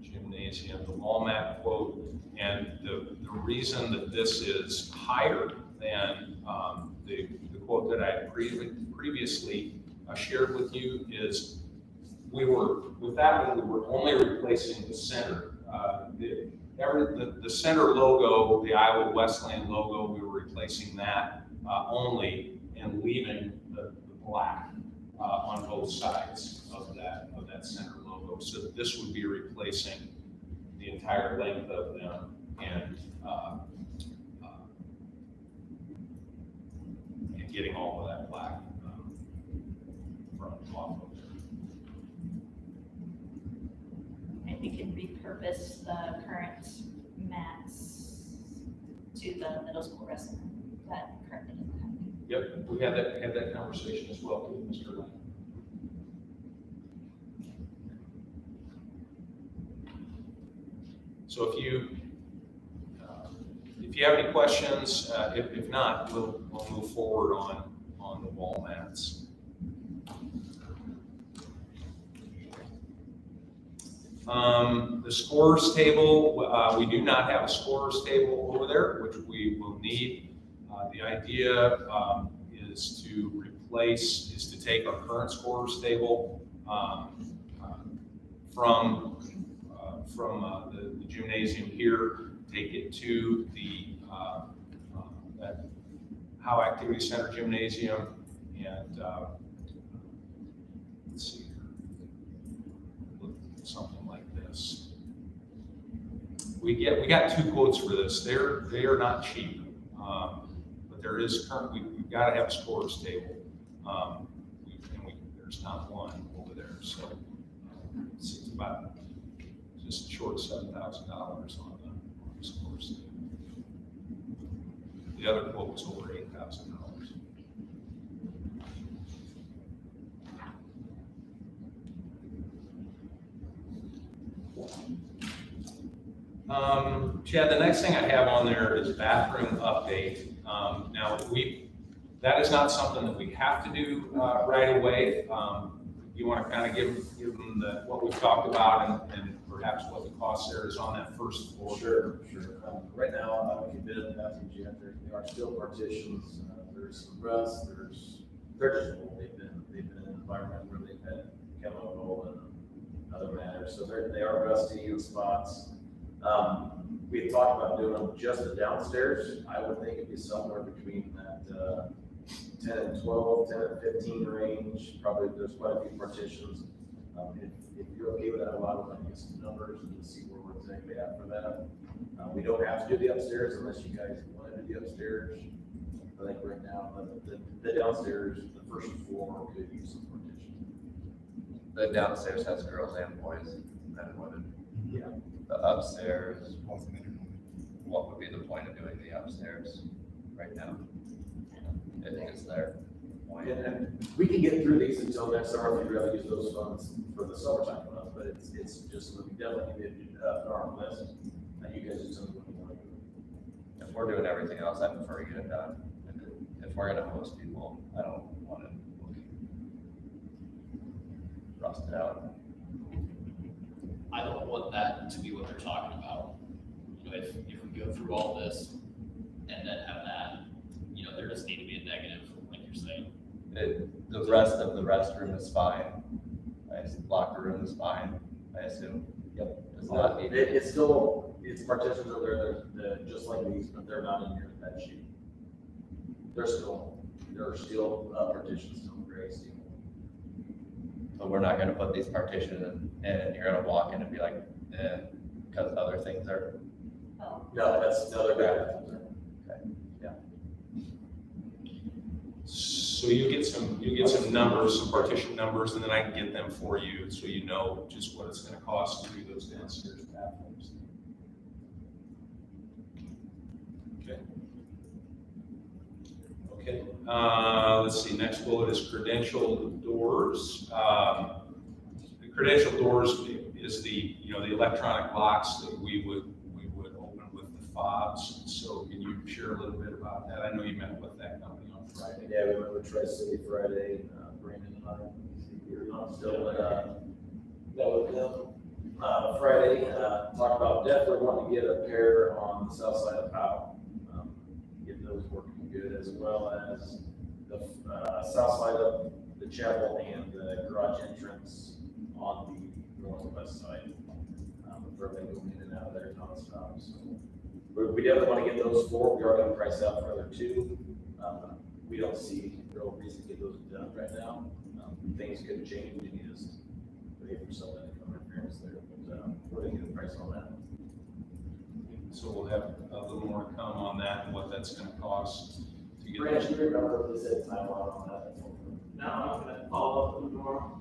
gymnasium, the wall mat quote, and the reason that this is higher than the quote that I previously shared with you is we were only replacing the center. The center logo, the Iowa Westland logo, we were replacing that only and leaving the black on both sides of that center logo. So this would be replacing the entire length of them and getting all of that black from off of there. And we can repurpose the current mats to the middle school wrestling that currently doesn't have. Yep, we had that conversation as well with Mr. Lane. So if you have any questions, if not, we'll move forward on the wall mats. The scores table, we do not have a scores table over there, which we will need. The idea is to take our current scores table from the gymnasium here, take it to the that Howe Activity Center gymnasium, and let's see here, something like this. We got 2 quotes for this. They are not cheap, but there is we've got to have a scores table. There's not one over there, so it's about just short of $7,000 on the scores table. The other quote was over $8,000. Chad, the next thing I have on there is bathroom update. Now that is not something that we have to do right away. You want to kind of give them what we've talked about and perhaps what the cost there is on that first floor. Sure. Right now, I haven't been in the bathrooms yet. There are still partitions. There's some rust. They're just old. They've been in an environment where they've had chemical and other matters. So they are rusty in spots. We had talked about doing just the downstairs. I would think it'd be somewhere between that 10 and 12, 10 and 15 range. Probably there's quite a few partitions. If you're okay with that, I'll allow to get some numbers and see where we're exactly at for that. We don't have to do the upstairs unless you guys want to do the upstairs. I think right now the downstairs, the first floor could use some partition. The downstairs has girls and boys, men and women. Yeah. The upstairs, what would be the point of doing the upstairs right now? I think it's there. And we can get through these until next summer if we'd rather use those funds for the summertime months, but it's just, we definitely need to put on our list. And you guys just tell me what you want to do. If we're doing everything else, I prefer to get it done. If we're gonna host people, I don't want to rust it out. I don't want that to be what they're talking about. You know, if we go through all this and then have that, you know, there doesn't need to be a negative, like you're saying. The rest of the restroom is fine. Locker room is fine, I assume. Yep. Does not need. It's still, it's partitions over there, just like these, but they're not in your bed sheet. There are still partitions, still gray steel. but we're not gonna put these partitions in, and you're gonna walk in and be like, because other things are. Oh, No, that's another guy. So you get some numbers, some partition numbers, and then I can get them for you, so you know just what it's gonna cost to do those downstairs bathrooms. Okay. Okay, let's see, next bullet is credentialed doors. The credentialed doors is the, the electronic locks that we would open with the fobs. So can you share a little bit about that? I know you met with that company on Friday. Yeah, we went with Tri-City Friday, Brandon and I, we were still, met with them, Friday, talked about definitely wanting to get a pair on the south side of Powell. Get those working good, as well as the, south side of the chapel and the garage entrance on the northwest side. For everything going in and out of there nonstop, so. We definitely want to get those four, we are going to price out for other two. We don't see real reason to get those done right now. Things could change, we need to wait for some of that interference there, but we're going to get a price on that. So we'll have a little more to come on that and what that's gonna cost to get. Brandon, do you remember what they said timeline on that? No, I'm gonna follow up with them tomorrow.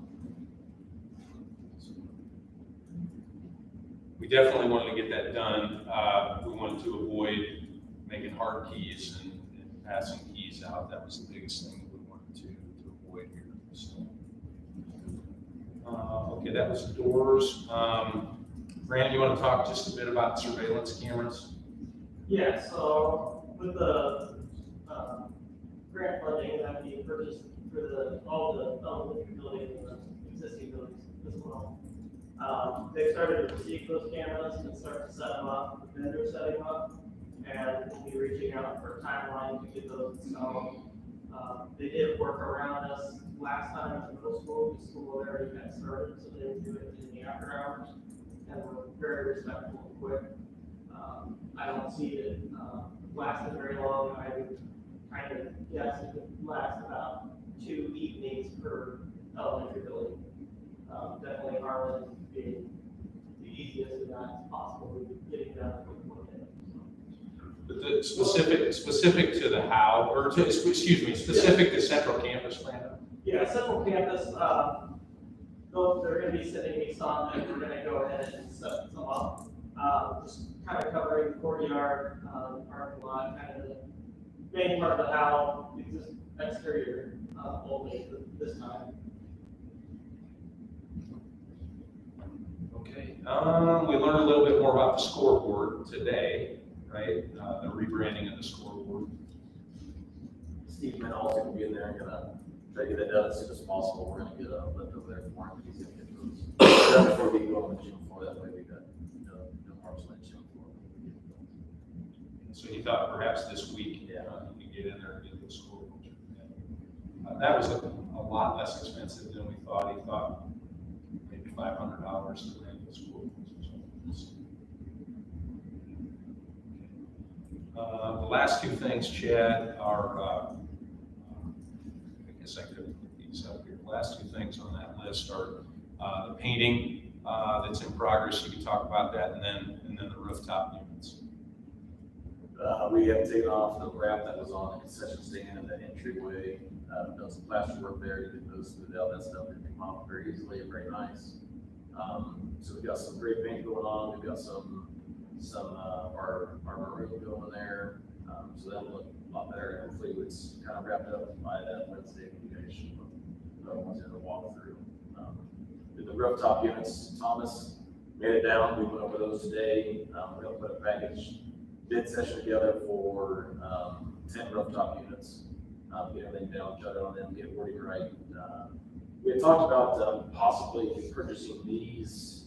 We definitely wanted to get that done. We wanted to avoid making hard keys and passing keys out. That was the biggest thing that we wanted to avoid here. So, okay, that was doors. Brandon, you want to talk just a bit about surveillance cameras? Yeah, so with the grant funding that we purchased for all the elementary buildings and the existing buildings as well, they started to receive those cameras and start to set them up, the vendors setting them up, and we'll be reaching out for a timeline to get those installed. They did work around us last time at the middle school. The school already had started, so they would do it in the after hours, and were very respectful and quick. I don't see it lasting very long. I would kind of guess it would last about 2 evenings per elementary building. Definitely Harlan being the easiest and that's possible getting done quickly. But the specific to the how, or to, excuse me, specific to Central Campus plan? Yeah, Central Campus, they're gonna be sending me some, and we're gonna go ahead and set some up. Just kind of covering the courtyard, parking lot, kind of the main part of the house, just exterior, only this time. Okay, we learned a little bit more about the scoreboard today, right? The rebranding of the scoreboard. Steve Menal's gonna be in there and gonna try to get that done as soon as possible. We're gonna get a lift over there for him, he's gonna get those done before we go on the gym floor, that way we got, no harms on the gym floor. So he thought perhaps this week, he could get in there and get the scoreboard. That was a lot less expensive than we thought. He thought maybe $500 to rent the scoreboard. The last two things, Chad, are, I guess I could put these up here. The last two things on that list are the painting that's in progress. You can talk about that, and then the rooftop units. We have taken off the wrap that was on the concession stand and the entryway. Done some plaster work there, you can those smooth out, that stuff can come off very easily, very nice. So we've got some great paint going on, we've got some our maroon going there, so that'll look a lot better. Hopefully it's kind of wrapped up by that Wednesday when you guys should once in the walkthrough. The rooftop units, Thomas made it down, we went over those today. We're gonna put a package bid session together for 10 rooftop units. Get everything down, jut on them, get wording right. We had talked about possibly purchasing these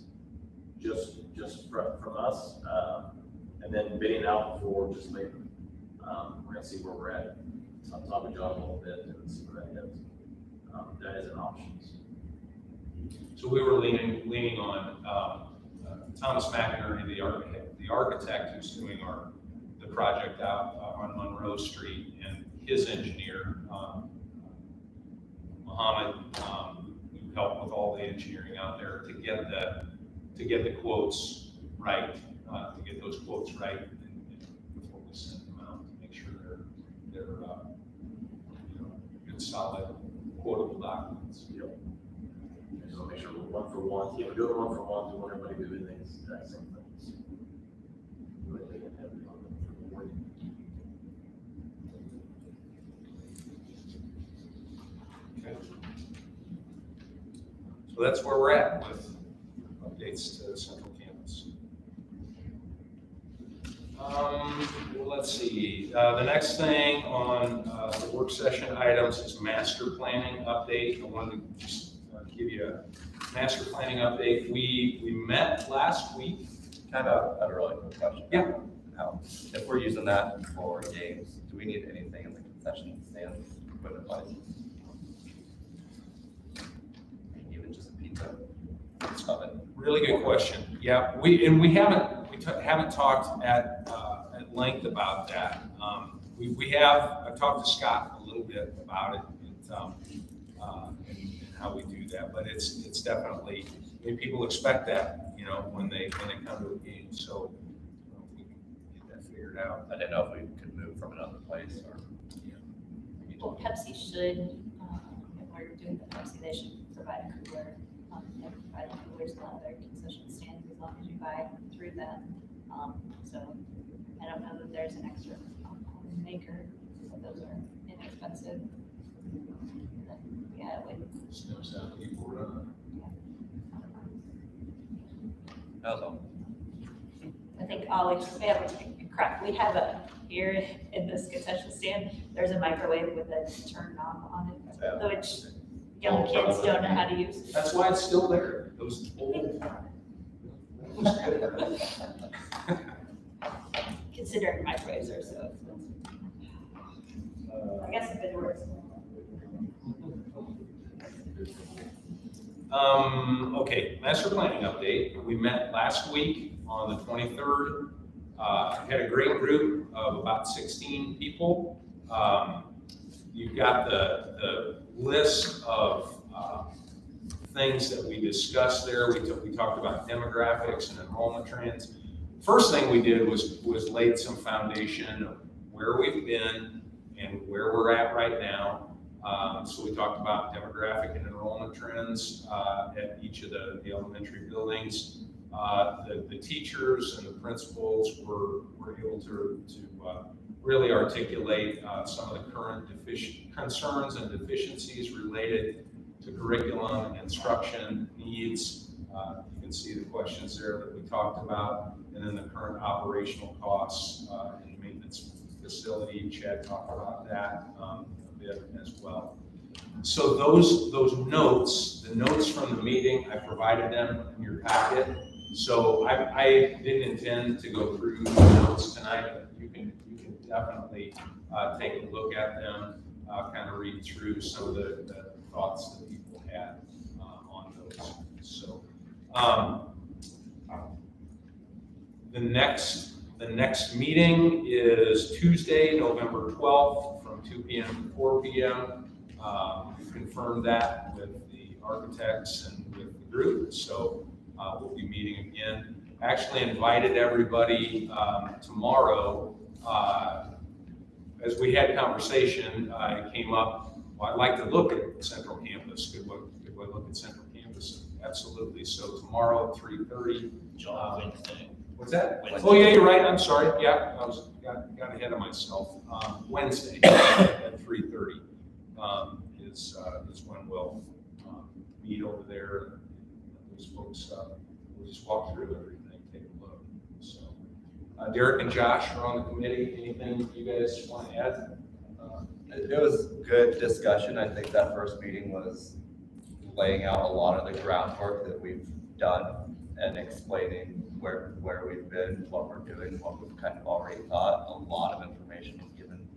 just from us, and then bidding out for just labor. We're gonna see where we're at. On top of John a little bit and see where that is. That is an option. So we were leaning on Thomas McInerney, the architect who's doing the project out on Monroe Street, and his engineer, Mohammed, who help with all the engineering out there to get the quotes right, to get those quotes right and before we send them out, to make sure they're good, solid, quotable documents. Yep. So make sure we're one for one. Yeah, we're doing one for one, we want everybody doing the exact same things. They can have it on the board. Okay. So that's where we're at with updates to Central Campus. Let's see, the next thing on the work session items is master planning update. I wanted to just give you a master planning update. We met last week. Kind of a really quick question. Yeah. How, if we're using that for games, do we need anything in the concession stand to put in place? Even just a pizza oven? Really good question. Yeah, we haven't talked at length about that. I've talked to Scott a little bit about it, and how we do that, but it's definitely, people expect that, when they come to a game, so we can get that figured out. I didn't know if we could move from another place or. Well, Pepsi should, if we're doing the Pepsi, they should provide a cooler. They provide coolers in other concession stands as long as you buy through them. So I don't know that there's an extra maker, but those are inexpensive. Yeah, it would. Snips out people run. That was all. I think we have here in this concession stand, there's a microwave with a turn knob on it, which young kids don't know how to use. That's why it's still there. Those old. Considering microwaves are so expensive. I guess if it works. Okay, master planning update. We met last week on the 23rd. Had a great group of about 16 people. You've got the list of things that we discussed there. We talked about demographics and enrollment trends. First thing we did was laid some foundation of where we've been and where we're at right now. So we talked about demographic and enrollment trends at each of the elementary buildings. The teachers and the principals were able to really articulate some of the current concerns and deficiencies related to curriculum and instruction needs. You can see the questions there that we talked about, and then the current operational costs and maintenance facility. Chad talked about that a bit as well. So those notes, the notes from the meeting, I provided them in your packet. So I didn't intend to go through the notes tonight, but you can definitely take a look at them, kind of read through some of the thoughts that people had on those. So the next meeting is Tuesday, November 12th from 2 p.m. to 4 p.m. We confirmed that with the architects and with the group. So we'll be meeting again. Actually invited everybody tomorrow. As we had conversation, it came up, well, I'd like to look at Central Campus. Could we look at Central Campus? Absolutely. So tomorrow at 3:30. Wednesday. What's that? Wednesday. Oh, yeah, you're right. I'm sorry. Yeah, got ahead of myself. Wednesday at 3:30 is when we'll meet over there. Those folks, we'll just walk through everything, take a look. So, Derek and Josh are on the committee. Anything you guys want to add? It was good discussion. I think that first meeting was laying out a lot of the groundwork that we've done and explaining where we've been, what we're doing, what we've kind of already thought. A lot of information was given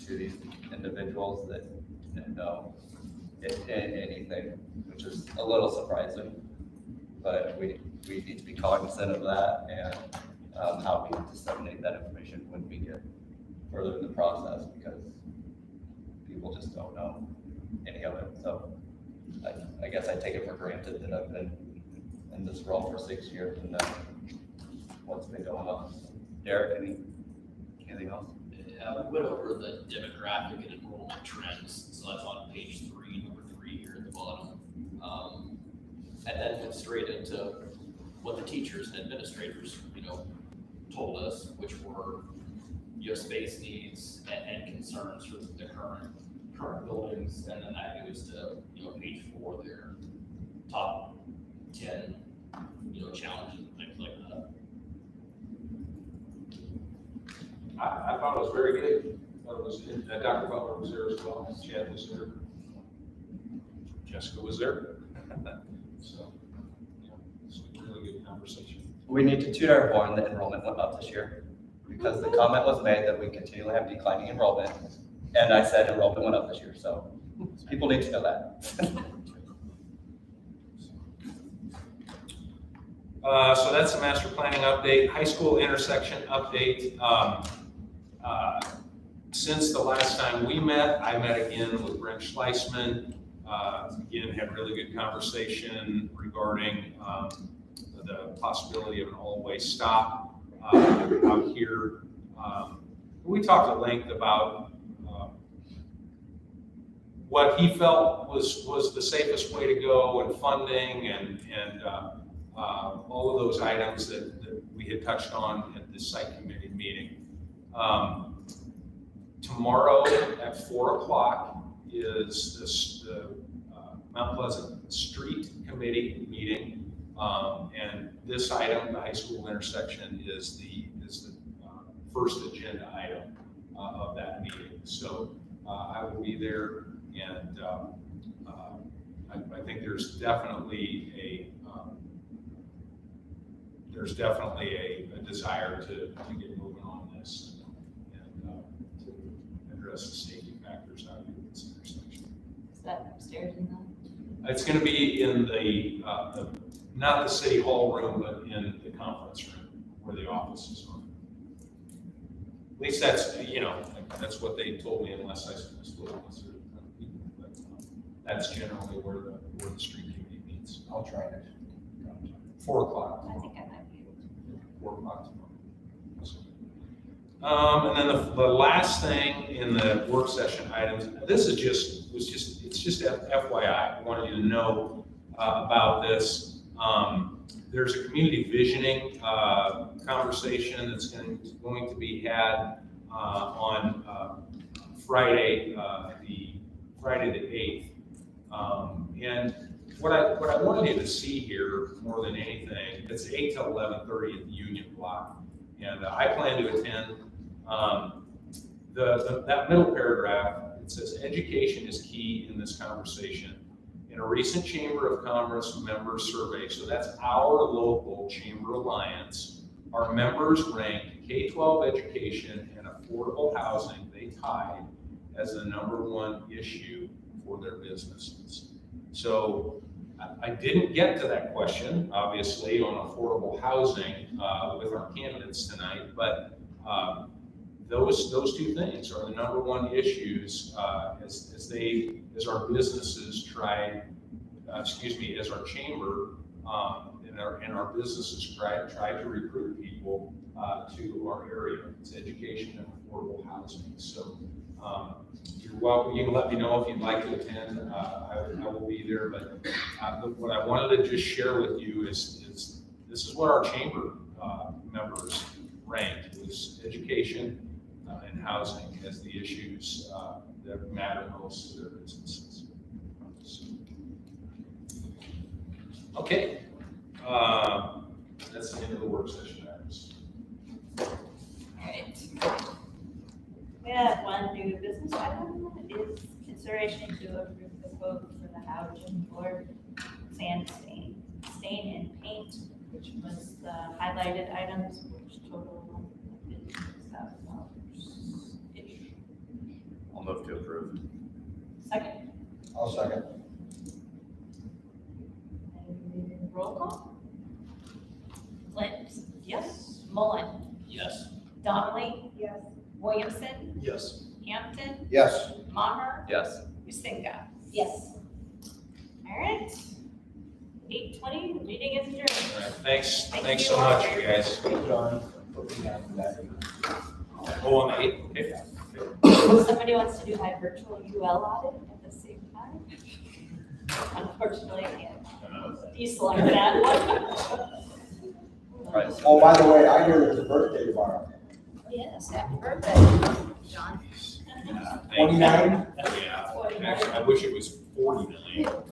to these individuals that didn't know anything, which is a little surprising. But we need to be cognizant of that and how we disseminate that information when we get further in the process, because people just don't know any of it. So I guess I take it for granted that I've been in this role for 6 years and know what's been going on. Derek, anything else? We went over the demographic and enrollment trends, so that's on page 3, number 3 here at the bottom. And then went straight into what the teachers and administrators, told us, which were, space needs and concerns for the current buildings, and then that goes to, page 4 there, top 10, challenges and things like that. I thought it was very good. I thought it was good. Dr. Butler was there as well. Chad was there. Jessica was there. So, it's a really good conversation. We need to toot our horn that enrollment went up this year because the comment was made that we continually have declining enrollment. And I said enrollment went up this year, so people need to know that. So that's the master planning update, high school intersection update. Since the last time we met, I met again with Brent Schleisman. Again, had really good conversation regarding the possibility of an all-way stop out here. We talked at length about what he felt was the safest way to go and funding and all of those items that we had touched on at the site committee meeting. Tomorrow at 4 o'clock is the Mount Pleasant Street Committee meeting. And this item, the high school intersection, is the first agenda item of that meeting. So I will be there, and I think there's definitely a desire to get moving on this and to address the safety factors out here in this intersection. Is that upstairs in the? It's going to be in the not the city hall room, but in the conference room where the offices are. At least that's, that's what they told me, unless I split it with certain people. But that's generally where the street committee meets. I'll try it. 4 o'clock. I think I might be able to. 4 o'clock tomorrow. And then the last thing in the work session items, this is it's just FYI. I wanted you to know about this. There's a community visioning conversation that's going to be had on Friday, the 8th. And what I wanted you to see here more than anything, it's 8 to 11:30 at the Union Block, and I plan to attend. That middle paragraph, it says education is key in this conversation. In a recent Chamber of Commerce member survey, so that's our local Chamber Alliance, our members ranked K-12 education and affordable housing, they tied as the #1 issue for their businesses. So I didn't get to that question, obviously, on affordable housing with our candidates tonight, but those two things are the #1 issues as our businesses try, as our chamber and our businesses try to recruit people to our area. It's education and affordable housing. So you're welcome. You can let me know if you'd like to attend. I will be there. But what I wanted to just share with you is this is what our chamber members ranked, was education and housing as the issues that matter most to their businesses. So, okay, that's the end of the work session items. All right. We have one new business item, is consideration to approve the quote for the Halogen board sand stain and paint, which was the highlighted items, which total $50,000-ish. I'll move to approve. Second. I'll second. And roll call. Flint. Yes. Mullen. Yes. Donnelly. Yes. Williamson. Yes. Hampton. Yes. Maher. Yes. Usinga. Yes. All right. 8:20, the meeting is adjourned. Thanks, Thank thanks you so all much, for you your guys. Oh, on the 8th, okay. Somebody wants to do my virtual UL audit at the same time? Unfortunately, I can't. Diesel on that one. Oh, by the way, I hear there's a birthday tomorrow. Yes, happy birthday, John. 29? Yeah, actually, I wish it was 49.